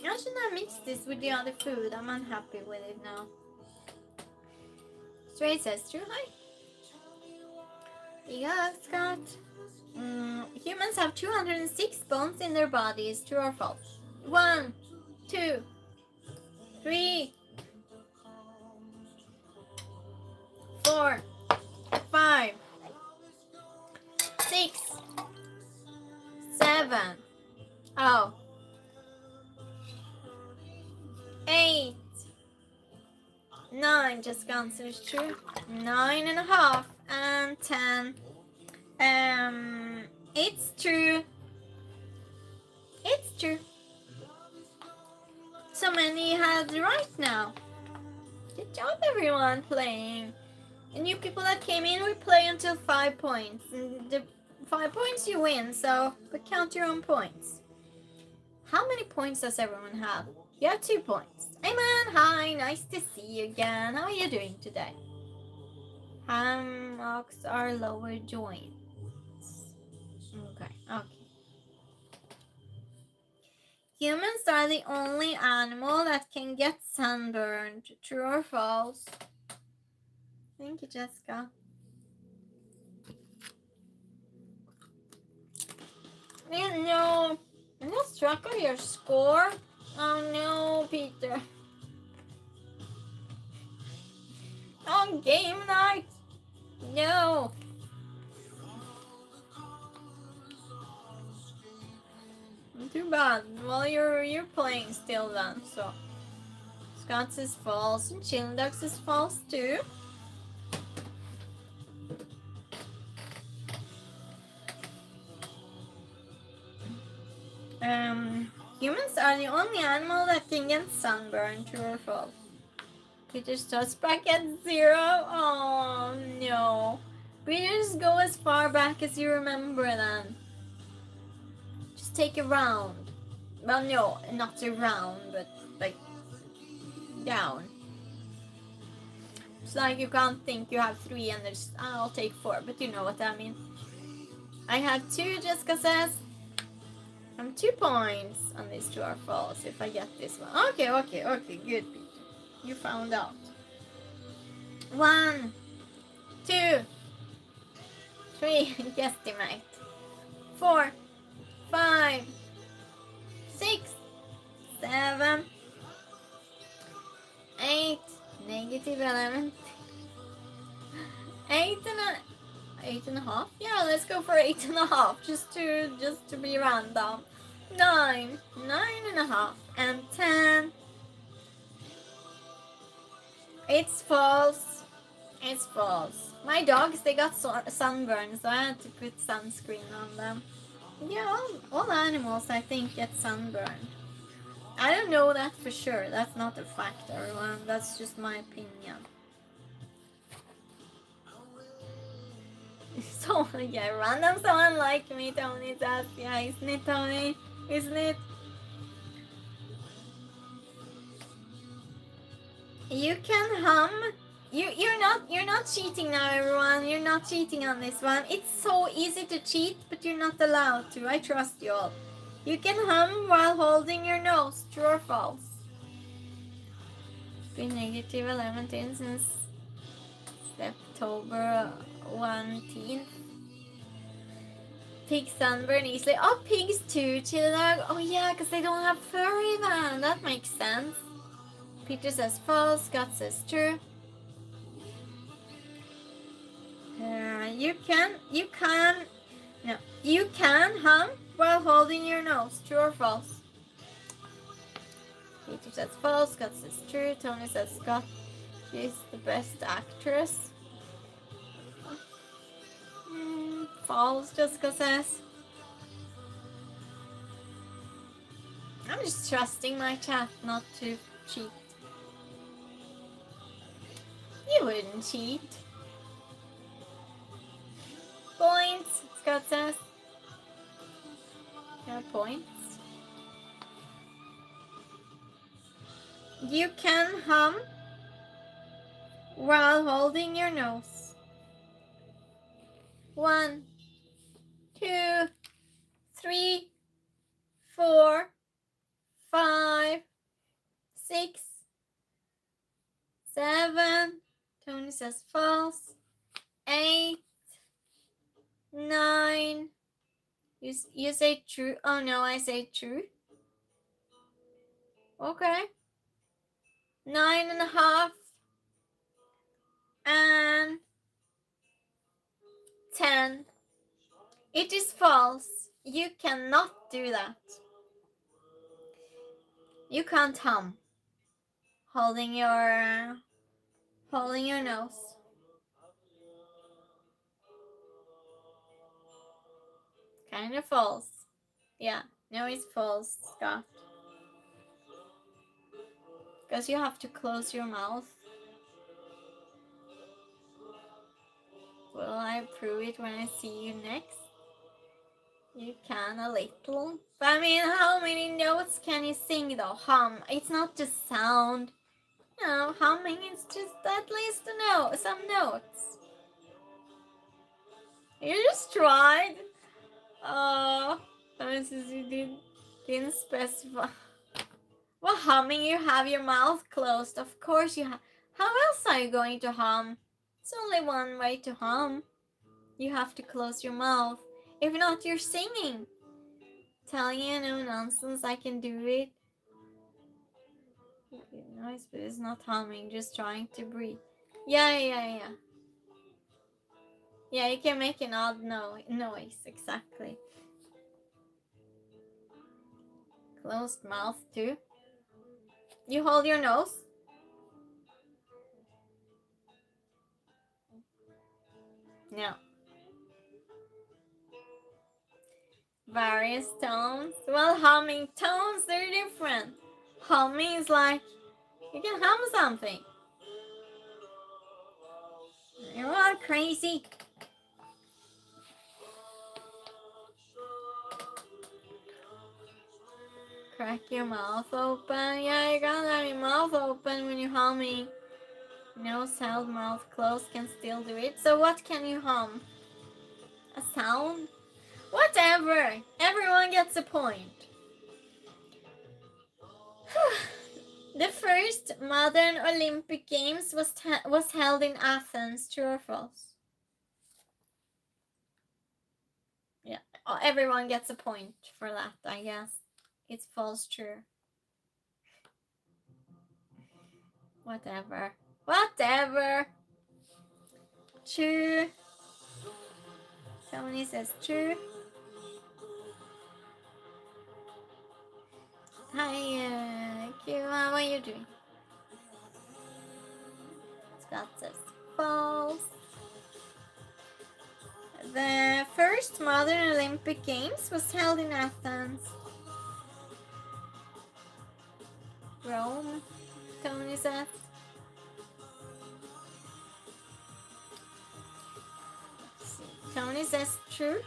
I should not mix this with the other food. I'm unhappy with it now. Stray says true. Hi. Yeah, Scott. Humans have 206 bones in their bodies. True or false? 1, 2, 3, 4, 5, 6, 7. Oh. 8, 9. Just answers true. 9.5 and 10. It's true. It's true. So many had right now. Good job, everyone playing. And you people that came in, we play until 5 points. And the 5 points you win, so but count your own points. How many points does everyone have? You have 2 points. Hey man, hi, nice to see you again. How are you doing today? Hammocks are lower joints. Okay. Humans are the only animal that can get sunburned. True or false? Thank you, Jessica. No, I lost track of your score. Oh no, Peter. On game night. No. Too bad. Well, you're playing still then, so Scott's is false and Childuck's is false too. Humans are the only animal that can get sunburn. True or false? Peter starts back at 0. Oh no. Peter, just go as far back as you remember then. Just take a round. Well, no, not a round, but like down. It's like you can't think you have 3 and there's I'll take 4, but you know what I mean. I have 2, Jessica says. I'm 2 points on these 2 are false if I get this one. Okay, good, Peter. You found out. 1, 2, 3, guesstimate. 4, 5, 6, 7, 8, negative 11, 8.5. Yeah, let's go for 8.5, just to be random. 9, 9.5, and 10. It's false. It's false. My dogs, they got sunburn, so I had to put sunscreen on them. Yeah, all animals, I think, get sunburn. I don't know that for sure. That's not a fact, everyone. That's just my opinion. So, yeah, random someone like me, Tony says. Yeah, isn't it, Tony? Isn't it? You can hum. You're not cheating now, everyone. You're not cheating on this one. It's so easy to cheat, but you're not allowed to. I trust you all. You can hum while holding your nose. True or false? It's been negative 11 since October 19th. Pigs sunburn easily. Oh, pigs too, chili dog. Oh yeah, because they don't have fur even. That makes sense. Peter says false. Scott says true. You can hum while holding your nose. True or false? Peter says false. Scott says true. Tony says Scott. She's the best actress. False, Jessica says. I'm just trusting my chat not to cheat. You wouldn't cheat. Points, Scott says. No points. You can hum while holding your nose. 1, 2, 3, 4, 5, 6, 7. Tony says false. 8, 9. You say true. Oh no, I say true. Okay. 9.5. And 10. It is false. You cannot do that. You can't hum holding your nose. Kind of false. Yeah, no, it's false, Scott. Because you have to close your mouth. Will I prove it when I see you next? You can a little. But I mean, how many notes can you sing though? Hum. It's not just sound. No, humming is just at least a note, some notes. You just tried. Oh, you didn't specify. Well, humming, you have your mouth closed. Of course you have. How else are you going to hum? It's only one way to hum. You have to close your mouth. If not, you're singing. Telling you no nonsense, I can do it. Noise, but it's not humming, just trying to breathe. Yeah. Yeah, you can make an odd noise, exactly. Closed mouth too. You hold your nose. No. Various tones. Well, humming tones, they're different. Humming is like, you can hum something. You're all crazy. Crack your mouth open. Yeah, you gotta have your mouth open when you're humming. Nose held, mouth closed can still do it. So what can you hum? A sound? Whatever. Everyone gets a point. The first modern Olympic Games was held in Athens. True or false? Yeah, everyone gets a point for that, I guess. It's false, true. Whatever. True. Somebody says true. Hi, Q. How are you doing? Scott says false. The first modern Olympic Games was held in Athens. Rome, Tony says. Tony says true.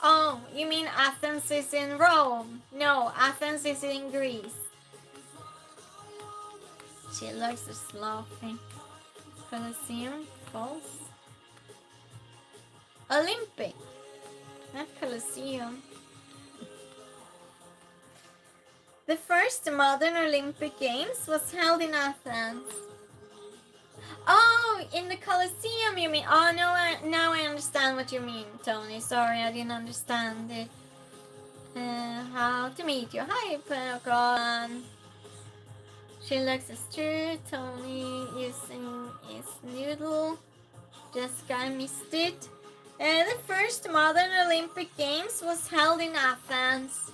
Oh, you mean Athens is in Rome? No, Athens is in Greece. She likes to laughing. Colosseum, false. Olympic, not Colosseum. The first modern Olympic Games was held in Athens. Oh, in the Colosseum you mean? Oh, no, now I understand what you mean, Tony. Sorry, I didn't understand it. How to meet you. Hi, Pokemon. She looks as true. Tony using his noodle. Jessica, I missed it. The first modern Olympic Games was held in Athens.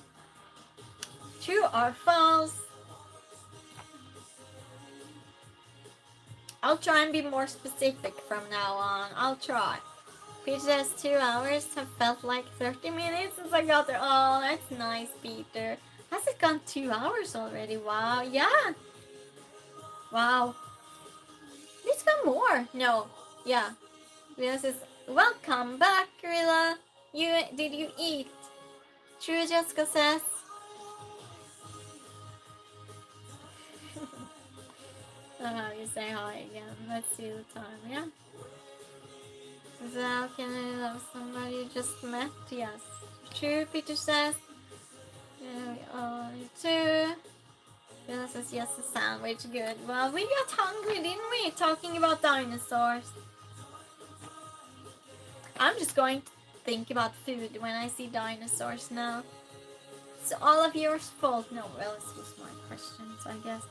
True or false? I'll try and be more specific from now on. I'll try. Peter says 2 hours have felt like 30 minutes since I got there. Oh, that's nice, Peter. Has it gone 2 hours already? Wow. Yeah. Wow. It's gone more. No. Yeah. Gorilla says, welcome back, Gorilla. Did you eat? True, Jessica says. You say hi again. Let's see the time, yeah? So how can I love somebody you just met? Yes. True, Peter says. Two. Bella says yes, a sandwich. Good. Well, we got hungry, didn't we? Talking about dinosaurs. I'm just going to think about food when I see dinosaurs now. It's all of your fault. No, well, it's just my questions, I guess.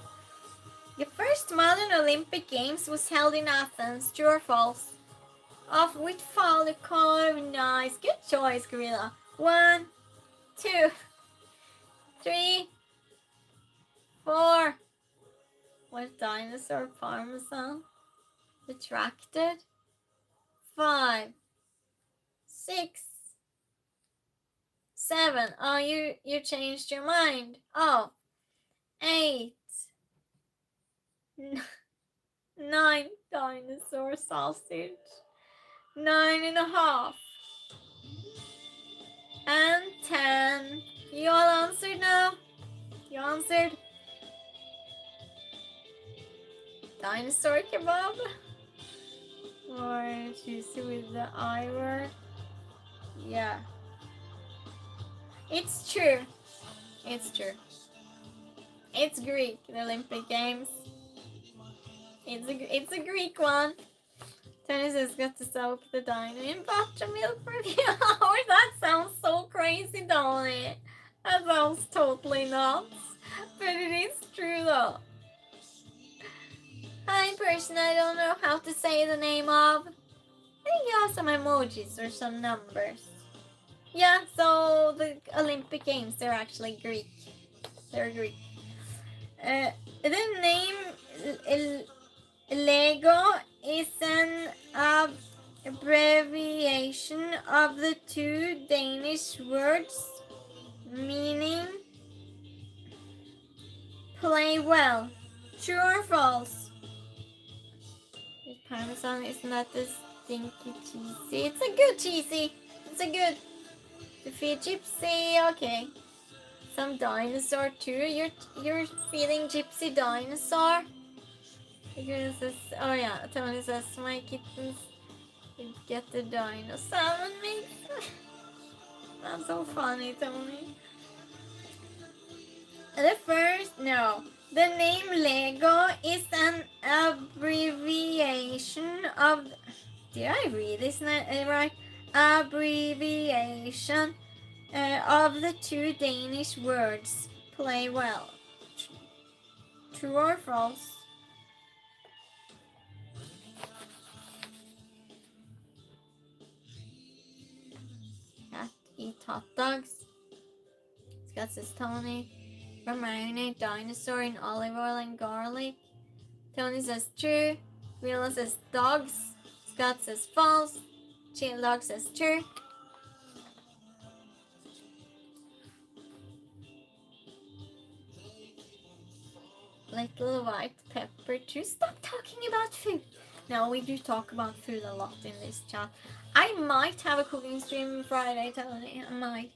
The first modern Olympic Games was held in Athens. True or false? Of which fall the color? Nice. Good choice, Gorilla. 1, 2, 3, 4. Was dinosaur parmesan retracted? 5, 6, 7. Oh, you changed your mind. Oh, 8, 9. Dinosaur sausage. 9.5. And 10. You all answered now? You answered? Dinosaur kebab? Or juicy with the ivory? Yeah. It's true. It's true. It's Greek, the Olympic Games. It's a Greek one. Tony says got to soak the dino in buttermilk for a few hours. That sounds so crazy, don't it? That sounds totally nuts. But it is true though. Hi person, I don't know how to say the name of. I think you have some emojis or some numbers. Yeah, so the Olympic Games, they're actually Greek. They're Greek. The name Lego is an abbreviation of the two Danish words meaning play well. True or false? With parmesan, isn't that the stinky cheesy? It's a good cheesy. It's a good. The feed gypsy. Okay. Some dinosaur too. You're feeling gypsy dinosaur. Oh yeah, Tony says my kittens get the dino salmon mix. That's so funny, Tony. The name Lego is an abbreviation of. Did I read this right? Abbreviation of the two Danish words play well. True or false? Cat eat hot dogs. Scott says Tony. Or marinate dinosaur in olive oil and garlic. Tony says true. Willa says dogs. Scott says false. Chill Dog says true. Little white pepper too. Stop talking about food. No, we do talk about food a lot in this chat. I might have a cooking stream Friday, Tony. I might.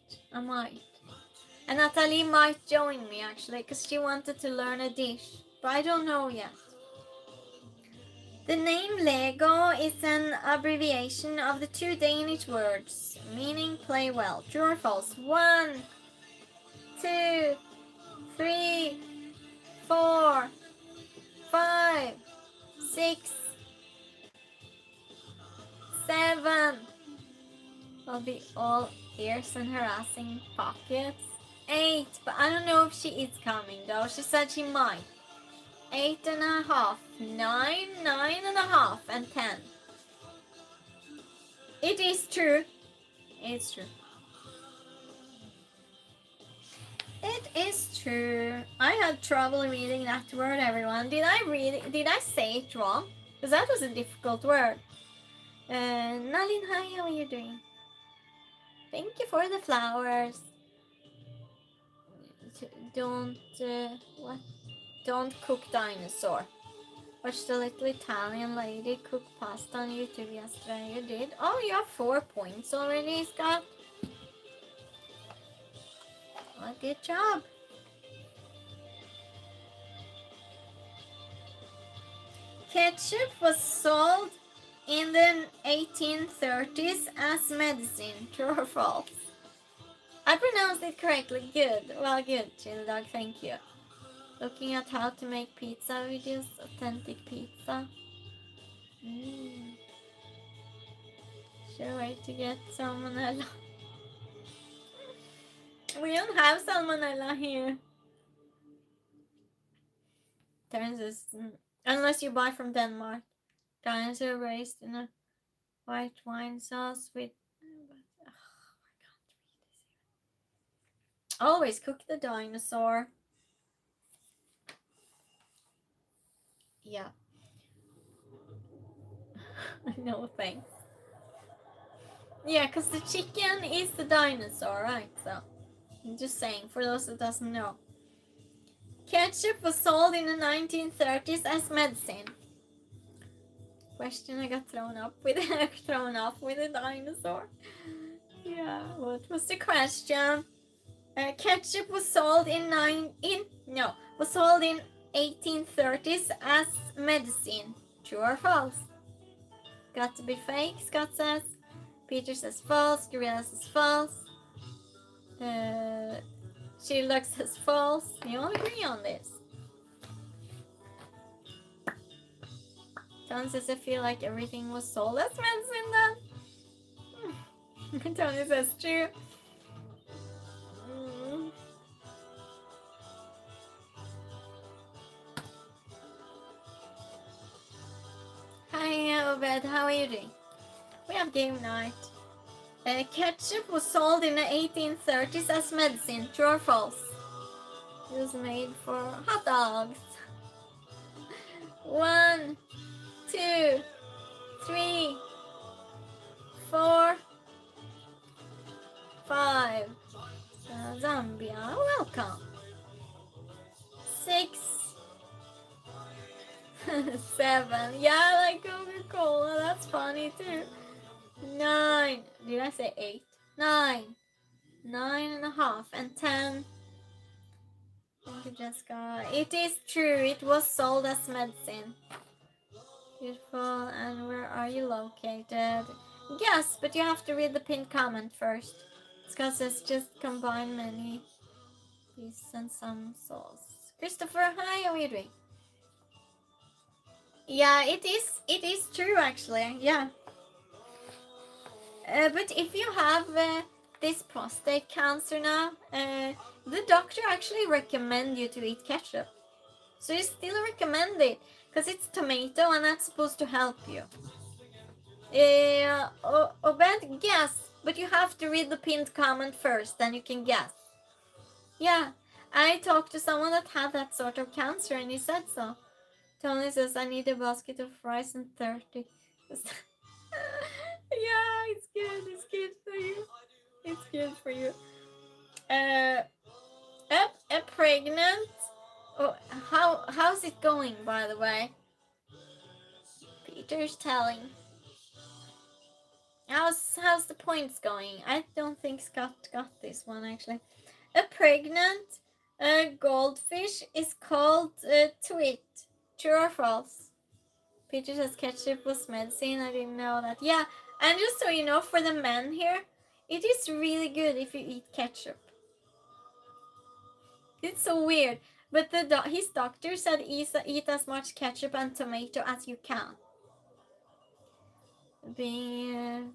And Natalie might join me actually, because she wanted to learn a dish. But I don't know yet. The name Lego is an abbreviation of the two Danish words, meaning play well. True or false? 1, 2, 3, 4, 5, 6, 7. I'll be all ears and harassing pockets. 8, but I don't know if she is coming though. She said she might. 8.5, 9, 9.5, and 10. It is true. It's true. It is true. I had trouble reading that word, everyone. Did I read it? Did I say it wrong? Because that was a difficult word. Nalin, hi, how are you doing? Thank you for the flowers. Don't, what? Don't cook dinosaur. Watched the little Italian lady cook pasta on YouTube yesterday. You did? Oh, you have 4 points already, Scott. Well, good job. Ketchup was sold in the 1830s as medicine. True or false? I pronounced it correctly. Good. Well, good, Chill Dog. Thank you. Looking at how to make pizza videos. Authentic pizza. Sure way to get salmonella. We don't have salmonella here. Unless you buy from Denmark. Dinosaur raised in a white wine sauce with... I can't read this. Always cook the dinosaur. Yeah. No thanks. Yeah, because the chicken is the dinosaur, right? So, I'm just saying, for those that doesn't know. Ketchup was sold in the 1930s as medicine. Question I got thrown off with a dinosaur. Yeah, what was the question? Ketchup was sold in 1830s as medicine. True or false? Got to be fake, Scott says. Peter says false. Gorilla says false. Shildog says false. You all agree on this? Tony says I feel like everything was sold as medicine then. Tony says true. Hi Obed, how are you doing? We have game night. Ketchup was sold in the 1830s as medicine. True or false? It was made for hot dogs. 1, 2, 3, 4, 5. Zambia, welcome. 6, 7. Yeah, I like Coca-Cola. That's funny too. 9. Did I say 8? 9. 9.5 and 10. Thank you, Jessica. It is true. It was sold as medicine. Beautiful. And where are you located? Yes, but you have to read the pinned comment first. Scott says just combine many pieces and some sauce. Christopher, hi, how are you doing? Yeah, it is true actually. Yeah. But if you have this prostate cancer now, the doctor actually recommend you to eat ketchup. So you still recommend it because it's tomato and that's supposed to help you. Obed, guess, but you have to read the pinned comment first, then you can guess. Yeah, I talked to someone that had that sort of cancer and he said so. Tony says, I need a basket of fries and 30. Yeah, it's good for you. It's good for you. A pregnant. Oh, how's it going, by the way? Peter's telling. How's the points going? I don't think Scott got this one actually. A pregnant goldfish is called twit. True or false? Peter says ketchup was medicine. I didn't know that. Yeah, and just so you know, for the men here, it is really good if you eat ketchup. It's so weird, but his doctor said eat as much ketchup and tomato as you can. being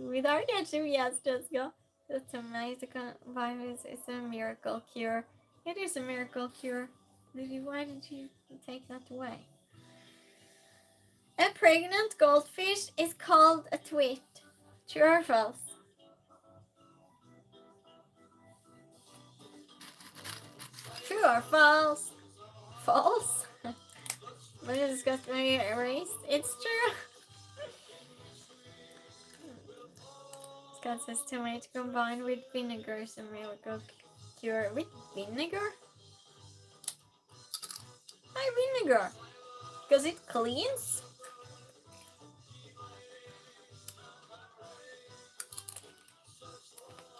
with our ketchup, yes, Jessica. The tomato virus is a miracle cure. It is a miracle cure. Why did you take that away? A pregnant goldfish is called a twit. True or false? True or false? False? But it's got me erased. It's true. Scott says tomato combined with vinegar is a miracle cure. With vinegar? Why vinegar? Because it cleans?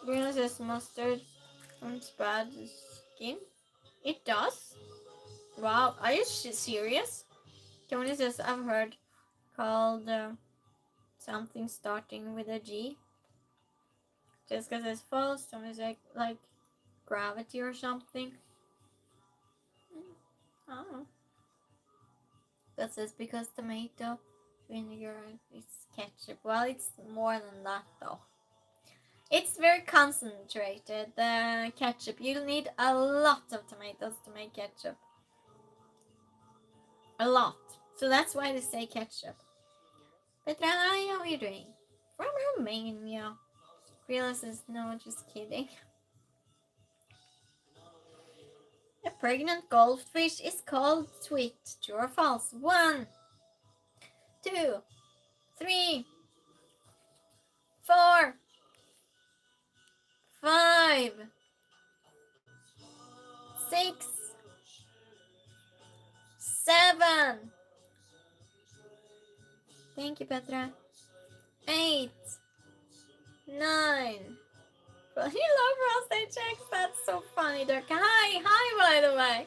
Green says mustard turns bad skin. It does? Wow, are you serious? Tony says I've heard called something starting with a G. Jessica says false. Tony says like gravity or something. I don't know. That says because tomato vinegar is ketchup. Well, it's more than that though. It's very concentrated, the ketchup. You'll need a lot of tomatoes to make ketchup. A lot. So that's why they say ketchup. Petra, how are you doing? From Romania. Grilla says, no, just kidding. A pregnant goldfish is called sweet. True or false? 1, 2, 3, 4, 5, 6, 7. Thank you, Petra. 8, 9. But you love prostate checks. That's so funny, Dirk. Hi, by the way.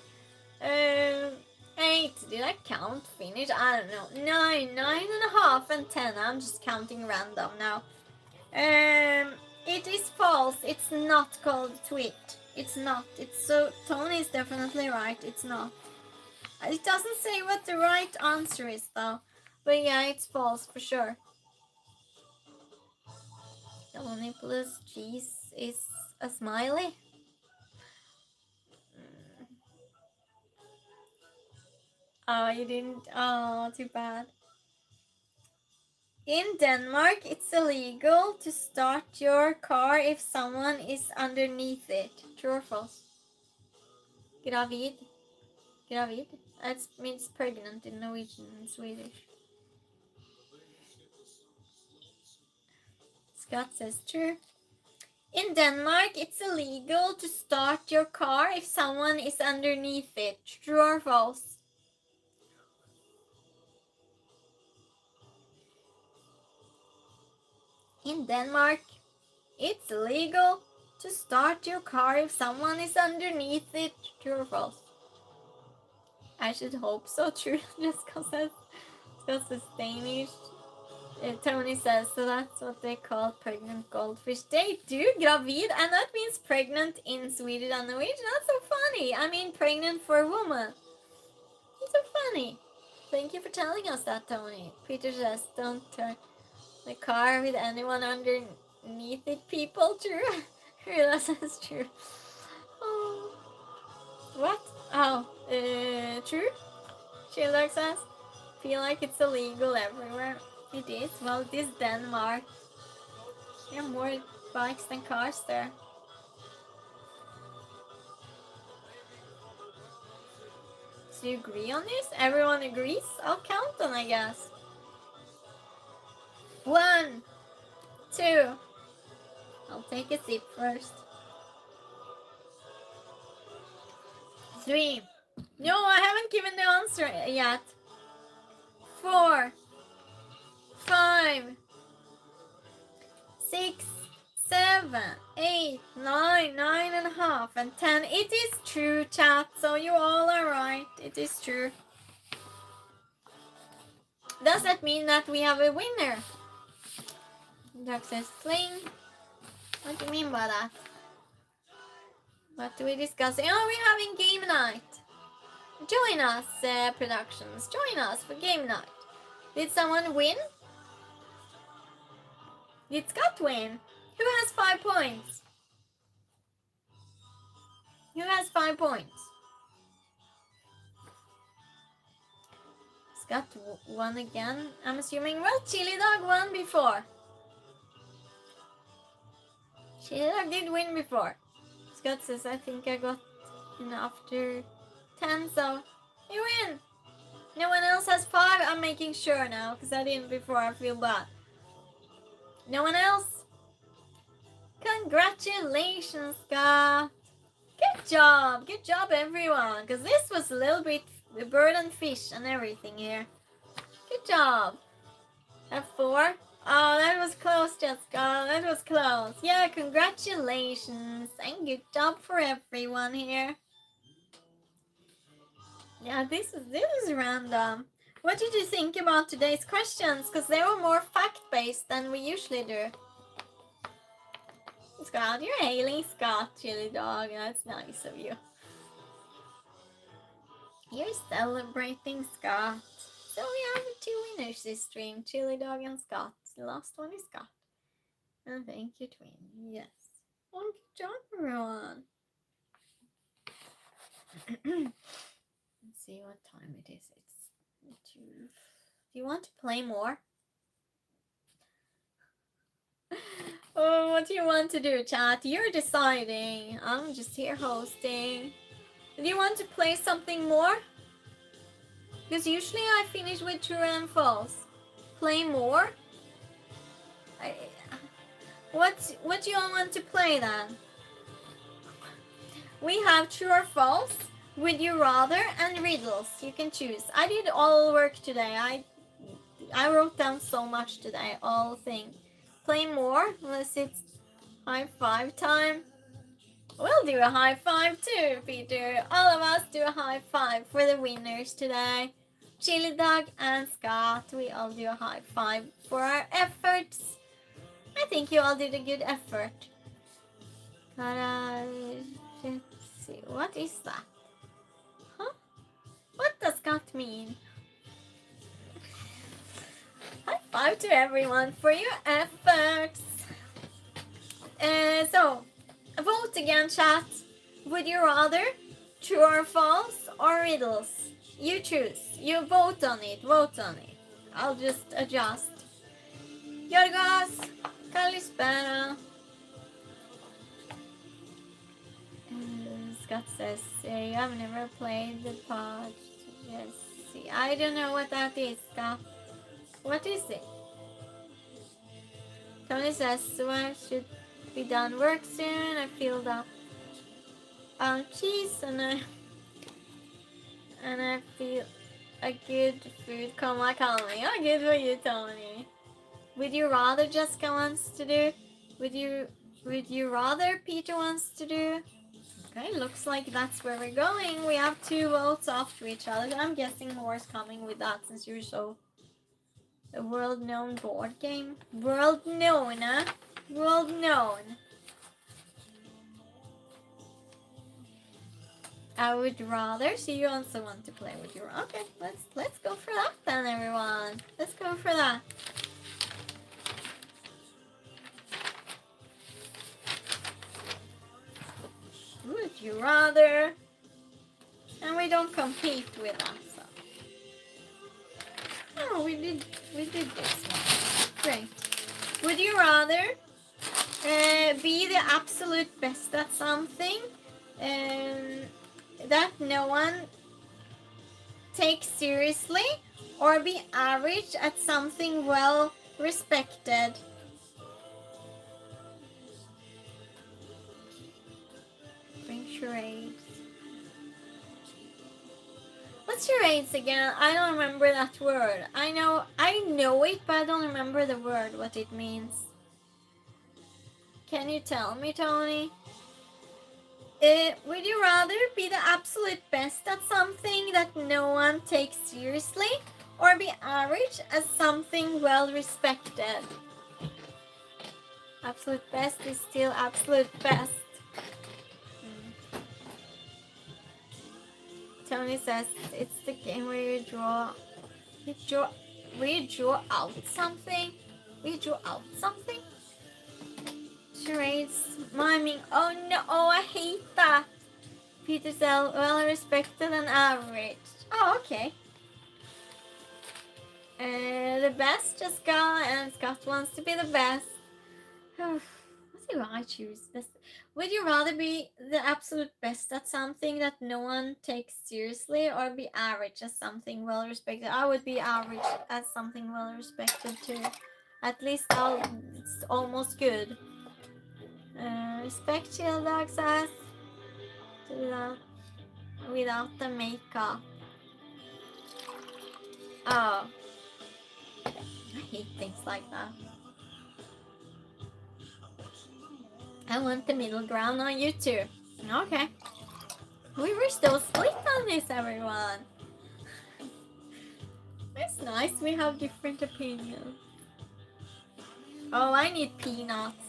8. Did I count? Finish? I don't know. 9, 9.5, and 10. I'm just counting random now. It is false. It's not called tweet. It's not. It's so. Tony is definitely right. It's not. It doesn't say what the right answer is though. But yeah, it's false for sure. Tony plus cheese is a smiley. Oh, you didn't. Oh, too bad. In Denmark, it's illegal to start your car if someone is underneath it. True or false? Gravid. Gravid. That means pregnant in Norwegian and Swedish. Scott says true. In Denmark, it's illegal to start your car if someone is underneath it. True or false? In Denmark, it's illegal to start your car if someone is underneath it. True or false? I should hope so. True. Just because it's Danish. Tony says, so that's what they call pregnant goldfish. They do, gravid, and that means pregnant in Swedish and Norwegian. That's so funny. I mean, pregnant for a woman. It's so funny. Thank you for telling us that, Tony. Peter says, don't turn the car with anyone underneath it, people. True. Rilla says true. Oh. What? Oh, true? Sheldon says, feel like it's illegal everywhere. It is. Well, it is Denmark. There are more bikes than cars there. So you agree on this? Everyone agrees? I'll count them, I guess. 1, 2. I'll take a sip first. 3. No, I haven't given the answer yet. 4, 5, 6, 7, 8, 9, 9.5, and 10. It is true, chat. So you all are right. It is true. Does that mean that we have a winner? Doug says fling. What do you mean by that? What do we discuss? Oh, we're having game night. Join us, productions. Join us for game night. Did someone win? Did Scott win? Who has 5 points? Who has 5 points? Scott won again, I'm assuming. Well, Chili Dog won before. Chili Dog did win before. Scott says, I think I got in after 10, so you win. No one else has 5. I'm making sure now, because I didn't before. I feel bad. No one else? Congratulations, Scott. Good job. Good job, everyone. Because this was a little bit the bird and fish and everything here. Good job. Have 4. Oh, that was close, Jessica. That was close. Yeah, congratulations. And good job for everyone here. Yeah, this is random. What did you think about today's questions? Because they were more fact-based than we usually do. Scott, you're hailing Scott, Chili Dog. That's nice of you. You're celebrating Scott. So we have 2 winners this stream, Chili Dog and Scott. The last one is Scott. And thank you, Twin. Yes. Well, good job, everyone. Let's see what time it is. It's 2. Do you want to play more? Oh, what do you want to do, chat? You're deciding. I'm just here hosting. Do you want to play something more? Because usually I finish with true and false. Play more? What do you all want to play then? We have true or false, would you rather, and riddles. You can choose. I did all work today. I wrote down so much today, all things. Play more, unless it's high 5 time. We'll do a high 5 too, Peter. All of us do a high 5 for the winners today. Chili Dog and Scott, we all do a high 5 for our efforts. I think you all did a good effort. Let's see, what is that? Huh? What does Scott mean? High 5 to everyone for your efforts. So, vote again, chat. Would you rather true or false or riddles? You choose. You vote on it. Vote on it. I'll just adjust. Yorgos, Kalispera. Scott says, you have never played the pod. Yes. See, I don't know what that is, Scott. What is it? Tony says, so I should be done work soon. I filled up cheese and I feel a good food coma calming. Oh, good for you, Tony. Would you rather Jessica wants to do? Would you rather Peter wants to do? Okay, looks like that's where we're going. We have 2 votes after each other. I'm guessing more is coming with that since you're so a world-known board game. World-known, huh? World-known. I would rather. So you also want to play with your. Okay, let's go for that then, everyone. Let's go for that. Would you rather? And we don't compete with that. So. Oh, we did this one. Great. Would you rather be the absolute best at something that no one takes seriously, or be average at something well respected? Bring charades. What's charades again? I don't remember that word. I know it, but I don't remember the word, what it means. Can you tell me, Tony? Would you rather be the absolute best at something that no one takes seriously, or be average at something well respected? Absolute best is still absolute best. Tony says it's the game where you draw out something. We draw out something? charades, miming. Oh no, oh I hate that. Peter's well respected and average. Oh, okay. The best, Jessica, and Scott wants to be the best. What do I choose? Best. Would you rather be the absolute best at something that no one takes seriously, or be average at something well respected? I would be average at something well respected too. At least it's almost good. Respect chill dog says without the makeup. Oh, I hate things like that. I want the middle ground on you too. Okay. We were still split on this, everyone. It's nice we have different opinions. Oh, I need peanuts.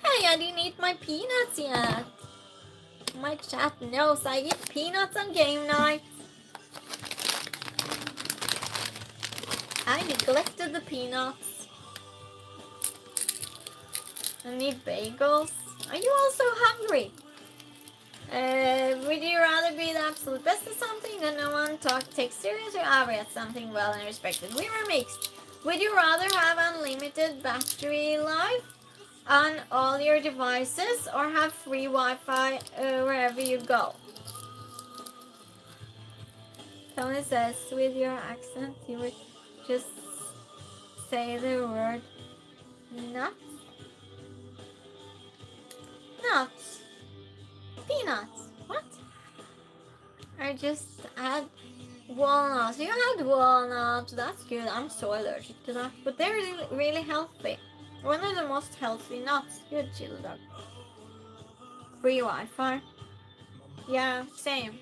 Hey, I didn't eat my peanuts yet. My chat knows I eat peanuts on game night. I neglected the peanuts. I need bagels. Are you also hungry? Would you rather be the absolute best at something that no one takes serious, or average at something well and respected? We were mixed. Would you rather have unlimited battery life on all your devices, or have free Wi-Fi wherever you go? Tony says, with your accent, you would just say the word nuts. Nuts. Peanuts. What? I just had walnuts. You had walnuts. That's good. I'm so allergic to that. But they're really, really healthy. One of the most healthy nuts. Good, chill dog. Free Wi-Fi. Yeah, same.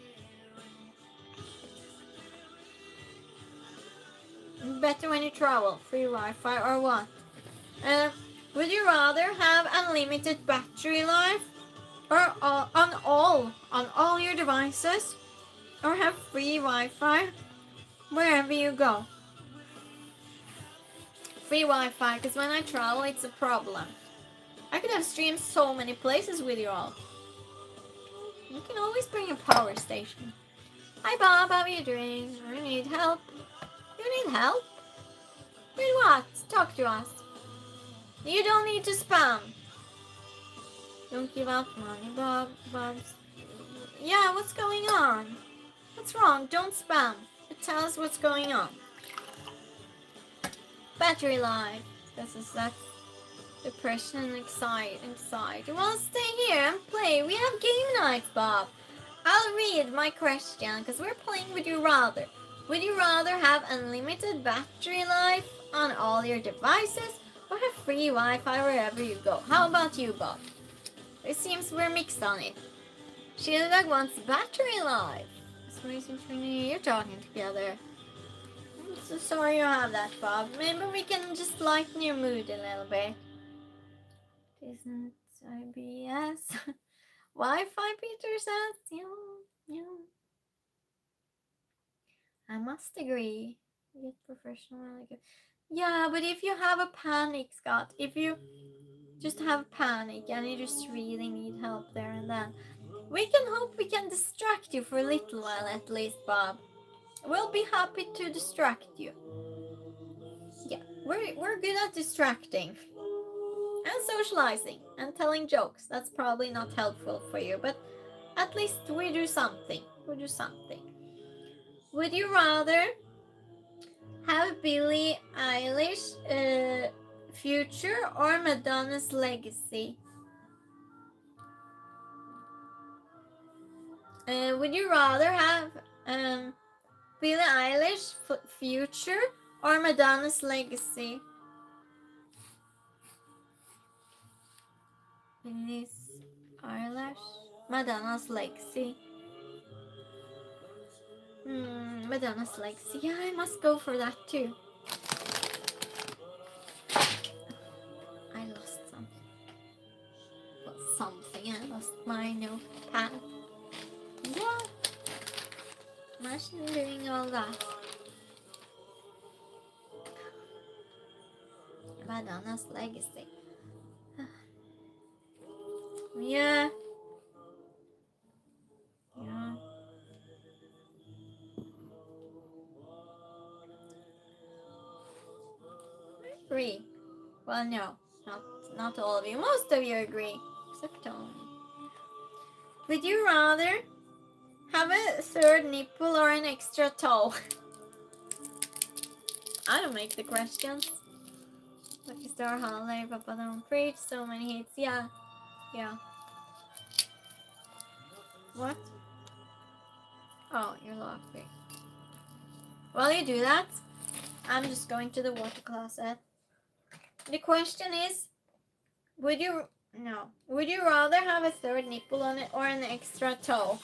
Better when you travel. Free Wi-Fi or what? Would you rather have unlimited battery life, or on all your devices, or have free Wi-Fi wherever you go? Free Wi-Fi, because when I travel, it's a problem. I could have streamed so many places with you all. You can always bring a power station. Hi Bob, how are you doing? I need help. You need help? With what? Talk to us. You don't need to spam. Don't give out money, Bob. Yeah, what's going on? What's wrong? Don't spam. But tell us what's going on. Battery life. That's depression and anxiety. Well, stay here and play. We have game night, Bob. I'll read my question, because we're playing Would You Rather. Would you rather have unlimited battery life on all your devices, or have free Wi-Fi wherever you go? How about you, Bob? It seems we're mixed on it. Shieldog wants battery life. You're talking together. I'm so sorry you have that, Bob. Maybe we can just lighten your mood a little bit. Isn't IBS? Wi-Fi, Peter says. Yeah. I must agree. Get professional, really good. Yeah, but if you have a panic, Scott, if you just have panic and you just really need help there and then, we can hope we can distract you for a little while at least, Bob. We'll be happy to distract you. Yeah, we're good at distracting. And socializing and telling jokes. That's probably not helpful for you, but at least we do something. Would you rather have Billie Eilish future or Madonna's legacy? Would you rather have Billie Eilish future or Madonna's legacy? Billie Eilish, Madonna's legacy. Madonna's legacy. Yeah, I must go for that too. I lost something. I lost my notepad. What? Imagine doing all that. Madonna's legacy. Yeah. Yeah. Agree. Well, no, not all of you. Most of you agree, except Tony. Would you rather have a third nipple or an extra toe? I don't make the questions. Lucky Star Holiday, Papa Don't Preach, so many hits. Yeah. What? Oh, you're laughing. While you do that, I'm just going to the water closet. The question is, would you rather have a third nipple on it or an extra toe?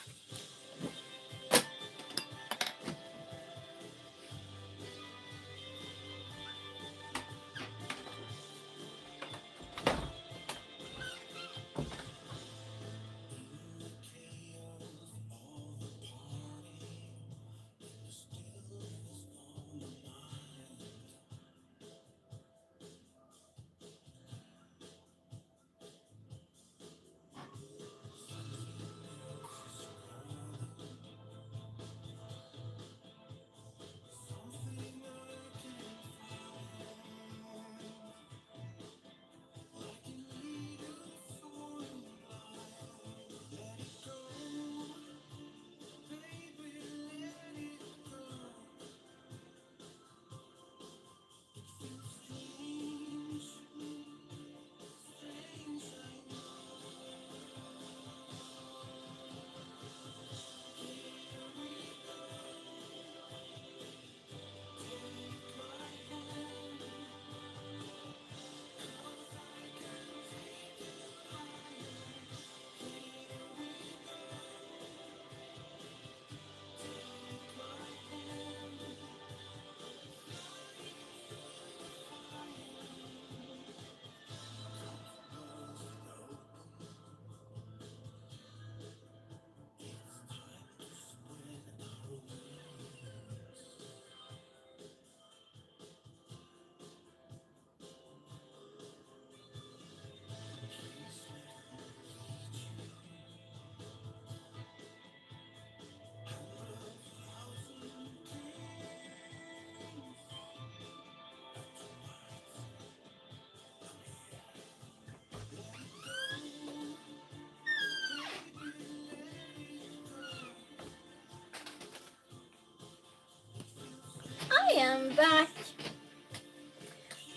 I am back.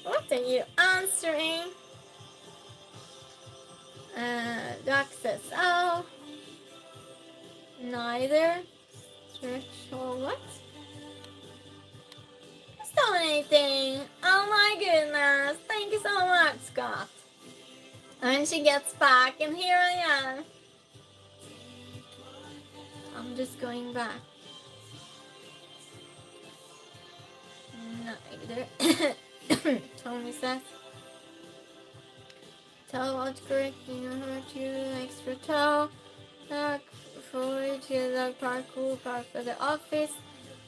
What are you answering? Duck says, oh, neither. Stretch or what? Who's donating? Oh my goodness. Thank you so much, Scott. And she gets back, and here I am. I'm just going back. Neither. Tony says. Tell what's correct, you hurt you, extra toe. Dog forward to the parkour park for the office.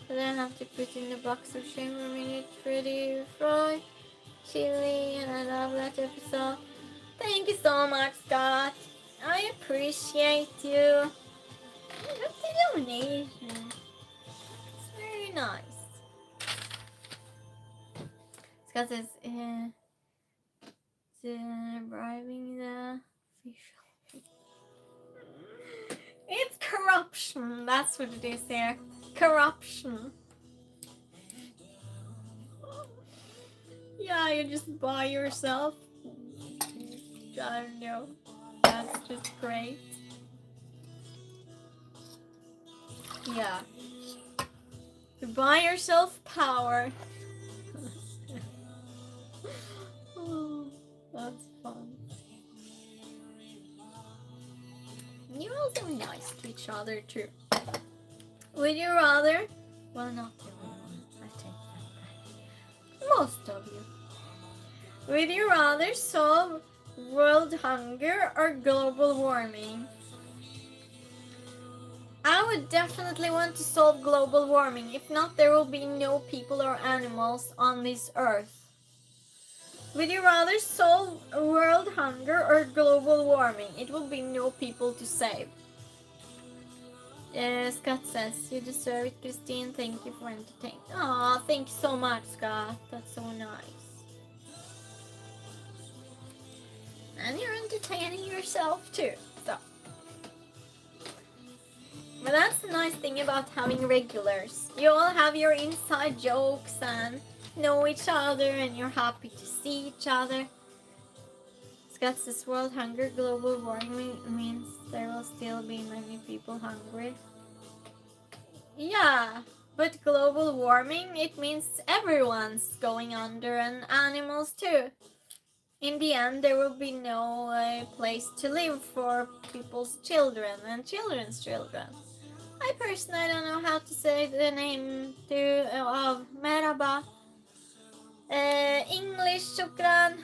But then have to put in the box of shame for a minute. Freddy Fry, Chili, and I love that episode. Thank you so much, Scott. I appreciate you. Look the donation. It's very nice. Scott says, bribing the official. It's corruption. That's what it is here. Corruption. Yeah, you just buy yourself. I don't know. That's just great. Yeah. You buy yourself power. Oh, that's fun. You're also nice to each other too. Would you rather? Well, not everyone. I take that back. Most of you. Would you rather solve world hunger or global warming? I would definitely want to solve global warming. If not, there will be no people or animals on this earth. Would you rather solve world hunger or global warming? It will be no people to save. Scott says, you deserve it, Christine. Thank you for entertaining. Aw, thank you so much, Scott. That's so nice. And you're entertaining yourself too. So. But that's the nice thing about having regulars. You all have your inside jokes and know each other and you're happy to see each other. Scott says world hunger, global warming means there will still be many people hungry. Yeah, but global warming, it means everyone's going under and animals too. In the end, there will be no place to live for people's children and children's children. I personally don't know how to say the name of Merhaba. English, shukran.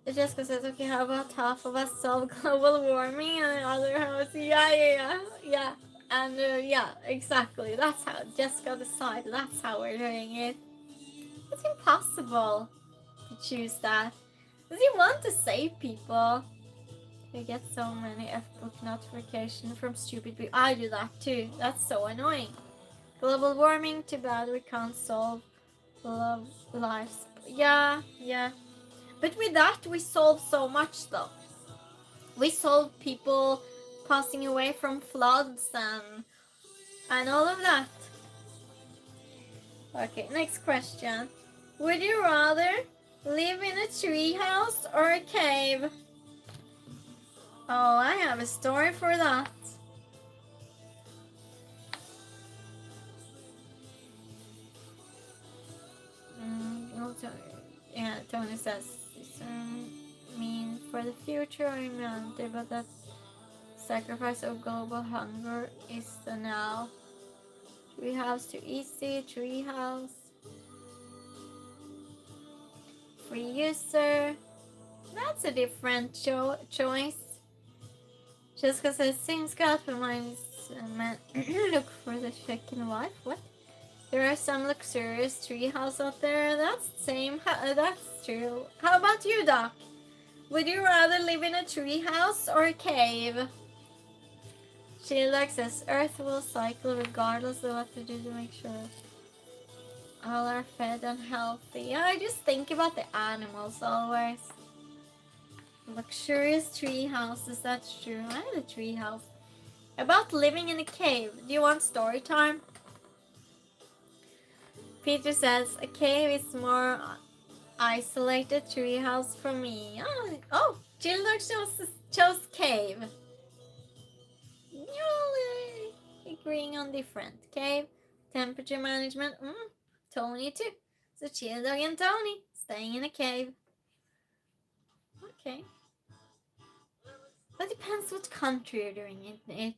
Jessica says, okay, how about half of us solve global warming and the other half, yeah. And yeah, exactly. That's how Jessica decided. That's how we're doing it. It's impossible to choose that. Because you want to save people. You get so many F-book notifications from stupid people. I do that too. That's so annoying. Global warming, too bad we can't solve love lives. Yeah. But with that, we solve so much though. We solve people passing away from floods and all of that. Okay, next question. Would you rather live in a treehouse or a cave? Oh, I have a story for that. Yeah, Tony says, mean for the future or humanity, but that sacrifice of global hunger is the now. Treehouse too easy, treehouse. Free user. That's a different choice. Jessica says, same Scott, but mine is look for the second wife. What? There are some luxurious treehouse out there. That's the same. That's true. How about you, Doc? Would you rather live in a treehouse or a cave? Sheila says, Earth will cycle regardless of what we do to make sure all are fed and healthy. Yeah, I just think about the animals always. Luxurious tree houses, that's true. I had a tree house. About living in a cave. Do you want story time? Peter says, a cave is more isolated tree house for me. Oh, Gilda chose cave. You're agreeing on different. Cave, temperature management. Tony too. So Chill Dog and Tony staying in a cave. Okay. That depends what country you're doing it.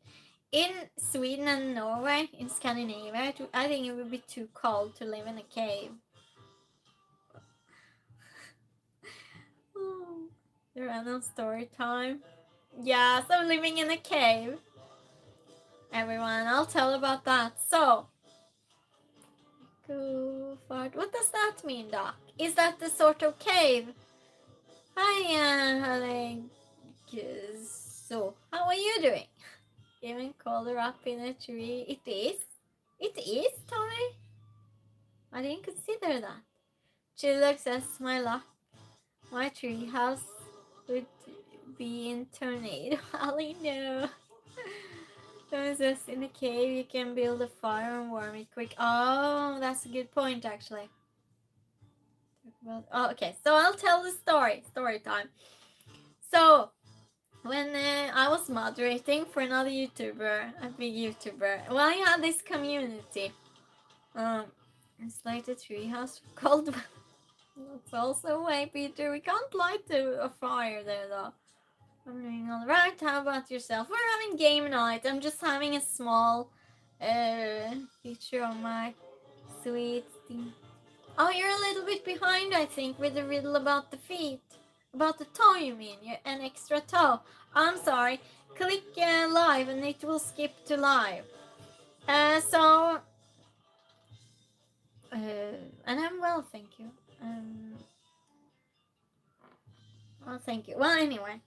In Sweden and Norway, in Scandinavia, I think it would be too cold to live in a cave. There are no story time. Yeah, so living in a cave. Everyone, I'll tell about that. So, go fart. What does that mean, Doc? Is that the sort of cave? Hi, so, how are you doing? Even colder up in a tree. It is. It is, Tommy. I didn't consider that. Chillock says my luck. My tree house would be in tornado. Holly, no. Tommy says in the cave you can build a fire and warm it quick. Oh, that's a good point actually. Oh, okay, so I'll tell the story. Story time. So, when I was moderating for another YouTuber, a big YouTuber, well, I had this community. It's like the treehouse called. That's also a way, Peter. We can't light a fire there, though. I'm doing all right. How about yourself? We're having game night. I'm just having a small picture of my sweet thing. Oh, you're a little bit behind, I think, with the riddle about the feet. About the toe, you mean? An extra toe. I'm sorry. Click live and it will skip to live. And I'm well, thank you. Oh, thank you. Well, anyway.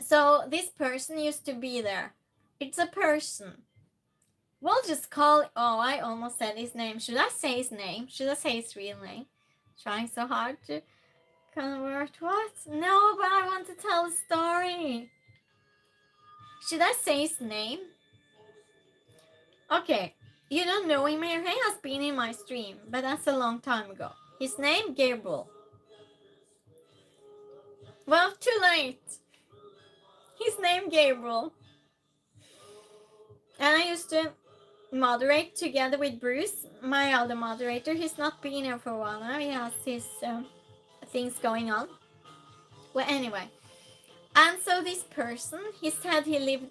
So this person used to be there. It's a person. We'll just call. Oh, I almost said his name. Should I say his name? Should I say his real name? Trying so hard to convert what? No, but I want to tell a story. Should I say his name? Okay, you don't know him here. He has been in my stream, but that's a long time ago. His name, Gabriel. Well, too late. His name, Gabriel. And I used to moderate together with Bruce, my other moderator. He's not been here for a while now. He has his things going on. Well, anyway. And so this person, he said he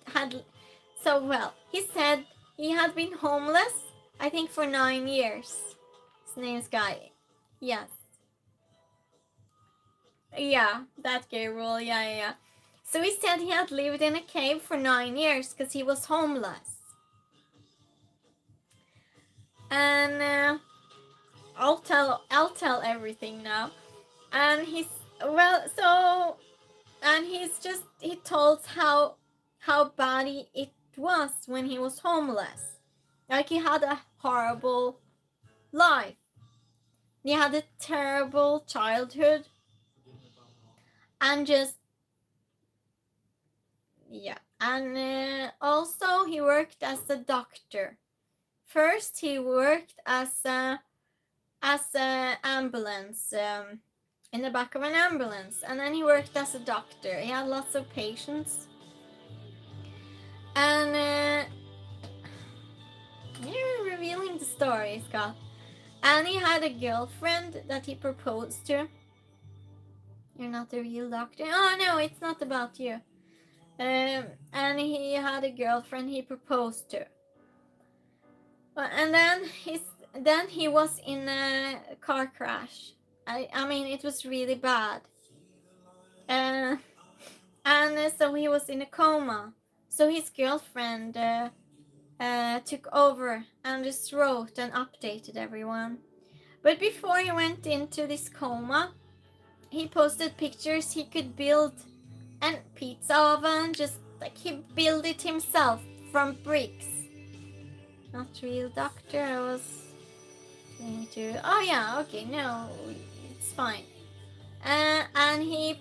said he had been homeless, I think for 9 years. His name's Guy. Yes. Yeah, that Gabriel, yeah. So he said he had lived in a cave for 9 years because he was homeless. And I'll tell everything now. And he told how bad it was when he was homeless. Like he had a horrible life. He had a terrible childhood. And just yeah. And also he worked as a doctor. First he worked as a ambulance, in the back of an ambulance, and then he worked as a doctor. He had lots of patients, and you're revealing the story, Scott. And he had a girlfriend that he proposed to. You're not the real doctor. Oh no, it's not about you. And he had a girlfriend he proposed to. And then he was in a car crash. I mean, it was really bad. And so he was in a coma. So his girlfriend took over and just wrote and updated everyone. But before he went into this coma, he posted pictures he could build a pizza oven, just like he built it himself from bricks. Not real doctor, I was trying to... Oh yeah, okay, no, it's fine. And he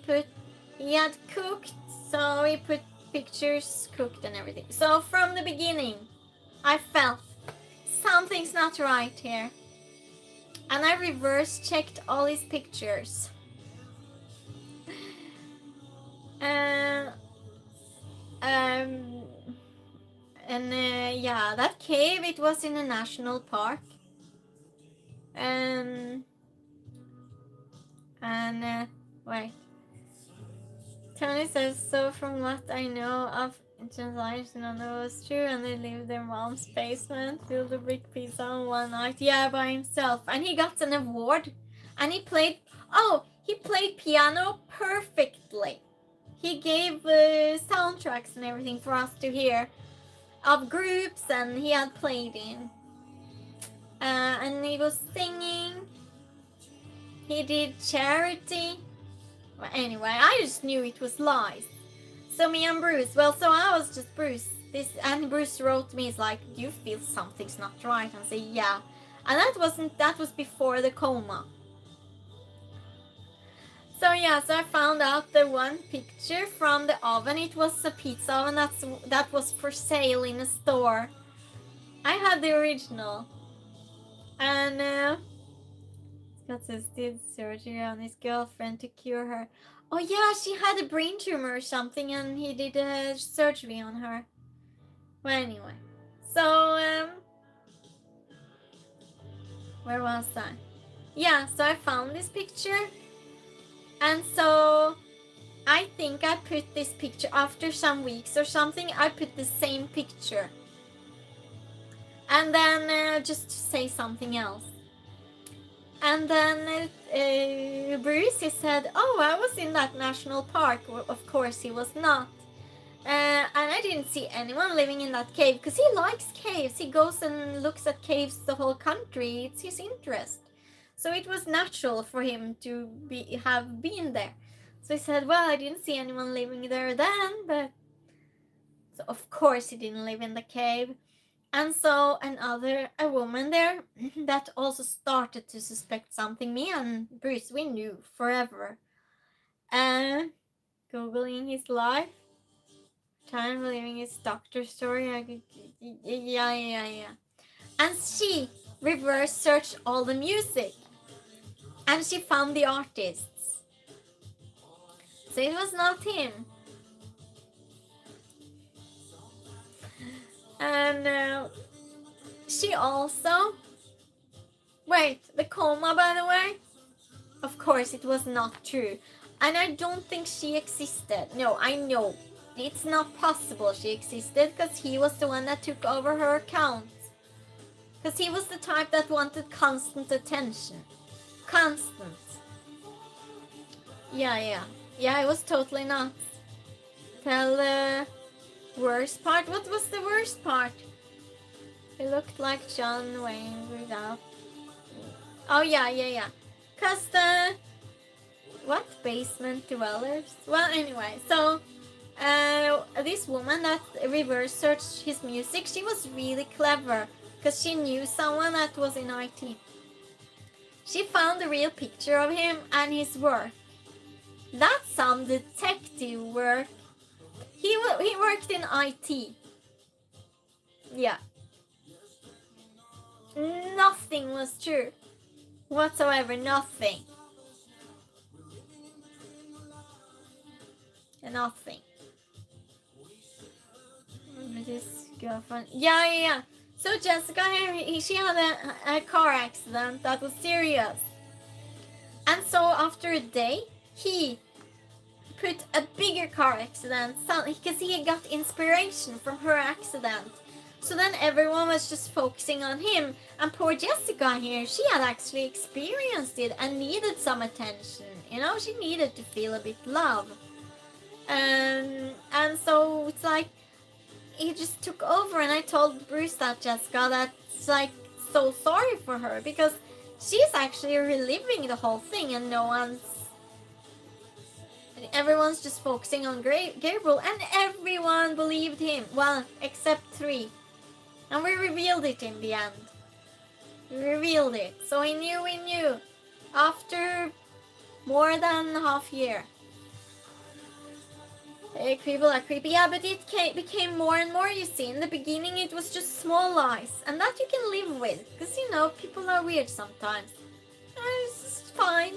had cooked, so he put pictures cooked and everything. So from the beginning, I felt something's not right here. And I reverse checked all his pictures. Yeah, that cave, it was in a national park. Wait. Tony says, so from what I know of life, none of it was true, and they lived in their mom's basement, built a brick pizza on one night, yeah, by himself. And he got an award, and he played piano perfectly. He gave soundtracks and everything for us to hear of groups, and he had played in. And he was singing. He did charity. Well, anyway, I just knew it was lies. So me and Bruce, so I was just Bruce. And Bruce wrote me, he's like, you feel something's not right? And I say, yeah. And that was before the coma. So yeah, so I found out the one picture from the oven. It was a pizza oven that was for sale in a store. I had the original. And Scott says did surgery on his girlfriend to cure her. Oh yeah, she had a brain tumor or something, and he did a surgery on her. Well, anyway, so where was I? Yeah, so I found this picture, and so I think I put this picture after some weeks or something. I put the same picture, and then just to say something else. And then Bruce, he said, oh, I was in that national park. Well, of course he was not. And I didn't see anyone living in that cave, because he likes caves. He goes and looks at caves the whole country. It's his interest. So it was natural for him to have been there. So he said, well, I didn't see anyone living there then, but so of course he didn't live in the cave. And so a woman there that also started to suspect something. Me and Bruce, we knew forever. And Googling his life, trying believing his doctor story. Yeah. And she reverse searched all the music. And she found the artists. So it was not him. And she also... Wait, the coma, by the way? Of course, it was not true. And I don't think she existed. No, I know. It's not possible she existed, because he was the one that took over her account. Because he was the type that wanted constant attention. Constant. Yeah, it was totally nuts. Tell the worst part. What was the worst part? He looked like John Wayne without... Oh, yeah. Because the... What? Basement dwellers? Well, anyway, so... this woman that reverse searched his music, she was really clever. Because she knew someone that was in IT. She found a real picture of him and his work. That's some detective work. He worked in IT. Yeah. Nothing was true. Whatsoever, nothing. Nothing. This girlfriend. Yeah. So Jessica here, she had a car accident that was serious. And so after a day, he put a bigger car accident, because he got inspiration from her accident. So then everyone was just focusing on him. And poor Jessica here, she had actually experienced it and needed some attention. You know, she needed to feel a bit love. And so it's like, he just took over. And I told Bruce that, Jessica, that's like so sorry for her, because she's actually reliving the whole thing, and everyone's just focusing on Gabriel, and everyone believed him. Well, except 3. And we revealed it in the end. We revealed it. So we knew. After more than half year. People are creepy. Yeah, but it became more and more, you see. In the beginning, it was just small lies. And that you can live with. Because, you know, people are weird sometimes. It's just fine.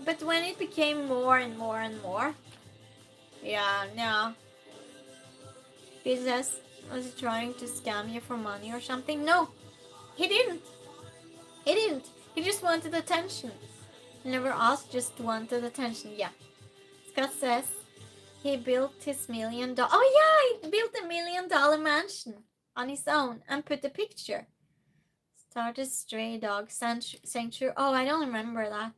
But when it became more and more. Yeah, no. Business. Was he trying to scam you for money or something? No. He didn't. He just wanted attention. Never asked, just wanted attention. Yeah. Scott says he built his $1 million... Oh yeah, he built a $1 million mansion on his own and put a picture. Started stray dog sanctuary. Oh, I don't remember that.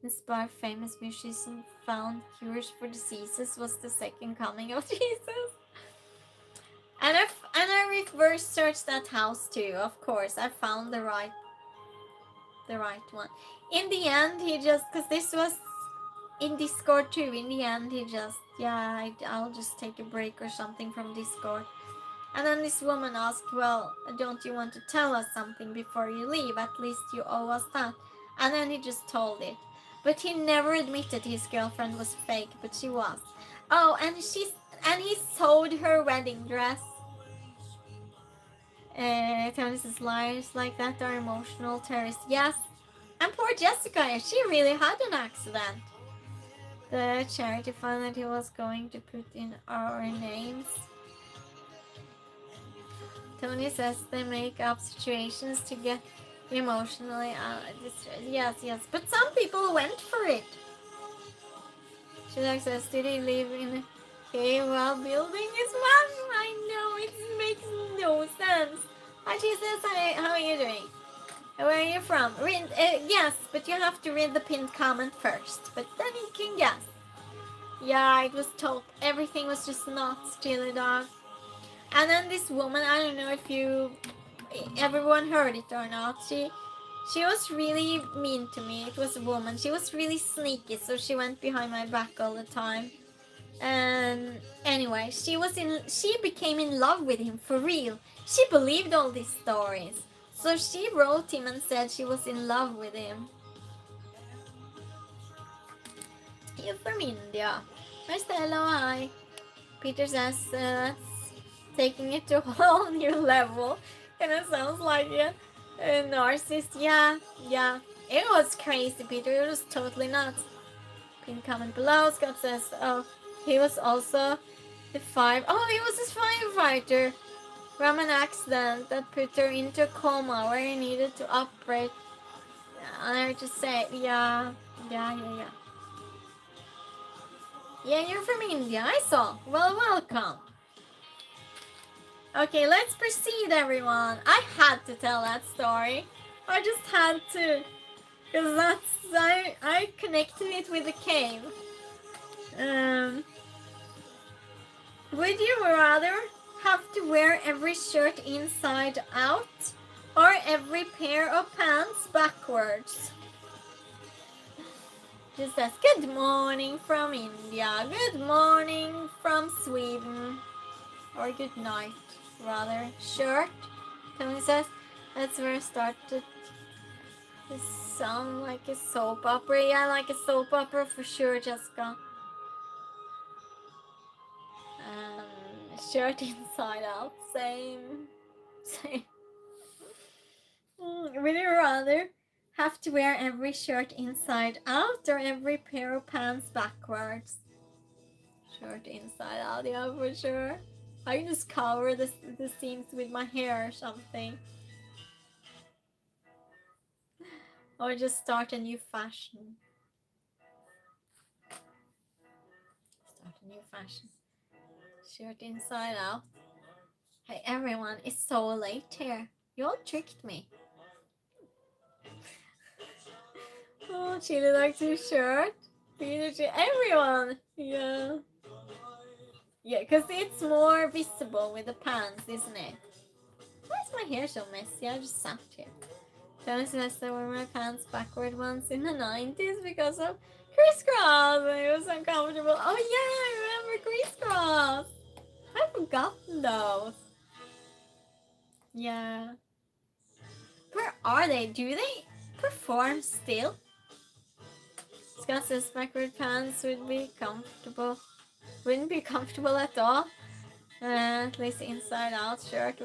Inspired famous musicians, found cures for diseases, was the second coming of Jesus. And I reverse searched that house too. Of course, I found the right one. In the end, he just, because this was in Discord too. In the end, he just, yeah, I'll just take a break or something from Discord. And then this woman asked, well, don't you want to tell us something before you leave? At least you owe us that. And then he just told it. But he never admitted his girlfriend was fake, but she was. Oh, and he sold her wedding dress. Tony's liars like that are emotional terrorists. Yes. And poor Jessica, she really had an accident. The charity fund that he was going to put in our names. Tony says they make up situations to get emotionally yes. But some people went for it. She says, did he live in a cave while building his mansion? I know, it makes no sense. Hi Jesus, how are you doing? Where are you from? Yes, but you have to read the pinned comment first. But then you can guess. Yeah, it was told. Everything was just nuts, Chili Dog. And then this woman, I don't know if everyone heard it or not. She was really mean to me. It was a woman. She was really sneaky, so she went behind my back all the time. And anyway, she became in love with him for real. She believed all these stories. So she wrote him and said she was in love with him. You're from India. Hi Stella, hi. Peter says that's taking it to a whole new level. And it sounds like a narcissist. Yeah. It was crazy, Peter. It was totally nuts. Pin comment below. Scott says, oh, he was also the he was a firefighter from an accident that put her into a coma where he needed to operate. I just say, yeah. Yeah, you're from India, I saw. Well, welcome. Okay, let's proceed, everyone. I had to tell that story. I just had to. Because I connected it with the cave. Would you rather have to wear every shirt inside out or every pair of pants backwards? Just says, good morning from India, good morning from Sweden, or good night, rather. Shirt, Tony says, that's where I started to sound like a soap opera. Yeah, like a soap opera for sure, Jessica. Shirt inside out, same. Would you rather have to wear every shirt inside out or every pair of pants backwards? Shirt inside out, yeah, for sure. I can just cover the seams with my hair or something. Or just start a new fashion. Shirt inside out. Hey everyone, it's so late here. You all tricked me. Oh, Chili likes your shirt. Everyone. Yeah. Yeah, because it's more visible with the pants, isn't it? Why is my hair so messy? I just sat here. Tony says I wore my pants backward once in the 90s because of crisscross. It was uncomfortable. Oh yeah, I remember crisscross. I've forgotten those. Yeah. Where are they? Do they perform still? Scott says backward pants would be comfortable. Wouldn't be comfortable at all. At least inside out shirt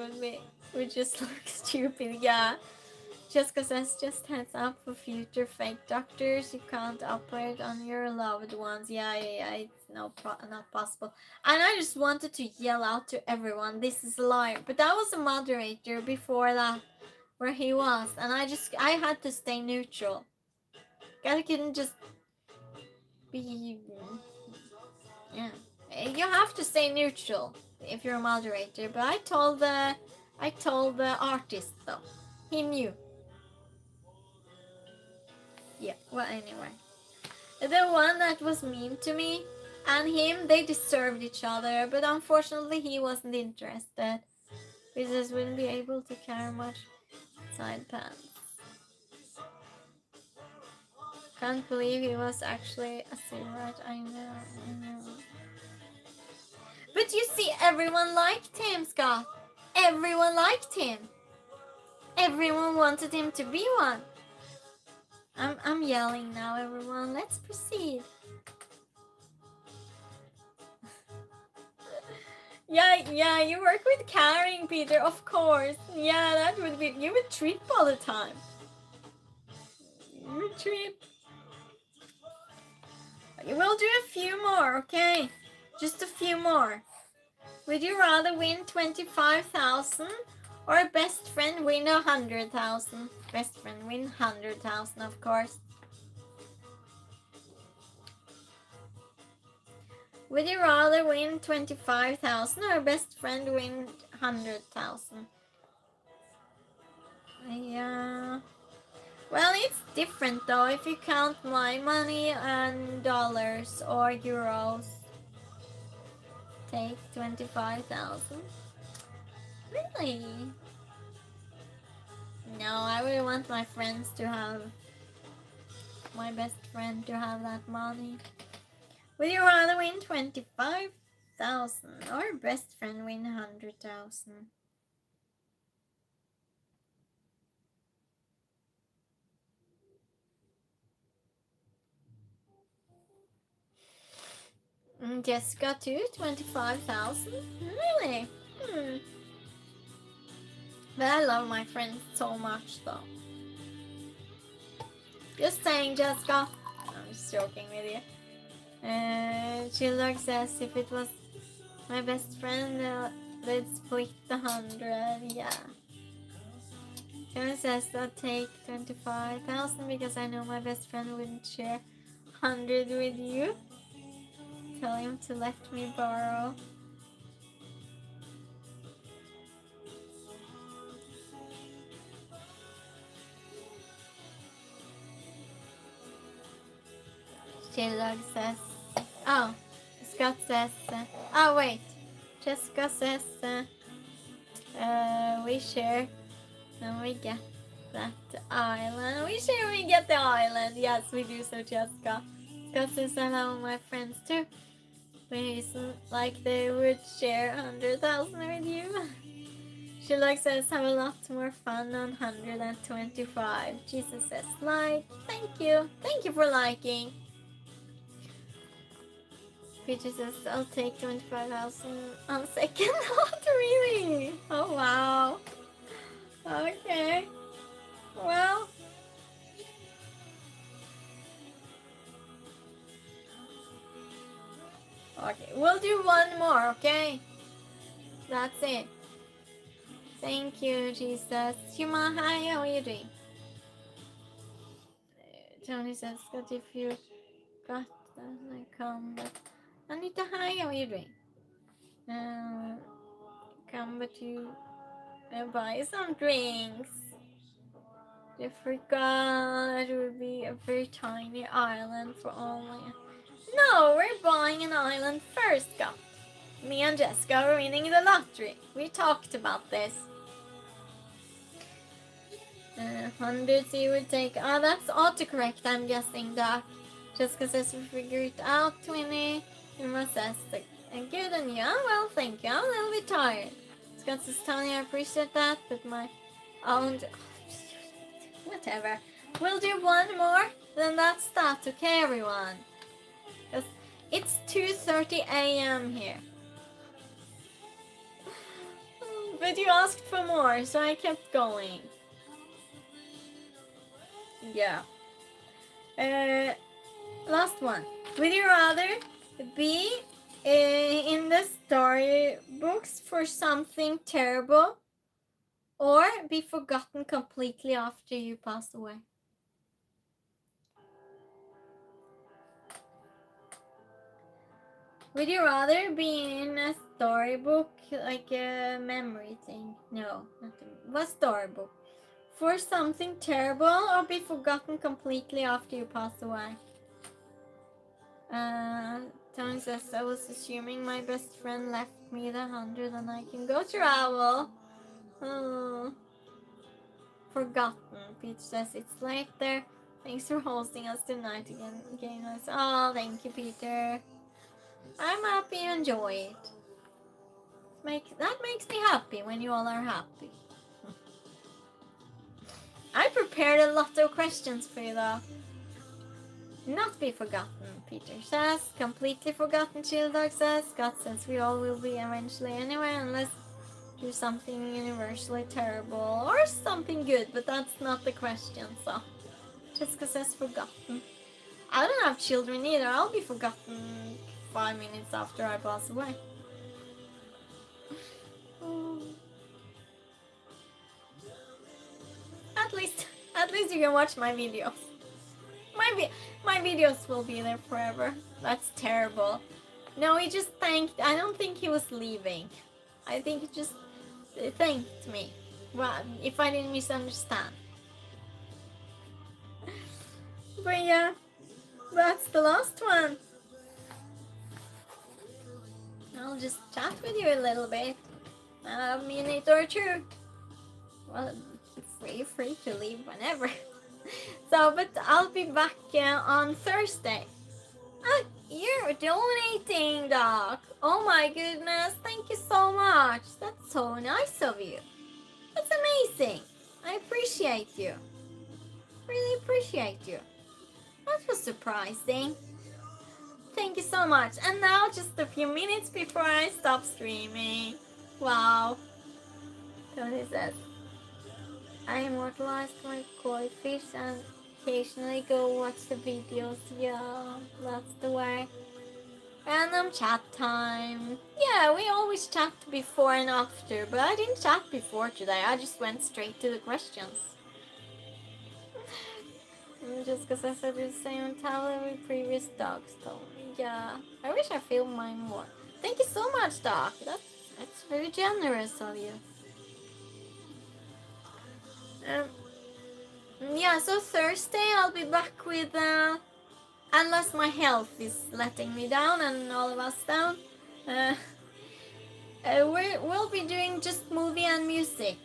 would just look stupid. Yeah. Jessica says just heads up for future fake doctors. You can't operate on your loved ones. Yeah. It's not possible. And I just wanted to yell out to everyone, this is a liar. But that was a moderator before that where he was, and I had to stay neutral. I couldn't just be. Yeah. You have to stay neutral if you're a moderator. But I told the artist though. He knew. Yeah. Well, anyway, the one that was mean to me and him, they deserved each other. But unfortunately, he wasn't interested. We just wouldn't be able to carry much side pants. Can't believe he was actually a silhouette. I know. But you see, everyone liked him, Scott. Everyone liked him. Everyone wanted him to be one. I'm yelling now, everyone. Let's proceed. Yeah, you work with carrying, Peter, of course. Yeah, that would be. You would trip all the time. You would trip. We'll do a few more, okay? Just a few more. Would you rather win 25,000 or a best friend win 100,000? Best friend win 100,000, of course. Would you rather win 25,000 or a best friend win 100,000? Yeah. Well, it's different though if you count my money and dollars or euros. Take 25,000. Really? No, I really want my friends to have, my best friend to have that money. Would you rather win 25,000 or best friend win 100,000? Jessica too, 25,000? Really? But I love my friends so much though. Just saying, Jessica. I'm just joking with you. Childog says if it was my best friend, they'd split the 100. Yeah. Kevin says I'll take 25,000 because I know my best friend wouldn't share 100 with you. Tell him to let me borrow. Childog says, oh, Scott says, oh wait, Jessica says, we share and we get that island. We share, we get the island. Yes, we do so, Jessica. Scott says I love my friends too. But it's like they would share 100,000 with you. She likes us have a lot more fun on 125. Jesus says like. Thank you. Thank you for liking. Peter says I'll take 25,000 on second lot. Really? Oh wow. Okay. Well. Okay, we'll do one more, okay? That's it. Thank you, Jesus. Huma, hi, how are you doing? Tony says, Scott, if you got that, I come, but Anita, hi, how are you doing? Come, but you buy some drinks. You forgot it would be a very tiny island for only. No, we're buying an island first, Scott. Me and Jessica are winning the lottery. We talked about this. 100 you would take. Oh, that's autocorrect, I'm guessing, Doc. Jessica says we figure it out, 20. Irma says, good on you. Oh, well, thank you. I'm a little bit tired. Scott says, Tony, I appreciate that, but my own... Whatever. We'll do one more, then that's that, okay, everyone? Because it's 2:30 a.m. here. But you asked for more, so I kept going. Yeah. Last one. Would you rather be in the storybooks for something terrible or be forgotten completely after you pass away? Would you rather be in a storybook, like a memory thing? No, not a storybook. For something terrible or be forgotten completely after you pass away? Tony says, I was assuming my best friend left me the 100 and I can go travel. Oh. Forgotten. Peach says, it's late there. Thanks for hosting us tonight again. Oh, thank you, Peter. I'm happy you enjoy it. That makes me happy when you all are happy. I prepared a lot of questions for you though. Not be forgotten, Peter says. Completely forgotten, Childog says. Scott says we all will be eventually anyway unless do something universally terrible or something good, but that's not the question, so. Jessica says forgotten. I don't have children either. I'll be forgotten 5 minutes after I pass away. At least you can watch my videos. My videos will be there forever. That's terrible. No, he just thanked. I don't think he was leaving. I think he just thanked me. Well, if I didn't misunderstand. But yeah, that's the last one. I'll just chat with you a little bit. A minute or two. Well, free to leave whenever. So, but I'll be back on Thursday. You're donating, Doc. Oh my goodness, thank you so much. That's so nice of you. That's amazing. I appreciate you. Really appreciate you. That was surprising. Thank you so much. And now just a few minutes before I stop streaming. Wow. So he says, I immortalized my koi fish and occasionally go watch the videos. Yeah, that's the way. Random chat time. Yeah, we always chat before and after, but I didn't chat before today. I just went straight to the questions. Just because I said the same time with previous dogs told me. Yeah, I wish I filmed mine more. Thank you so much, Doc. That's very generous of you. Yeah, so Thursday I'll be back with, unless my health is letting me down and all of us down, we'll be doing just movie and music.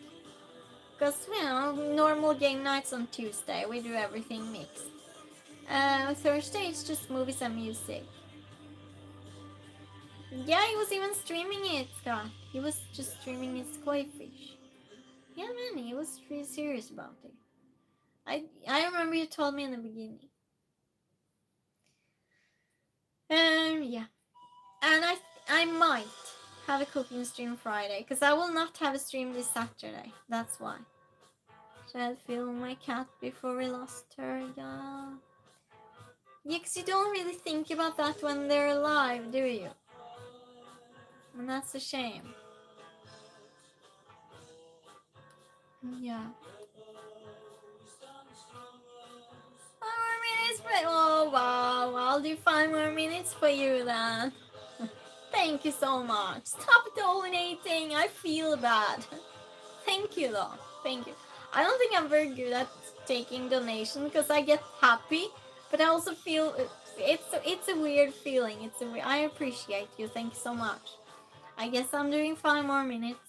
Because, you know, normal game nights on Tuesday, we do everything mixed. Thursday it's just movies and music. Yeah, he was even streaming it, Scott. He was just streaming his koi fish. Yeah, man, he was really serious about it. I remember you told me in the beginning. Yeah. And I might have a cooking stream Friday, because I will not have a stream this Saturday. That's why. Should I film my cat before we lost her? Yeah. Yeah, because you don't really think about that when they're alive, do you? And that's a shame. Yeah. 5 more minutes, but oh wow, I'll do 5 more minutes for you then. Thank you so much. Stop donating, I feel bad. Thank you though, thank you. I don't think I'm very good at taking donations because I get happy, but I also feel it's a weird feeling. I appreciate you. Thank you so much. I guess I'm doing 5 more minutes.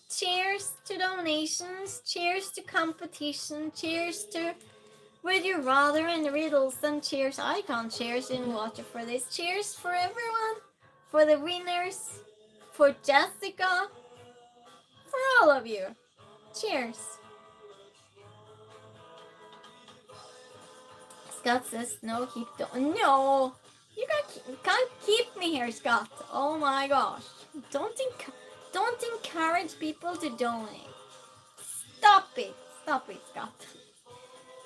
Cheers to donations. Cheers to competition. Cheers to Would You Rather and Riddles. And cheers. I can't cheers in water for this. Cheers for everyone. For the winners. For Jessica. For all of you. Cheers. Scott says no, keep no, you can't keep me here, Scott. Oh my gosh, don't encourage people to donate. Stop it, Scott.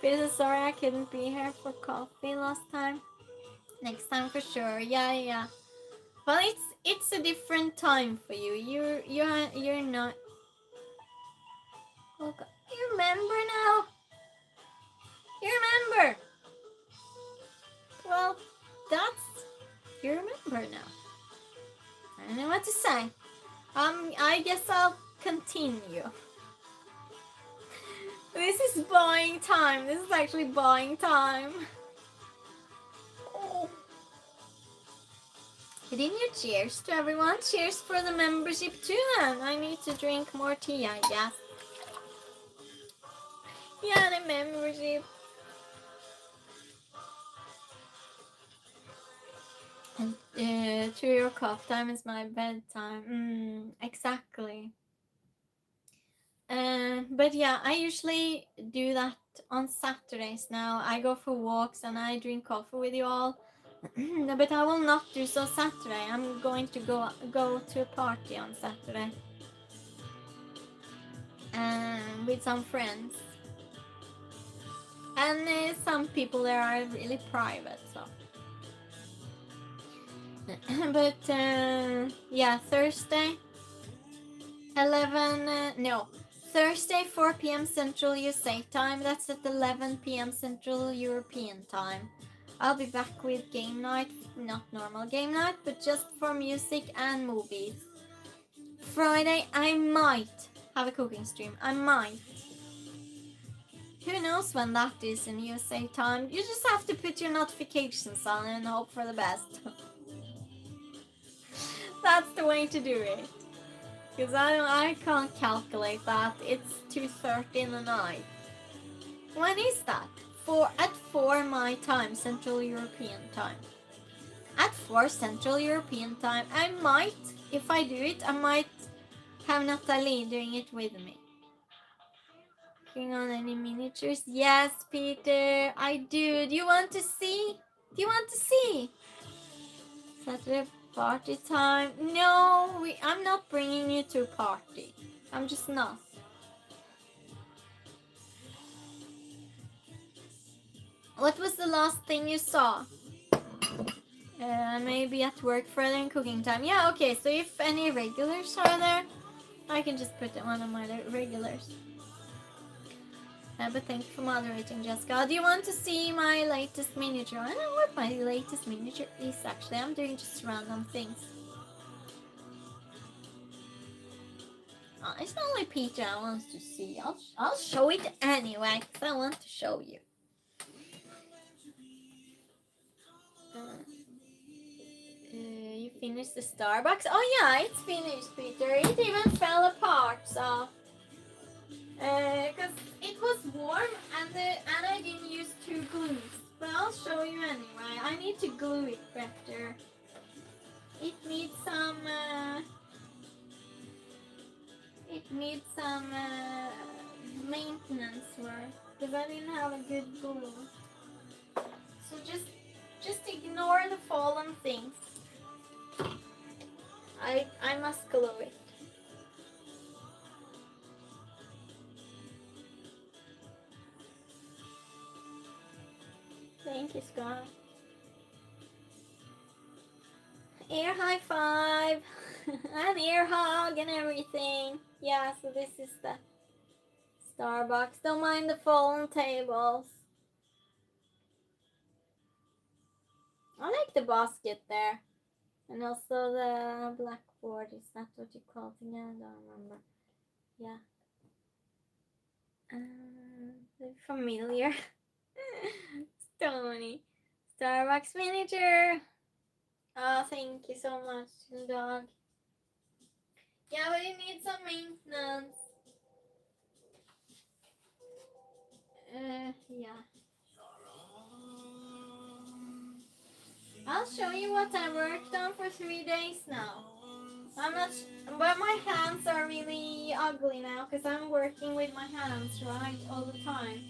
Really sorry I couldn't be here for coffee last time. Next time for sure. Yeah. Well, it's a different time for you. You're not. Oh God. You remember now? You remember? Well, you remember now. I don't know what to say. I guess I'll continue. This is buying time. This is actually buying time. Oh. Didn't you cheers to everyone? Cheers for the membership too then. I need to drink more tea, I guess. Yeah, the membership. And 3 o'clock time is my bedtime. Exactly. But yeah, I usually do that on Saturdays now. I go for walks and I drink coffee with you all. But I will not do so Saturday. I'm going to go to a party on Saturday. With some friends. And some people there are really private, so. But yeah, Thursday 4 p.m. Central USA time. That's at 11 p.m. Central European time. I'll be back with game night, not normal game night, but just for music and movies. Friday, I might have a cooking stream. I might. Who knows when that is in USA time? You just have to put your notifications on and hope for the best. That's the way to do it. Because I can't calculate that. It's 2:30 in the night. When is that? At 4 my time, Central European time. At 4 Central European time. I might, if I do it, I might have Natalie doing it with me. Working on any miniatures? Yes, Peter, I do. Do you want to see? Do you want to see? Saturday party time? No, I'm not bringing you to a party. I'm just not. What was the last thing you saw? Maybe at work further in cooking time. Yeah, okay, so if any regulars are there, I can just put one of my regulars. But thank you for moderating, Jessica. Do you want to see my latest miniature? I don't know what my latest miniature is actually. I'm doing just random things. It's only Peter I want to see. I'll show it anyway, because I want to show you. You finished the Starbucks? Oh yeah, it's finished, Peter. It even fell apart, so... Because it was warm and I didn't use 2 glues. But I'll show you anyway. I need to glue it better. It needs some... maintenance work. Because I didn't have a good glue. So just ignore the fallen things. I must glue it. Thank you, Scott. Air high five. An air hug and everything. Yeah, so this is the Starbucks. Don't mind the fallen tables. I like the basket there. And also the blackboard. Is that what you call it again? I don't remember. Yeah. Familiar. Stony. Starbucks miniature. Oh, thank you so much, dog. Yeah, but it needs some maintenance. Yeah. I'll show you what I worked on for 3 days now. I'm not, but my hands are really ugly now because I'm working with my hands, right, all the time.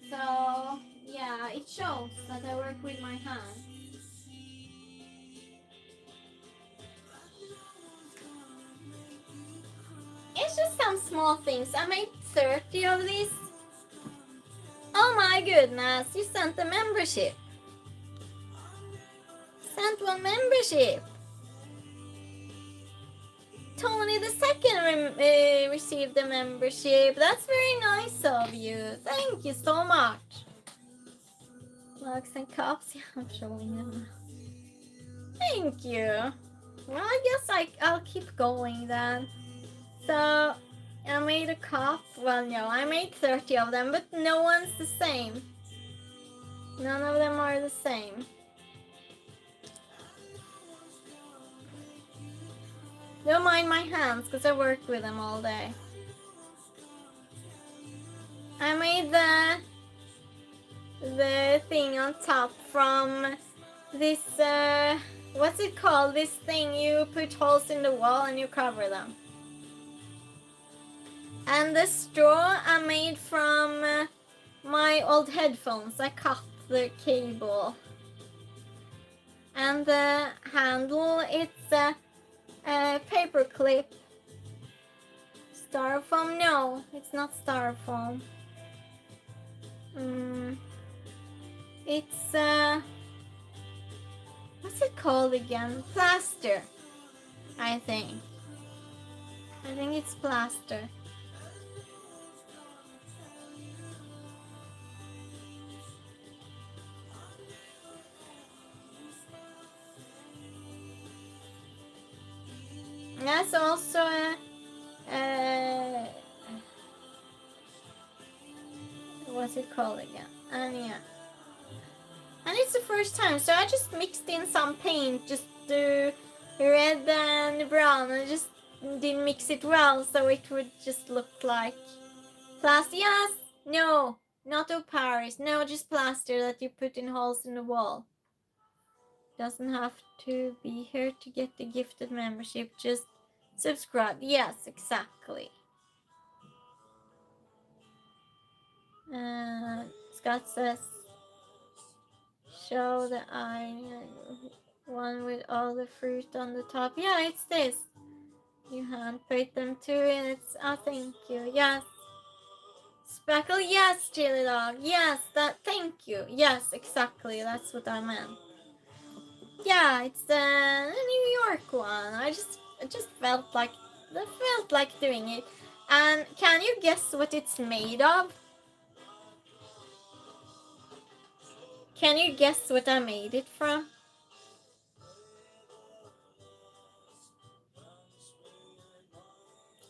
So, yeah, it shows that I work with my hands. It's just some small things. I made 30 of these. Oh my goodness, you sent a membership. Sent one membership. Tony the second received the membership. That's very nice of you. Thank you so much. Mugs and cups. Yeah, I'm showing them now. Thank you. Well, I guess I'll keep going then. So, I made a cup. Well, no, I made 30 of them, but no one's the same. None of them are the same. Don't mind my hands, because I worked with them all day. I made the thing on top from this, what's it called? This thing you put holes in the wall and you cover them. And the straw I made from my old headphones. I cut the cable. And the handle, it's a paper clip. Styrofoam? No, it's not styrofoam. It's what's it called again? Plaster, I think. I think it's plaster. That's also what's it called again? And yeah. And it's the first time, so I just mixed in some paint just to red and brown, and just didn't mix it well, so it would just look like plaster. Yes, no, not of Paris. No, just plaster that you put in holes in the wall. Doesn't have to be here to get the gifted membership. Just subscribe. Yes, exactly. Scott says, show the one with all the fruit on the top. Yeah, it's this. You hand-paint them too, and it's, thank you. Yes. Speckle, yes, Chili Dog. Yes, thank you. Yes, exactly. That's what I meant. Yeah, it's the New York one. I just felt like doing it. And can you guess what it's made of? Can you guess what I made it from?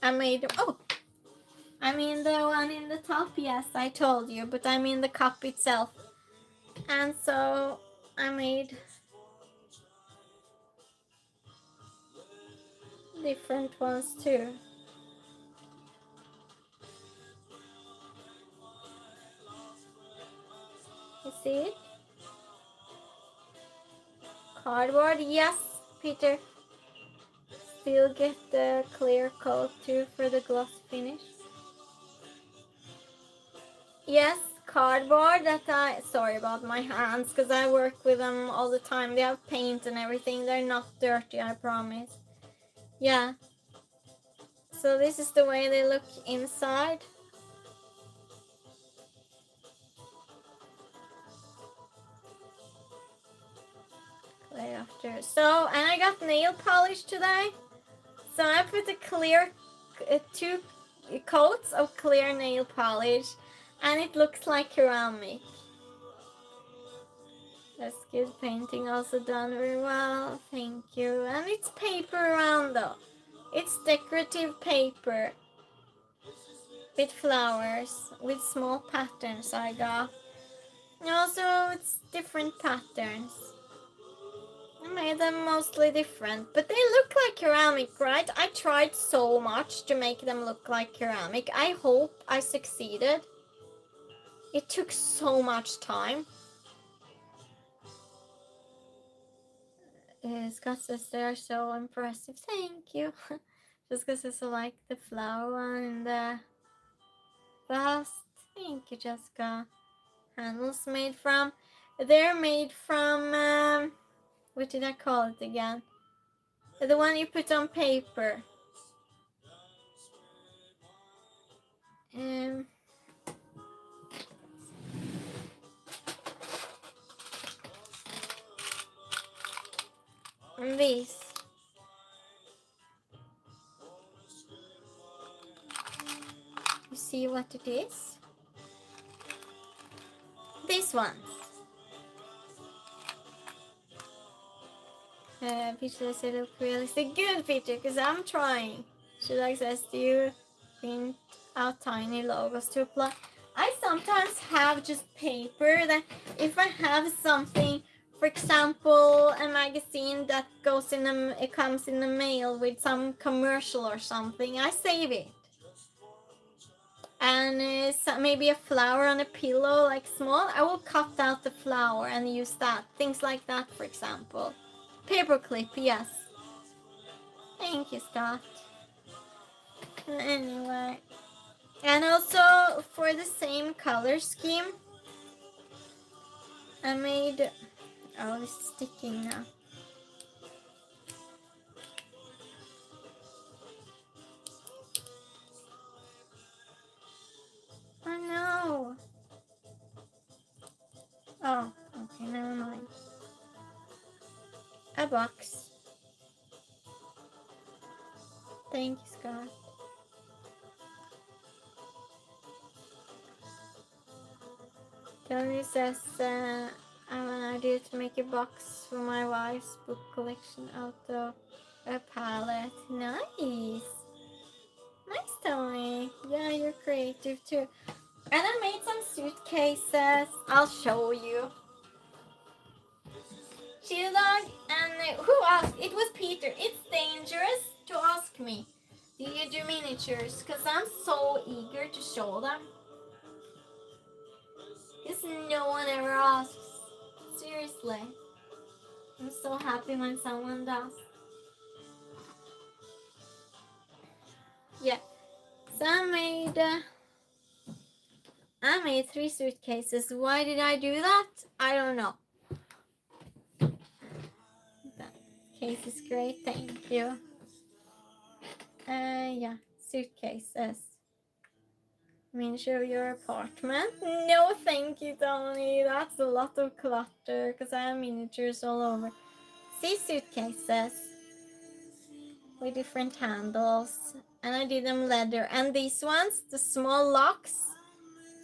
I mean the one in the top, yes, I told you, but I mean the cup itself. And so I made different ones too. You see it? Cardboard, yes, Peter. Still get the clear coat too for the gloss finish. Yes, cardboard sorry about my hands, because I work with them all the time. They have paint and everything. They're not dirty, I promise. Yeah. So this is the way they look inside. Clay after. So, and I got nail polish today. So I put a clear, 2 coats of clear nail polish, and it looks like ceramic. That's good painting, also done very well, thank you. And it's paper around though. It's decorative paper with flowers, with small patterns I got. And also it's different patterns. I made them mostly different, but they look like ceramic, right? I tried so much to make them look like ceramic. I hope I succeeded. It took so much time. Scott says they're so impressive. Thank you. Just because I like the flower one and the bust. Thank you, Jessica. Handles made from. They're made from. What did I call it again? The one you put on paper. And these. You see what it is? These ones. Peter said look realistic. Good, Peter, because I'm trying. Should I suggest you print out tiny logos to apply? I sometimes have just paper that if I have something, for example, a magazine that goes in it comes in the mail with some commercial or something, I save it. And maybe a flower on a pillow, like small, I will cut out the flower and use that. Things like that, for example. Paperclip, yes. Thank you, Scott. Anyway. And also, for the same color scheme, I made... Oh, it's sticking now. Oh, no. Oh, okay, never mind. A box. Thank you, Scott. Tony says, I have an idea to make a box for my wife's book collection out of a palette. Nice. Nice, Tony. Yeah, you're creative too. And I made some suitcases. I'll show you. Chili Dog and who asked? It was Peter. It's dangerous to ask me. Do you do miniatures? Because I'm so eager to show them. Because no one ever asks. Seriously. I'm so happy when someone does. Yeah. So I made 3 suitcases. Why did I do that? I don't know. That case is great. Thank you. Yeah. Suitcases. Miniature of your apartment? No, thank you, Tony. That's a lot of clutter because I have miniatures all over. See, suitcases with different handles, and I did them leather. And these ones, the small locks,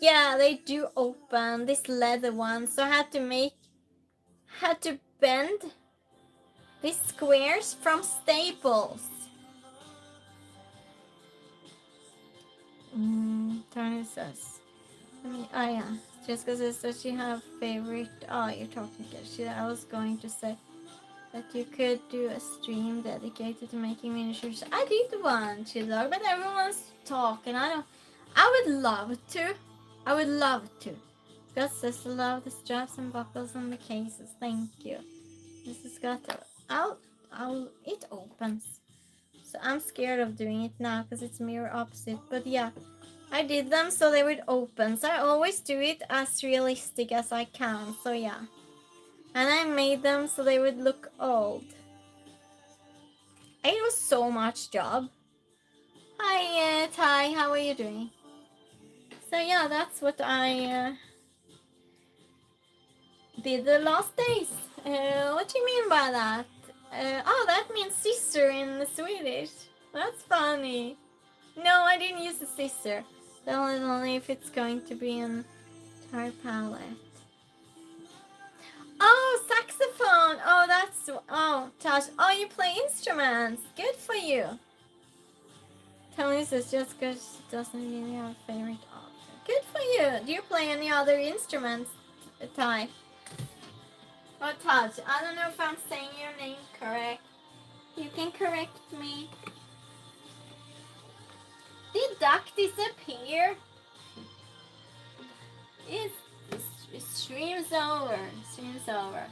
yeah, they do open. This leather one, so I had to bend these squares from Staples. Tony says. Oh yeah, just because it says you have favorite. Oh, you're talking shit. I was going to say that you could do a stream dedicated to making miniatures. I did one, Chidog, but everyone's talking. I would love to. I would love to. Scott says I love the straps and buckles on the cases. Thank you. This has got to. It opens. So I'm scared of doing it now because it's mirror opposite. But yeah. I did them so they would open. So I always do it as realistic as I can. So yeah. And I made them so they would look old. It was so much job. Hi, Ty. How are you doing? So yeah, that's what I did the last days. What do you mean by that? That means scissor in Swedish. That's funny. No, I didn't use a scissor. Only if it's going to be an entire palette. Oh, saxophone! Oh, Tash. Oh, you play instruments. Good for you. Tony says just because she doesn't really have a favorite author. Good for you. Do you play any other instruments, Ty? Oh, Tash. I don't know if I'm saying your name correct. You can correct me. Did Duck disappear? Stream's over. Stream's over.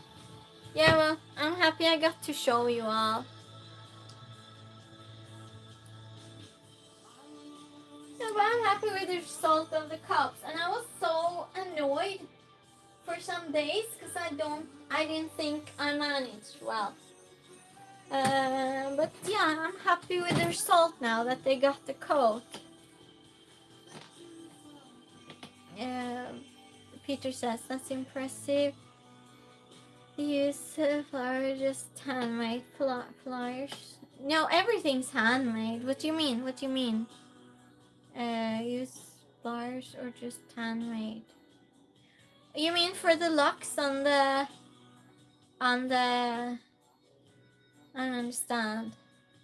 Yeah, well, I'm happy I got to show you all. Yeah, but I'm happy with the result of the cups. And I was so annoyed for some days because I didn't think I managed well. But yeah, I'm happy with the result now that they got the coat. Peter says that's impressive. Use flowers, just handmade flyers. No, everything's handmade. What do you mean? What do you mean? Use flowers or just handmade? You mean for the locks on the? I don't understand.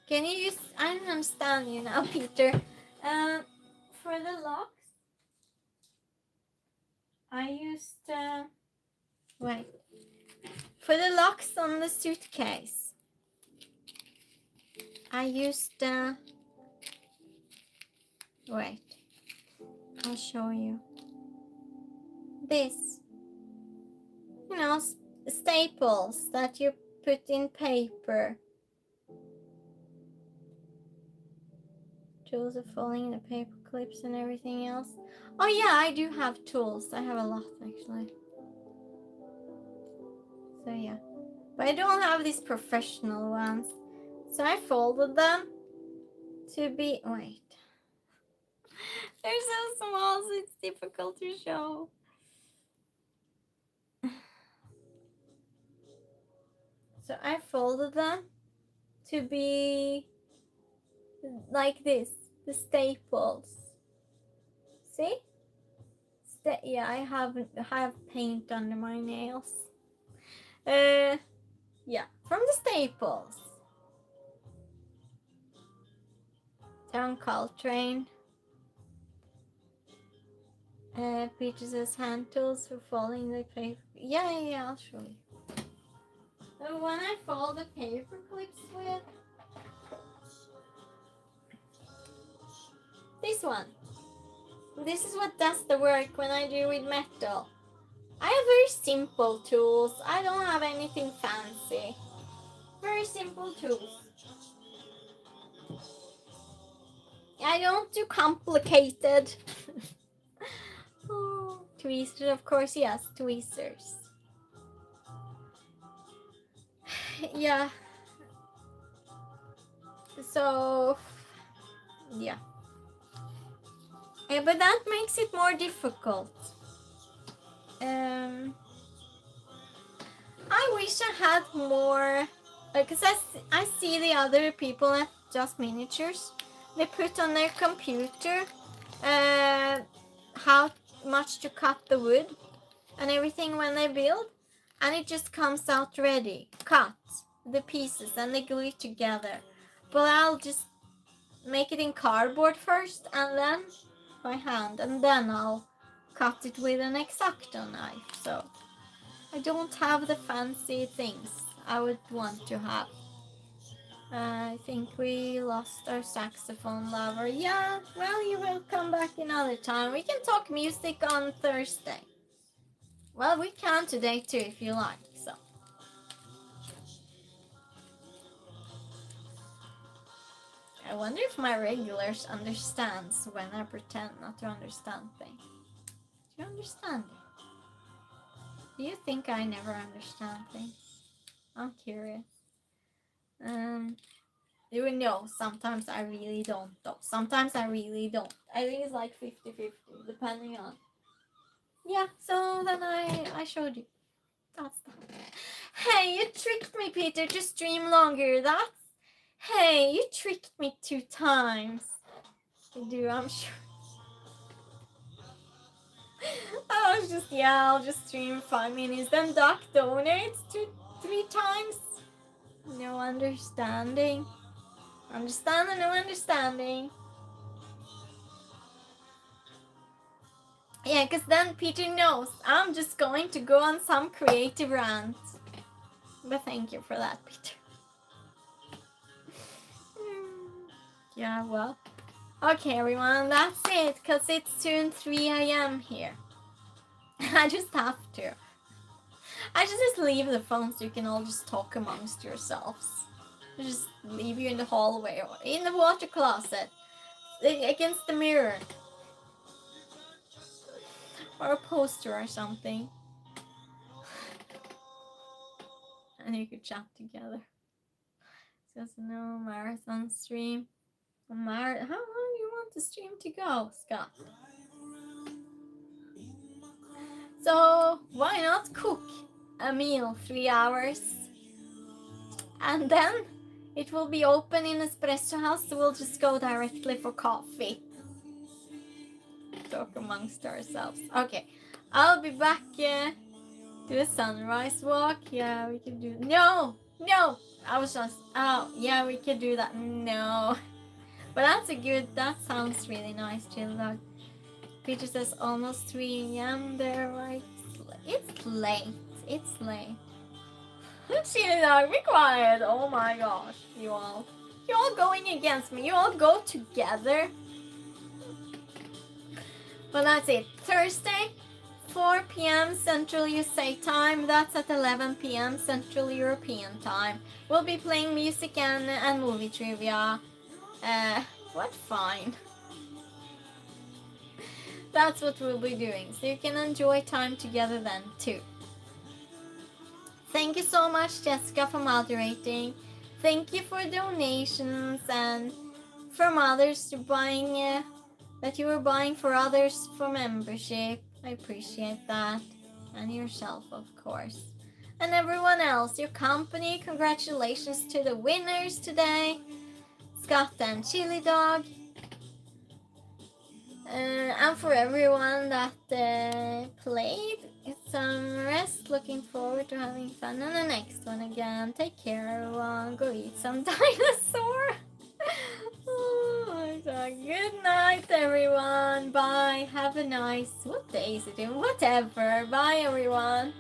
Can you use? I don't understand you now, Peter. For the locks, I used. Wait. For the locks on the suitcase, I used. Wait. I'll show you. This. You know, staples that you put in paper. Tools of folding the paper clips and everything else. Oh yeah, I do have tools. I have a lot actually. So yeah. But I don't have these professional ones. So I folded them to be... Wait. They're so small, so it's difficult to show. So I folded them to be like this. The staples. See? Yeah, I have paint under my nails. Yeah, from the staples. John Coltrane. Peter says hand tools for folding the paper. Yeah, I'll show you. The one I fold the paper clips with. This one. This is what does the work when I do with metal. I have very simple tools. I don't have anything fancy. Very simple tools. I don't do complicated. Oh, tweezers, of course, yes, tweezers. Yeah. So, yeah. Yeah, but that makes it more difficult. I wish I had more, because I see the other people at Just Miniatures. They put on their computer how much to cut the wood and everything when they build, and it just comes out ready, cut the pieces and they glue it together. But I'll just make it in cardboard first and then by hand, and then I'll cut it with an X-Acto knife. So I don't have the fancy things I would want to have. I think we lost our saxophone lover. Yeah, well, you will come back another time. We can talk music on Thursday. Well, we can today too if you like, so. I wonder if my regulars understands when I pretend not to understand things. Do you understand it? Do you think I never understand things? I'm curious. You know, sometimes I really don't though. Sometimes I really don't. I think it's like 50-50, depending on. Yeah, so then I showed you. That's that. Hey, you tricked me, Peter, to stream longer. Hey, you tricked me 2 times. You do, I'm sure. I'll just stream 5 minutes. Then Doc donates 3 times. No understanding. Understanding, no understanding. Yeah, because then Peter knows I'm just going to go on some creative rant. But thank you for that, Peter. Yeah, well. Okay, everyone, that's it, because it's soon 3 a.m. here. I just have to. I should just leave the phone so you can all just talk amongst yourselves. Just leave you in the hallway or in the water closet against the mirror. Or a poster or something. And you could chat together. Just no marathon stream. How long do you want the stream to go, Scott? So why not cook a meal 3 hours? And then it will be open in Espresso House, so we'll just go directly for coffee. Talk amongst ourselves. Okay, I'll be back to a sunrise walk. Yeah, we could do. No, I was just. Oh, yeah, we could do that. No, but that sounds really nice, chill dog. Peter says almost 3 a.m. there, right? It's late. It's late. Chill dog, be quiet. Oh my gosh, you're all going against me. You all go together. Well, that's it. Thursday, 4 p.m. Central USA time. That's at 11 p.m. Central European time. We'll be playing music and movie trivia. What fine. That's what we'll be doing. So you can enjoy time together then too. Thank you so much, Jessica, for moderating. Thank you for donations and from others to buying that you were buying for others for membership. I appreciate that. And yourself, of course. And everyone else, your company, congratulations to the winners today. Scott and Chili Dog. And for everyone that played, get some rest. Looking forward to having fun on the next one again. Take care, everyone. Go eat some dinosaur. Oh my god. Good night, everyone. Bye. Have a nice. What day is it? Whatever. Bye, everyone.